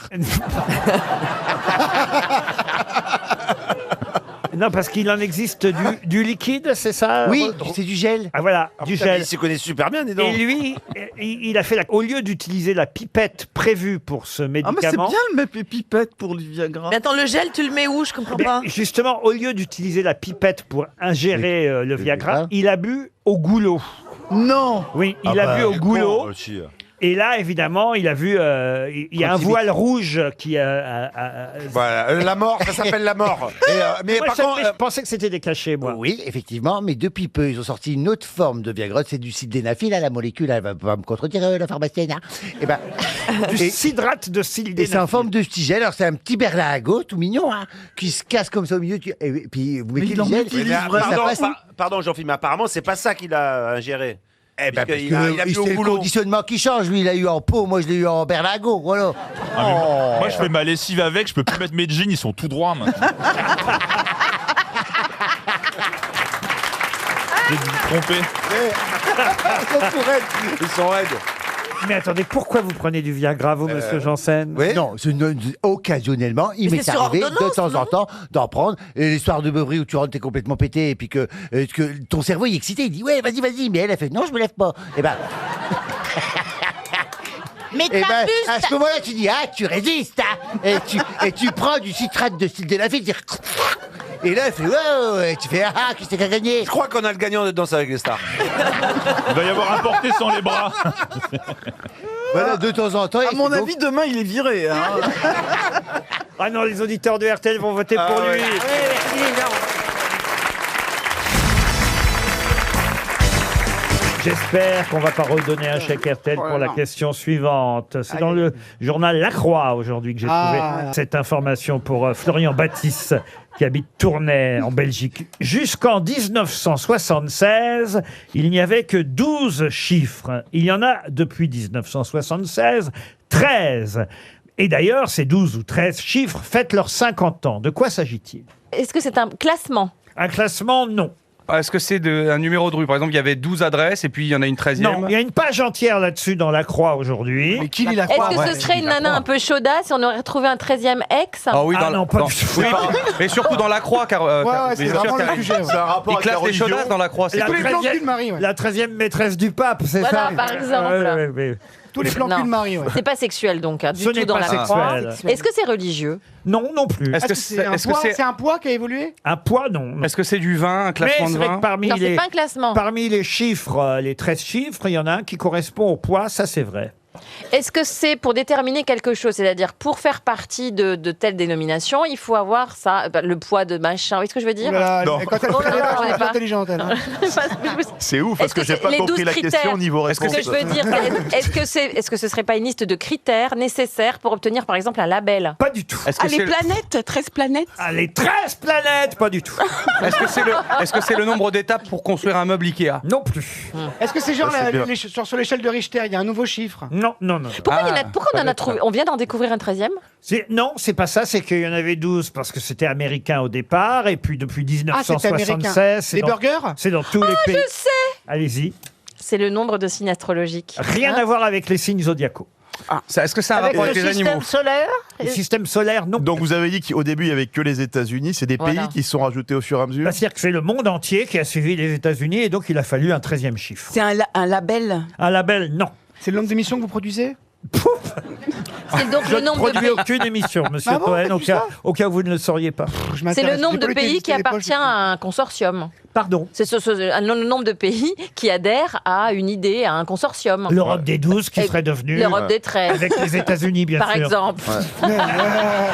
Non, parce qu'il en existe du liquide, c'est ça? Oui, c'est du gel. Ah voilà, du gel. Il s'y connaît super bien, dis donc. Et lui, il a fait au lieu d'utiliser la pipette prévue pour ce Ah, mais c'est médicament. bien le mettre les pipettes pour du Viagra. Mais attends, le gel, tu le mets où? Je comprends mais pas. justement, au lieu d'utiliser la pipette pour ingérer le Viagra, il a bu au goulot. Non. Oui, il a bu au goulot. Et là, évidemment, il a vu, il y a un voile rouge qui Voilà, la mort, ça s'appelle la mort. Mais moi, par contre, je pensais que c'était des cachets, moi. Oui, effectivement, mais depuis peu, ils ont sorti une autre forme de Viagra, c'est du sildenafil, la molécule, elle va pas me contredire, la pharmacienne. Hein. Et ben, du citrate de sildenafil. Et c'est en forme de petit gel, alors c'est un petit berlingot tout mignon, hein, qui se casse comme ça au milieu, et puis vous mettez le gel. Pardon, Jean-Philippe, mais apparemment, c'est pas ça qu'il a ingéré. Eh ben, parce il a bu au c'est le boulot. conditionnement qui change. Lui, il a eu en peau, moi, je l'ai eu en berlingot. Voilà. Ah, mais moi, je fais ma lessive avec, je peux plus mettre mes jeans, ils sont tout droits maintenant. J'ai dû me tromper. Ils sont raides. Mais attendez, pourquoi vous prenez du Viagra, vous, monsieur Janssen? Non, occasionnellement, il m'est arrivé de temps en temps d'en prendre. Et l'histoire de beuverie où tu rentres, t'es complètement pété, et puis que ton cerveau il est excité, il dit ouais, vas-y. Mais elle a fait non, je me lève pas. Et ben. Mais Et ta ben, buste- à ce moment-là, tu dis ah, tu résistes, hein, et tu prends du citrate de sildenafil, et là, elle fait ouais, tu fais ah, qui c'est qui a gagné? Je crois qu'on a le gagnant de Danse avec les stars. Il va y avoir un porté sans les bras. Voilà, de temps en temps. À mon avis, demain, il est viré. Hein. Ah non, les auditeurs de RTL vont voter pour lui. J'espère qu'on va pas redonner un chèque RTL pour la question suivante. C'est dans le journal La Croix aujourd'hui que j'ai trouvé cette information pour Florian Baptiste qui habite Tournai en Belgique. Jusqu'en 1976, il n'y avait que 12 chiffres. Il y en a depuis 1976 13. Et d'ailleurs, ces 12 ou 13 chiffres fêtent leurs 50 ans. De quoi s'agit-il? Est-ce que c'est un classement? Un classement, non. Est-ce que c'est un numéro de rue? Par exemple, il y avait 12 adresses et puis il y en a une 13e. Non, il y a une page entière là-dessus dans La Croix aujourd'hui. Mais qui lit La Est-ce Croix? que ce serait une nana un peu chaudasse si on aurait retrouvé un 13e ex? Ah oui, Ah non, pas du tout. oui, mais surtout dans la Croix, car, c'est bien sûr, vraiment car le sujet, ouais. C'est un rapport ils avec la classent les religion. chaudasses dans la Croix. C'est La Tous les plans treizième- cul de Marie, ouais. La 13e maîtresse du pape, c'est Voilà, ça? par exemple. Ouais, ouais. Tous les plans Non. cul de Marie, ouais. C'est pas sexuel donc, hein, du Ce tout n'est dans pas la sexuel. Croix. Est-ce que c'est religieux? Non, non plus. Est-ce que C'est un est-ce que poids- c'est c'est un poids qui a évolué? Un poids, non. est-ce que c'est du vin, un Mais classement c'est de vrai vin? que parmi Non, c'est les, pas un classement. parmi les chiffres, les 13 chiffres, il y en a un qui correspond au poids, ça c'est vrai. Est-ce que c'est pour déterminer quelque chose? C'est-à-dire, pour faire partie de telle dénomination, il faut avoir ça, le poids de machin. Vous voyez ce que je veux dire? Non. Quand elle Oh fait là là, elle j'en ai est pas. intelligente, elle. Hein. C'est ouf, parce Est-ce que j'ai pas les compris 12 la critères, question niveau réponse. Ce que je veux dire, est-ce que ce serait pas une liste de critères nécessaires pour obtenir, par exemple, un label? Pas du tout. Les planètes, 13 planètes. Ah, les 13 planètes, pas du tout. Est-ce que c'est le nombre d'étapes pour construire un meuble Ikea? Non plus. Est-ce que c'est genre Ça, c'est bien. sur l'échelle de Richter, il y a un nouveau chiffre? Non, non, non. Pourquoi on en a trouvé? On vient d'en découvrir un 13e? Non, c'est pas ça, c'est qu'il y en avait 12 parce que c'était américain au départ, et puis depuis c'était américain. 1976... c'est Les dans- burgers? C'est dans tous les pays. Je sais! Allez-y. C'est le nombre de signes astrologiques. Rien à voir avec les signes zodiacaux. Est-ce que c'est un Avec rapport le avec les système animaux? solaire. Le système solaire, non. Donc vous avez dit qu'au début il y avait que les États-Unis, c'est des pays Voilà. qui se sont rajoutés au fur et à mesure. Bah, c'est-à-dire que c'est le monde entier qui a suivi les États-Unis, et donc il a fallu un 13e chiffre. C'est un label. Un label, non. C'est le nombre d'émissions que vous produisez? C'est donc Je le ne nombre de produis pays. aucune émission, monsieur Ah bon, Toen, t'as au vu cas, ça au cas où vous ne le sauriez pas. C'est le nombre de pays qui appartient à un consortium. Pardon. C'est le nombre de pays qui adhèrent à une idée, à un consortium. L'Europe des 12 qui Et serait devenue... l'Europe des 13. Avec les États-Unis, bien Par sûr. exemple.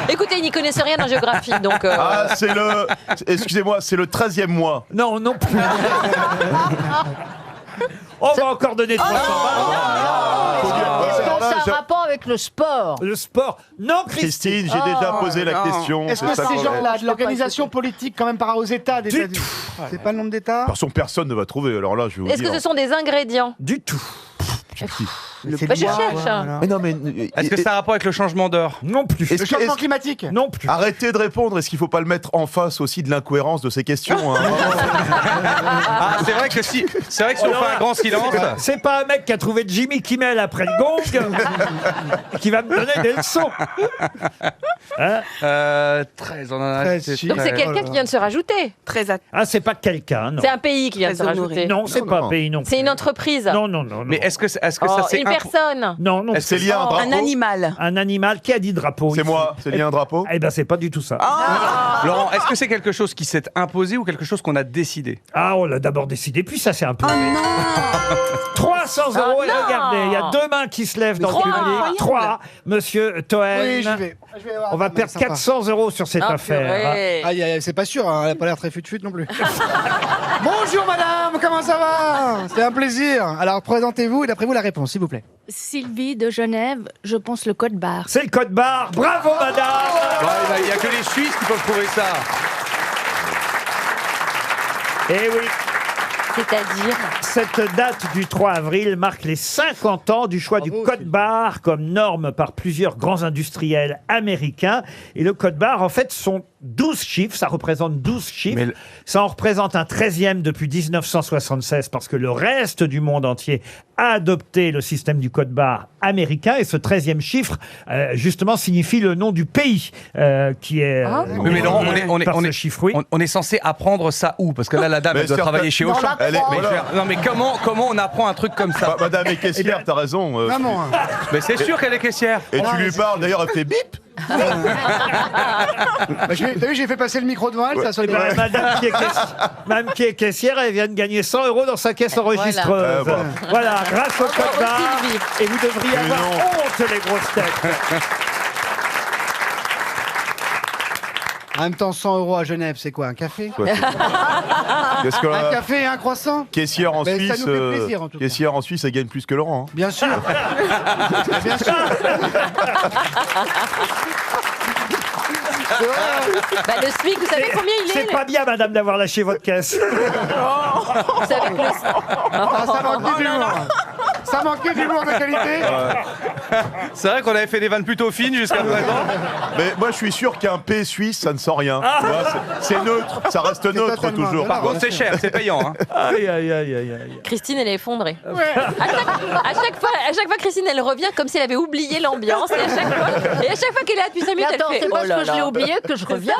Écoutez, ils n'y connaissent rien en géographie, donc... Ah, c'est le... Excusez-moi, c'est le 13e mois. Non, non plus. On va encore donner 300 Est-ce que Alors là, ça a un rapport avec le sport? Le sport. Non, Christine, j'ai déjà posé la question. Est-ce que ça c'est qu'on- genre de l'organisation politique quand même par rapport aux États des États-Unis? C'est pas le nombre d'États? De toute façon, personne ne va trouver. Alors là, je vais vous Est-ce dire. que ce sont des ingrédients? Du tout. Bah, je cherche. Mais non, mais Est-ce que ça a un rapport avec le changement d'heure? Non plus. Le changement climatique? Non plus. Arrêtez de répondre. Est-ce qu'il faut pas le mettre en face aussi de l'incohérence de ces questions, hein Ah, c'est vrai que si on fait un grand silence. C'est pas un mec qui a trouvé Jimmy Kimmel après le gong qui va me donner des leçons. Hein 13, on en a. 13, Donc c'est quelqu'un qui vient de se rajouter. Ah, c'est pas quelqu'un, non. C'est un pays qui vient de se Très honoré. rajouter. Non, c'est pas un pays, non. C'est une entreprise. Non, non, non. non. Mais est-ce que ça Oh, c'est une personne. Non, non. C'est lié à un drapeau. Un animal. Un animal qui a dit drapeau. C'est ici. moi. C'est lié à un drapeau. Eh ben, c'est pas du tout ça. Laurent, est-ce que c'est quelque chose qui s'est imposé ou quelque chose qu'on a décidé? Ah, on l'a d'abord décidé, puis ça c'est un peu. Oh non. 300 euros, Ah et non. regardez, il y a 2 mains qui se lèvent dans le Trois. public. Incroyable. 3, monsieur Toen. Oui, je vais voir. On va perdre 400 euros sur cette Ah, affaire. hein. purée. Aïe, aïe, aïe, c'est pas sûr, hein, elle a pas l'air très fut-fut non plus. Bonjour madame, comment ça va? C'est un plaisir. Alors présentez-vous et d'après vous la réponse, s'il vous plaît. Sylvie de Genève, je pense le code barre. C'est le code barre. Bravo, madame. Il n'y a que les Suisses qui peuvent trouver ça. Eh oui. C'est-à-dire Cette date du 3 avril marque les 50 ans du choix du code barre comme norme par plusieurs grands industriels américains. Et le code barre, en fait, sont 12 chiffres. Ça représente 12 chiffres. Ça en représente un 13e depuis 1976 parce que le reste du monde entier a adopté le système du code barre américain. Et ce 13e chiffre, justement, signifie le nom du pays qui est... Oui, mais Laurent, on est chiffre, oui. on est censé apprendre ça où? Parce que là, la dame, Mais elle doit sur- travailler chez Dans Auchan. la croix. Non, mais comment on apprend un truc comme ça? Madame est caissière, t'as raison. Maman. Mais c'est sûr qu'elle est caissière. Et tu lui parles, d'ailleurs, elle fait bip. Bah, t'as vu, j'ai fait passer le micro devant elle, ça sonne Eh ben, bien. Madame qui est caissière, elle vient de gagner 100 euros dans sa caisse enregistreuse. Voilà. Voilà, grâce au code barre. Sylvie. Et vous devriez Mais avoir non. honte, les grosses têtes. En même temps, 100 euros à Genève, c'est quoi, un café? Qu'est-ce que Un la café et un croissant? caissière en Mais ça Suisse, nous fait plaisir, en tout cas. caissière en Suisse, elle gagne plus que Laurent. hein. Bien sûr. Bien sûr. Bah, le SMIC, vous savez combien il est? C'est pas bien, madame, d'avoir lâché votre caisse. Vous savez que le... Ah, ça manquait d'humour. Ça manquait d'humour de qualité. C'est vrai qu'on avait fait des vannes plutôt fines jusqu'à présent. Mais moi, je suis sûr qu'un P suisse, ça ne sent rien. Tu vois, c'est neutre, ça reste neutre totalement toujours. Par contre, c'est cher, c'est payant. Hein. Aïe, aïe, aïe, aïe, aïe. Christine, elle est effondrée. À chaque fois, Christine, elle revient comme si elle avait oublié l'ambiance. Et à chaque fois qu'elle est là depuis 5 minutes, Attends, elle fait c'est oh parce là que je l'ai là. oublié que je reviens.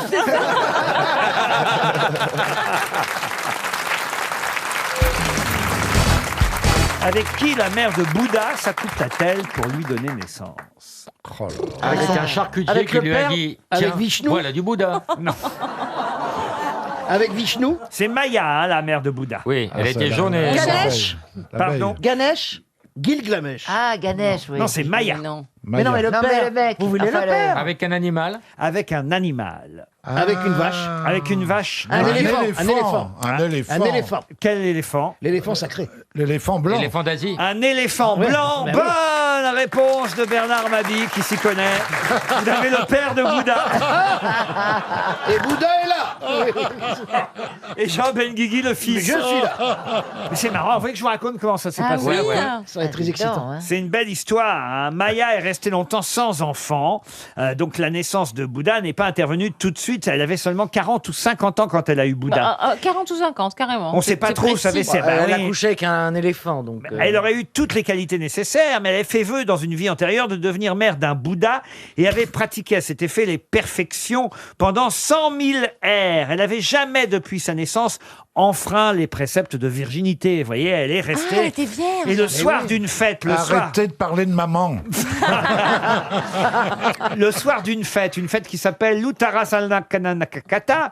Avec qui la mère de Bouddha s'accoupla-t-elle pour lui donner naissance? Avec un charcutier Avec qui le lui a père dit Avec tiens, Vishnu voilà du Bouddha. Avec Vishnu? C'est Maya, hein, la mère de Bouddha. Oui, elle était jaune et... Ganesh. Pardon? Ganesh. Gilgamesh. Ah, Ganesh, oui. Non, c'est Maya. Non. Mais non, mais le père. Vous voulez Enfin, le père Avec un animal. Avec un animal. Avec une vache. Avec une vache. Un non. éléphant. Un éléphant. Un éléphant. Un éléphant. Quel éléphant? L'éléphant sacré. L'éléphant blanc. L'éléphant d'Asie. Un éléphant Ouais. blanc. Ben oui. Bonne réponse de Bernard Mabie qui s'y connaît. Vous avez le père de Bouddha. Et Bouddha est là. Et Jean Benguigui le fils. Mais je suis là. Mais c'est marrant, vous voulez que je vous raconte comment ça s'est Ah passé? oui. Ça va être très excitant. C'est une belle histoire. Hein. Maya est restée longtemps sans enfant. Donc la naissance de Bouddha n'est pas intervenue tout de suite. Elle avait seulement 40 ou 50 ans quand elle a eu Bouddha. 40 ou 50, carrément. On ne sait pas trop, vous savez, c'est... bah Elle a oui. couché avec un éléphant, donc. Elle aurait eu toutes les qualités nécessaires, mais elle avait fait vœu dans une vie antérieure de devenir mère d'un Bouddha et avait pratiqué à cet effet les perfections pendant 100 000 ères. Elle n'avait jamais, depuis sa naissance, enfreint les préceptes de virginité. Vous voyez, elle est restée... elle était vierge. Et le soir d'une fête, le soir... Arrêtez de parler de maman. Le soir d'une fête, une fête qui s'appelle l'Uttarasalnakananakakata,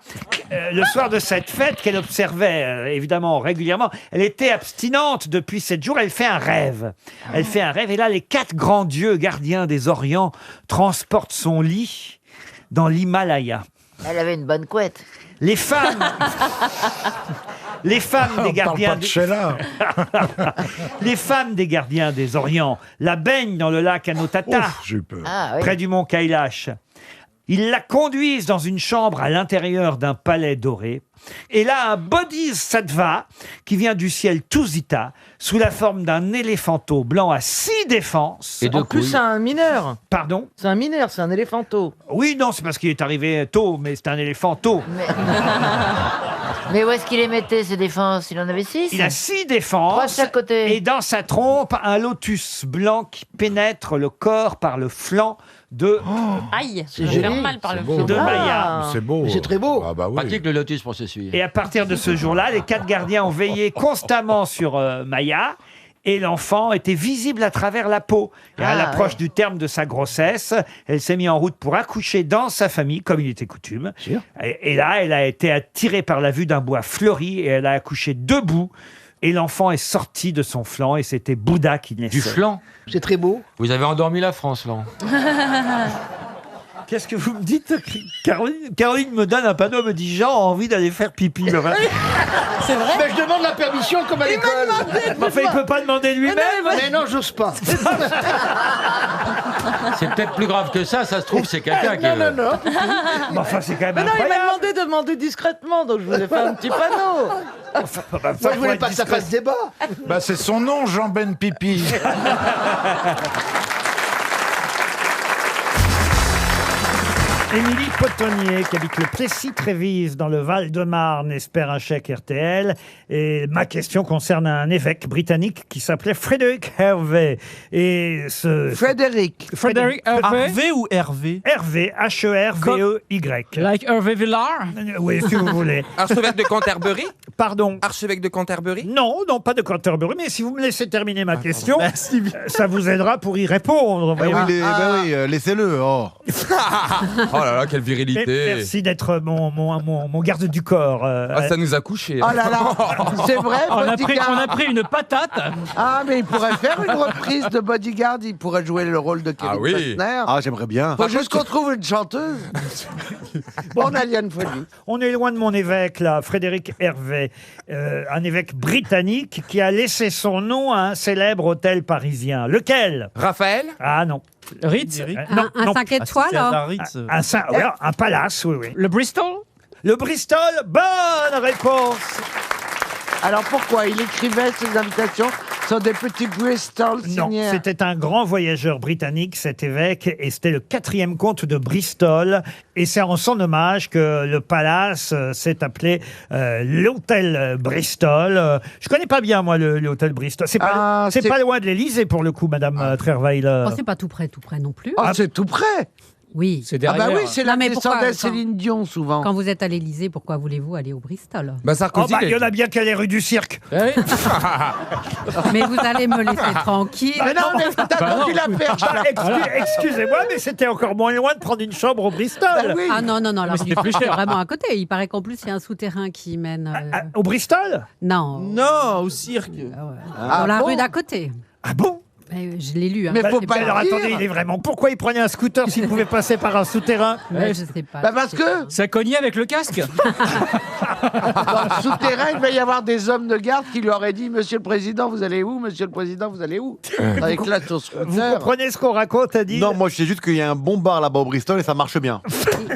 le soir de cette fête qu'elle observait évidemment régulièrement, elle était abstinente depuis 7 jours, elle fait un rêve. Elle fait un rêve et là les 4 grands dieux gardiens des Orients transportent son lit dans l'Himalaya. Elle avait une bonne couette. Les femmes... Les femmes des On parle gardiens pas de Sheila. les femmes des gardiens des Orients la baignent dans le lac Anotata, Ouf, j'ai eu peur. Ah, oui. près du mont Kailash. Ils la conduisent dans une chambre à l'intérieur d'un palais doré. Et là, un bodhisattva qui vient du ciel Tuzita, sous la forme d'un éléphanteau blanc à 6 défenses. En plus, c'est un mineur. Pardon? C'est un mineur, c'est un éléphanto. Oui, non, c'est parce qu'il est arrivé tôt, mais c'est un éléphanto. Mais où est-ce qu'il les mettait, ses défenses? Il en avait 6? Il a 6 défenses. 3 de chaque côté. Et dans sa trompe, un lotus blanc qui pénètre le corps par le flanc de... Aïe, C'est je joli. faire mal par le beau. flanc. de Maya. C'est beau. C'est très beau. Ah bah oui. Pratique le lotus pour s'essuyer. Et à partir de ce jour-là, les 4 gardiens ont veillé constamment sur Maya. Et l'enfant était visible à travers la peau. Et à l'approche du terme de sa grossesse, elle s'est mise en route pour accoucher dans sa famille, comme il était coutume. Et là, elle a été attirée par la vue d'un bois fleuri et elle a accouché debout. Et l'enfant est sorti de son flanc et c'était Bouddha qui naissait. Du flanc. C'est très beau. Vous avez endormi la France, là. Qu'est-ce que vous me dites, Caroline? Caroline me donne un panneau, me dit Jean a envie d'aller faire pipi. C'est vrai. Mais je demande la permission comme à l'école. Enfin, il peut pas demander lui-même. Mais non, j'ose pas. C'est peut-être plus grave que ça se trouve, c'est quelqu'un qui... Non. Mais enfin, c'est quand même Mais non, il m'a incroyable. demandé de demander discrètement, donc je vous ai fait un petit panneau. Moi, je voulais pas que ça fasse débat. Bah c'est son nom, Jean Ben Pipi. Émilie Potonnier, qui habite le Plessis-Trévise dans le Val-de-Marne, espère un chèque RTL. Et ma question concerne un évêque britannique qui s'appelait Frederick Hervey. Et Frédéric. Frédéric Hervé ou Hervé? Hervé, H-E-R-V-E-Y. Like Hervé Villard? Oui, si vous voulez. Archevêque de Canterbury? Pardon? Archevêque de Canterbury? Non, non, pas de Canterbury, mais si vous me laissez terminer ma question, ça vous aidera pour y répondre. Laissez-le. Oh. Oh là là, quelle virilité. Merci d'être mon garde du corps. Ça nous a couchés. Oh là là, c'est vrai, on a Bodyguard. pris une patate. Ah, mais il pourrait faire une reprise de Bodyguard, il pourrait jouer le rôle de Kevin Costner. Ah, j'aimerais bien. Faut juste qu'on trouve une chanteuse. Bon, Aliane Folie. On est loin de mon évêque, là, Frédéric Hervé, un évêque britannique qui a laissé son nom à un célèbre hôtel parisien. Lequel? Raphaël? Ah non. Ritz? Un 5 étoiles? Un palace, oui, oui. Le Bristol? Le Bristol, bonne réponse. Alors pourquoi il écrivait ses invitations sur des petits Bristol Non, signés? c'était un grand voyageur britannique, cet évêque, et c'était le 4e comte de Bristol. Et c'est en son hommage que le palace s'est appelé l'hôtel Bristol. Je connais pas bien, moi, l'hôtel Bristol. C'est pas, pas loin de l'Élysée, pour le coup, Madame Trierweiler. Oh, c'est pas tout près non plus. Ah, c'est tout près. Oui. C'est Ah derrière. bah oui, c'est là Non, mais que pourquoi, descendait quand- Céline Dion souvent. Quand vous êtes à l'Élysée, pourquoi voulez-vous aller au Bristol? Bah Sarkozy. Il y en a bien qu'à les rues du cirque. Eh oui. Mais vous allez me laisser tranquille. Mais non, mais t'as tendu la perche là. Excusez-moi, mais c'était encore moins loin de prendre une chambre au Bristol. Bah oui. Ah non, là, c'était plus cher. vraiment à côté. Il paraît qu'en plus, il y a un souterrain qui mène... Au Bristol? Non, Non, au cirque. dans la rue d'à côté. Ah bon? Je l'ai lu. Hein. Mais faut pas alors attendez, il est vraiment. Pourquoi il prenait un scooter s'il pouvait passer par un souterrain? Je sais pas. Bah parce que Ça cognait avec le casque. dans le souterrain, il va y avoir des hommes de garde qui lui auraient dit Monsieur le Président, vous allez où? Monsieur le Président, vous allez où? Avec là ton scooter. Vous comprenez ce qu'on raconte, Adil? Non, moi je sais juste qu'il y a un bon bar là-bas au Bristol et ça marche bien.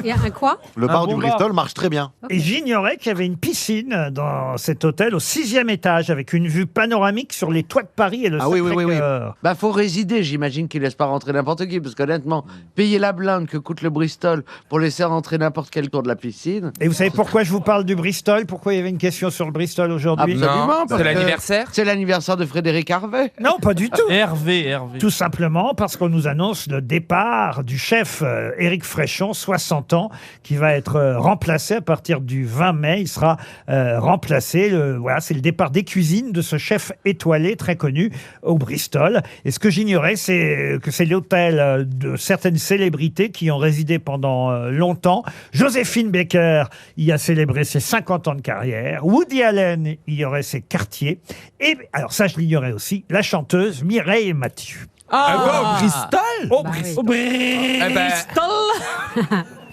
Et un quoi? Le bar du Bristol marche très bien. Et j'ignorais qu'il y avait une piscine dans cet hôtel au 6e étage avec une vue panoramique sur les toits de Paris et le Sacré-Cœur. Bah faut résider, j'imagine qu'ils laissent pas rentrer n'importe qui, parce qu'honnêtement, payer la blinde que coûte le Bristol pour laisser rentrer n'importe quel tour de la piscine. Et vous savez pourquoi je vous parle du Bristol? Pourquoi il y avait une question sur le Bristol aujourd'hui? Absolument, c'est l'anniversaire. C'est l'anniversaire de Frédéric Harvey. Non, pas du tout. Hervé. Tout simplement parce qu'on nous annonce le départ du chef Éric Fréchon, 60 ans, qui va être remplacé à partir du 20 mai. Il sera remplacé. Voilà, c'est le départ des cuisines de ce chef étoilé très connu au Bristol. Et ce que j'ignorais, c'est que c'est l'hôtel de certaines célébrités qui ont résidé pendant longtemps. Joséphine Baker y a célébré ses 50 ans de carrière. Woody Allen y aurait ses quartiers. Et alors ça, je l'ignorais aussi, la chanteuse Mireille Mathieu. Au Bristol. Au Bristol. Bristol.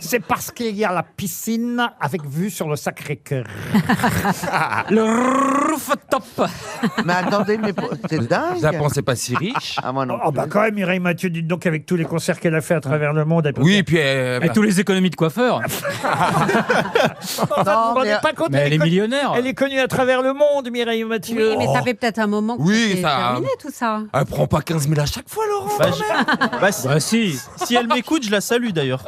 C'est parce qu'il y a la piscine avec vue sur le Sacré-Cœur. Le rooftop. Mais attendez, mais c'est dingue. Japon, c'est pas si riche. Ah, moi non. Oh bah quand même, Mireille Mathieu, dites donc avec tous les concerts qu'elle a fait à travers le monde. Oui, et puis Et tous les économies de coiffeurs. Enfin, vous vous rendez pas compte, Mais elle est connue- millionnaire. Elle est connue à travers le monde, Mireille Mathieu. Oui, mais ça fait peut-être un moment que Oui, c'est ça- terminé tout ça. Elle prend pas 15 000 à chaque fois, Laurent. Bah si. Si elle m'écoute, je la salue d'ailleurs.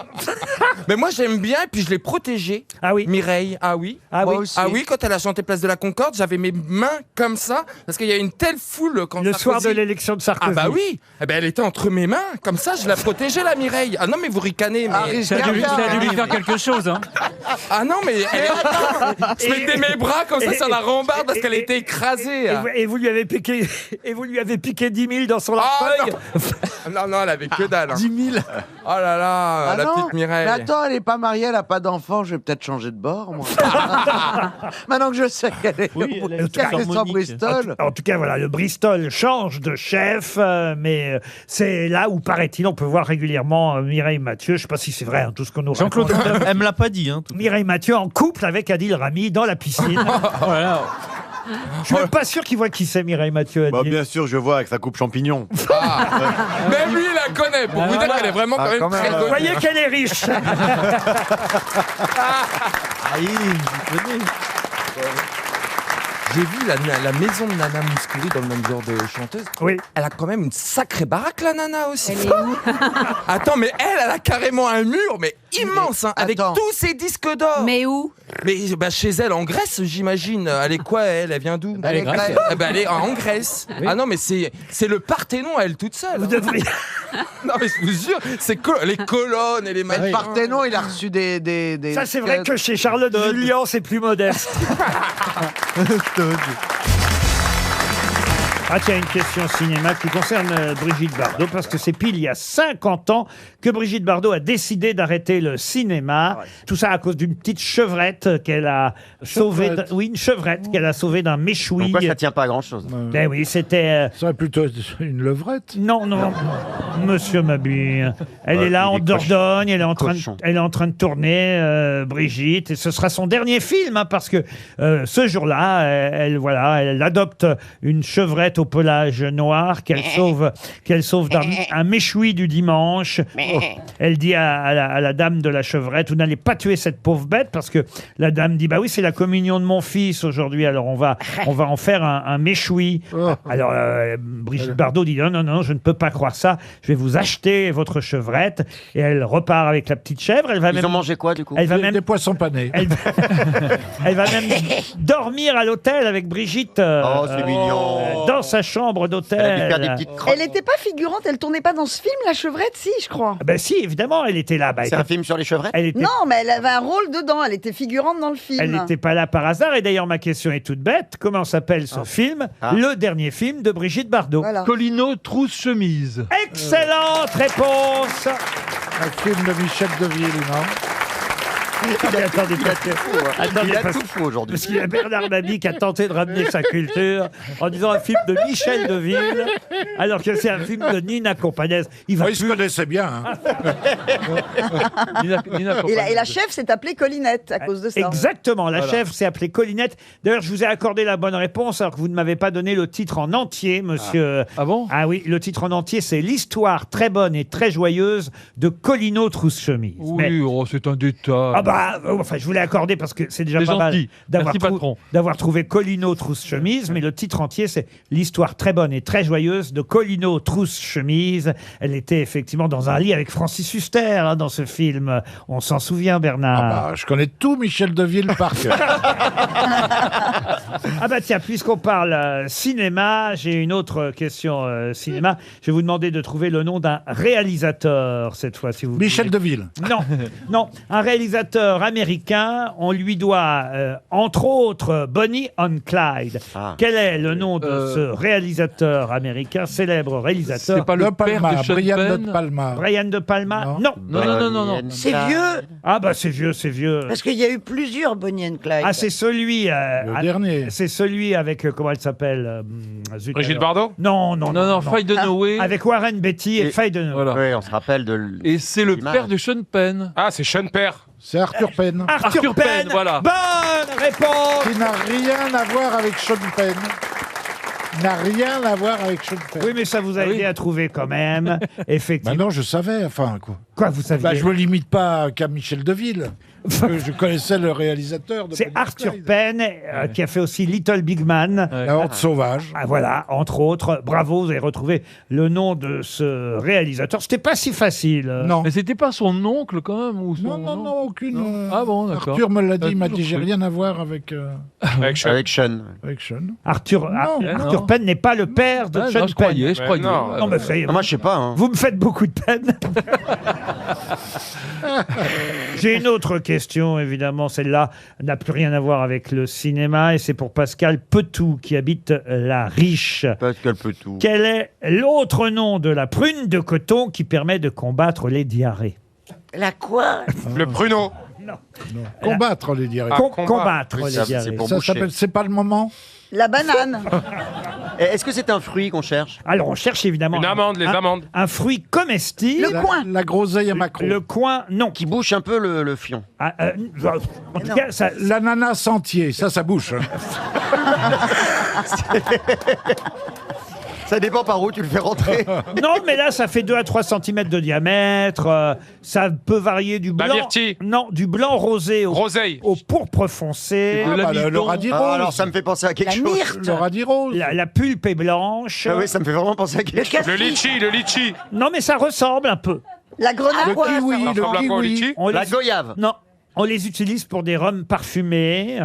Mais moi j'aime bien et puis je l'ai protégée. Ah oui. Mireille, ah oui. Ah Moi oui. aussi. Ah oui, quand elle a chanté Place de la Concorde, j'avais mes mains comme ça parce qu'il y a une telle foule quand Le soir Sarkozy- de l'élection de Ah Sarkozy. bah oui. Eh ben elle était entre mes mains comme ça, je la protégeais la Mireille. Ah non mais vous ricanez mais Ça a dû lui faire quelque chose. Hein. Ah non mais je mettais mes bras comme ça sur la rambarde parce qu'elle était écrasée. Et vous lui avez piqué, et vous lui avez piqué 10 000 dans son Ah larfeuille. non, elle avait que dalle. 10 000. Oh là là, Ah la non, petite Mireille. mais attends, elle est pas mariée, elle a pas d'enfant, je vais peut-être changer de bord, moi. Maintenant que je sais qu'elle est, qu'elle est sur Bristol. En tout cas, voilà, le Bristol change de chef, mais c'est là où, paraît-il, on peut voir régulièrement Mireille Mathieu. Je ne sais pas si c'est vrai, hein, tout ce qu'on nous Jean-Claude, raconte. elle me l'a pas dit. Hein, tout. Mireille Mathieu en couple avec Adil Rami dans la piscine. Voilà. Je suis même pas sûr qu'il voit qui c'est Mireille Mathieu. Bah, Adil. bien sûr, je vois avec sa coupe champignon. Même lui, il la connaît. Pour vous dire qu'elle est vraiment quand même très Vous connue. voyez qu'elle est riche. J'ai vu la maison de Nana Mouskouri dans le même genre de chanteuse. Oui. Elle a quand même une sacrée baraque, la Nana aussi. Elle est où? Attends, mais elle a carrément un mur, mais immense, hein, avec attends. tous ses disques d'or. Mais où? Mais bah, chez elle, en Grèce, j'imagine. Elle est quoi, elle vient d'où? Elle est grecque. Eh ben, elle est en Grèce. Ah non, mais c'est le Parthénon à elle toute seule. Vous devriez... Non, mais je vous jure, c'est les colonnes et les Mais le machins. Parthénon, il a reçu des Ça, c'est vrai que chez Charlotte Jullian, c'est plus modeste. Ah tiens, une question cinéma qui concerne Brigitte Bardot, parce que c'est pile il y a 50 ans que Brigitte Bardot a décidé d'arrêter le cinéma. Tout ça à cause d'une petite chevrette qu'elle a sauvée. Oui, une chevrette qu'elle a sauvée d'un méchoui. Pourquoi ça tient pas à grand chose? Ben oui, c'était... Ça serait plutôt une levrette. Non, monsieur Mabille. Elle est là en Dordogne, elle est en train de tourner, Brigitte, et ce sera son dernier film, hein, parce que ce jour-là, elle adopte une chevrette au pelage noir qu'elle sauve d'un méchoui du dimanche. Oh. Elle dit à la dame de la chevrette, vous n'allez pas tuer cette pauvre bête, parce que la dame dit, bah oui, c'est la communion de mon fils aujourd'hui, alors on va en faire un méchoui. Alors Brigitte Bardot dit, non, je ne peux pas croire ça, je vais vous acheter votre chevrette, et elle repart avec la petite chèvre. Ils ont mangé quoi du coup? Des poissons panés. Elle va même dormir à l'hôtel avec Brigitte. Oh, c'est mignon. Dans sa chambre d'hôtel. Elle a dû faire des petites crottes. Elle n'était pas figurante, elle tournait pas dans ce film, la chevrette, si, je crois. Ben si, évidemment, elle était là. C'est un film sur les chevrettes? Elle était, Non, mais elle avait un rôle dedans, elle était figurante dans le film. elle n'était pas là par hasard. Et d'ailleurs, ma question est toute bête. Comment s'appelle ce film? Le dernier film de Brigitte Bardot. Voilà. Colino trousse chemise. Excellente réponse. Un film de Michel Deville, non? Attendez, Il a tout faux, hein. attendez, Il a parce- tout faux aujourd'hui. Parce qu'il y a Bernard Mabie qui a tenté de ramener sa culture en disant un film de Michel Deville, alors que c'est un film de Nina Companès. Il va Oh, ils se connaissaient bien. hein. Et la chef s'est appelée Collinette à cause de ça. Exactement, la Voilà. chef s'est appelée Collinette. D'ailleurs, je vous ai accordé la bonne réponse alors que vous ne m'avez pas donné le titre en entier, monsieur. Ah bon? Ah oui, le titre en entier, c'est l'histoire très bonne et très joyeuse de Colino Trousse-Chemise. Oui, oh, c'est un détail. Ah bah, enfin, je vous l'ai accordé parce que c'est déjà C'est pas mal gentil. d'avoir Merci, patron. d'avoir trouvé Colino Trousse-Chemise, mais le titre entier, c'est l'histoire très bonne et très joyeuse de Colino Trousse-Chemise. Elle était effectivement dans un lit avec Francis Huster hein, dans ce film. On s'en souvient, Bernard. Ah bah, je connais tout Michel Deville par cœur. Ah bah tiens, puisqu'on parle cinéma, j'ai une autre question cinéma. Je vais vous demander de trouver le nom d'un réalisateur cette fois, si vous Michel voulez. Deville. Non, non, un réalisateur américain. On lui doit, entre autres, Bonnie and Clyde. Quel est le nom de ce réalisateur américain, célèbre réalisateur? C'est pas le père de Sean Brian Penn de Palma. Brian de Palma. Non. Non. C'est vieux. Ah bah c'est vieux, c'est vieux. Parce qu'il y a eu plusieurs Bonnie and Clyde. Ah, c'est celui. Le dernier. C'est celui avec. Comment elle s'appelle zut, Brigitte alors. Bardot Non, Faye Dunaway. Avec Warren Beatty et Faye Dunaway. Voilà. Oui, on se rappelle de. Et c'est le père de Sean Penn. Ah, c'est Sean Père. C'est Arthur Penn. Arthur Penn, voilà. Bonne réponse. Qui n'a rien à voir avec Sean Penn. N'a rien à voir avec Sean Penn. Oui, mais ça vous a aidé à trouver quand même, effectivement. Bah non, je savais, enfin, quoi. Quoi, vous saviez? Bah, je me limite pas qu'à Michel Deville. Je connaissais le réalisateur. De C'est Bonnie Arthur Clyde. Penn qui a fait aussi Little Big Man. La Horde sauvage. Ah, voilà, entre autres. Bravo, vous avez retrouvé le nom de ce réalisateur. C'était pas si facile. Non. Mais c'était pas son oncle quand même ou son... Non, aucune. Ah bon, d'accord. Arthur me l'a dit, il m'a toujours dit j'ai cru. rien à voir avec Avec Sean. Avec Sean. Sean. Arthur non. Penn n'est pas le père de Ah, Sean non, je Penn. croyais, je croyais. non. Non, mais ça y est, Ah, moi, je sais pas. Hein. vous me faites beaucoup de peine. J'ai une autre question, évidemment. Celle-là n'a plus rien à voir avec le cinéma et c'est pour Pascal Petou qui habite La Riche. Pascal Petou. Quel est l'autre nom de la prune de coton qui permet de combattre les diarrhées? La quoi? Le pruneau. Combattre les diarrhées. Combattre Oui, les ça, diarrhées. c'est pour Ça boucher. s'appelle C'est pas le moment. La banane. Et est-ce que c'est un fruit qu'on cherche? Alors on cherche évidemment Une amande, les amandes. un fruit comestible. Le coin. La groseille à Macron. Le coin, non. Qui bouche un peu le fion. Ah, en tout cas, ça, L'ananas entier, ça bouche. Ça dépend par où tu le fais rentrer. non, mais là, ça fait 2 à 3 cm de diamètre. Ça peut varier du La blanc. myrtille. Non, du blanc rosé au, Roseille. au pourpre foncé. Ah, bah, le radis rose. Ah, alors ça me fait penser à quelque La chose. myrte. Le radis rose. La pulpe est blanche. Ah oui, ça me fait vraiment penser à quelque chose. Le litchi, le litchi. Non, mais ça ressemble un peu. La grenade. Le quoi, kiwi, Ça ressemble à quoi au le kiwi. litchi On La les... goyave. Non, on les utilise pour des rhums parfumés.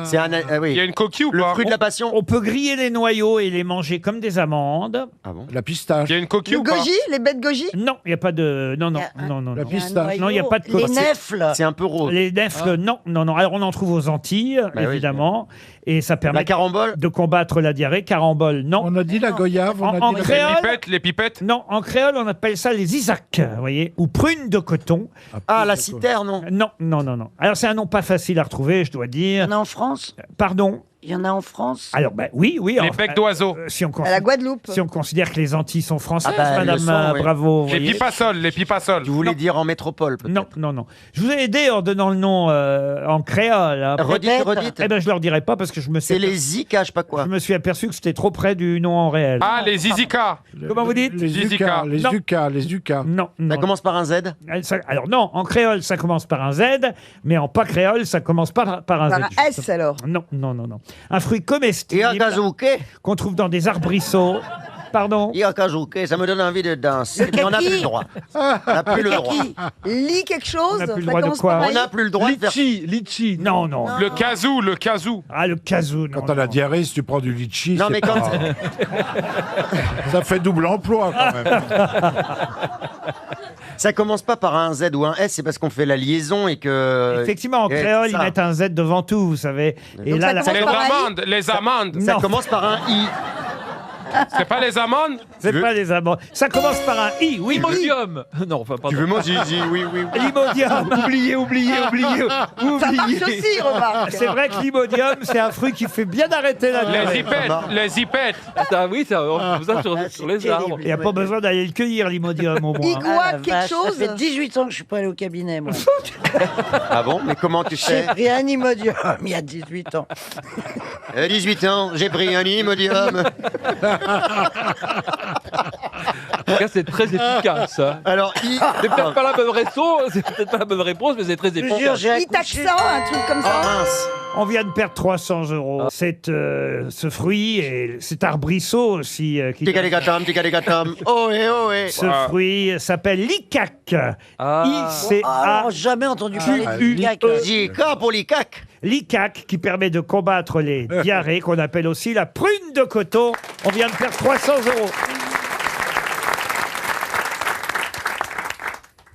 C'est un. Ah oui. Il y a une coquille ou Le pas fruit de la passion. On peut griller les noyaux et les manger comme des amandes. Ah bon? La pistache. Il y a une coquille Le ou pas goji, les bêtes goji. Non, il n'y a pas de... Non, non, non, non. La non. pistache. Non, il n'y a pas de Les coquille. nèfles. C'est un peu rose. Les nèfles, non, non, non. Alors, on en trouve aux Antilles, Bah oui, évidemment. Et ça permet La carambole. de combattre la diarrhée. Carambole, non. On a dit la goyave. On a En dit la... créole, Les pipettes. non, en créole, on appelle ça les isacs, vous voyez, ou prunes de coton. Ah, la citerne, non. Non, non, non, non. Alors, c'est un nom pas facile à retrouver, je dois Il y dire. en a en France. Pardon. Il y en a en France. Alors, ben oui, oui. Les becs d'oiseaux. Si on, À la Guadeloupe. si on considère que les Antilles sont françaises, Ah bah, elles madame le sont, oui. Bravo. vous Les voyez. pipasoles, les pipasoles. Tu voulais dire en métropole, peut-être. Non, non, non. Je vous ai aidé en donnant le nom en créole. Hein. Redites, redites. Eh ben, je leur dirai pas parce que je me suis C'est les Zika, je sais pas quoi. je me suis aperçu que c'était trop près du nom en réel. Ah, les zizika. Comment vous dites? Les Zizika. Zuka, les Non. Zuka, les Zuka. Non, non. Ça commence par un Z. Alors non, en créole, ça commence par un Z, mais en pas créole, ça commence par un Par Z. un S alors. Non, non, non, non. Un fruit Et comestible un kazouké. qu'on trouve dans des arbrisseaux. Pardon? Et un kazouké, ça me donne envie de danser. Le Mais on n'a kaki. plus le droit. On n'a plus le droit. Lit quelque chose. On n'a plus le ça droit de commence quoi par un On n'a plus le droit de faire. Litchi. Non, non. Le kazoo, le kazoo. Ah, le kazoo, non. Quand t'as la non. diarrhie, si tu prends du litchi, Non, c'est mais quand. pas- ça fait double emploi quand même. Ça commence pas par un Z ou un S, c'est parce qu'on fait la liaison et que. Effectivement, en et créole, ça. ils mettent un Z devant tout, vous savez. Et Donc là, ça la- commence Les par un I. amandes, les amandes. Ça Non. commence par un I. C'est pas les amandes? C'est pas les amandes. Ça commence par un I, oui. Imodium. Non, enfin, pardon. Tu veux manger? Oui, oui. L'imodium. Oubliez. Ça marche aussi, remarque. C'est vrai que l'imodium, c'est un fruit qui fait bien arrêter la Les zipettes. Ah oui, ça, on fait ça sur les arbres. Il n'y a pas besoin d'aller le cueillir, l'imodium, au moins. Igua, quelque chose. Ça fait 18 ans que je suis pas allé au cabinet, moi. Ah bon? Mais comment tu J'ai sais? pris un Imodium il y a 18 ans. À 18 ans, j'ai pris un Imodium. En tout cas, c'est très efficace. Ça. Alors, c'est peut-être pas la bonne réponse, mais c'est très efficace. Itaxan, un truc comme ça. mince. On vient de perdre 300 €. C'est ce fruit et cet arbrisseau aussi. Ticalicatum. Oh, eh. Ce fruit s'appelle l'icac. Alors, jamais entendu parler de l'icac. J.K. pour l'icac. L'icac qui permet de combattre les diarrhées qu'on appelle aussi la prune de coton. On vient de perdre 300 €.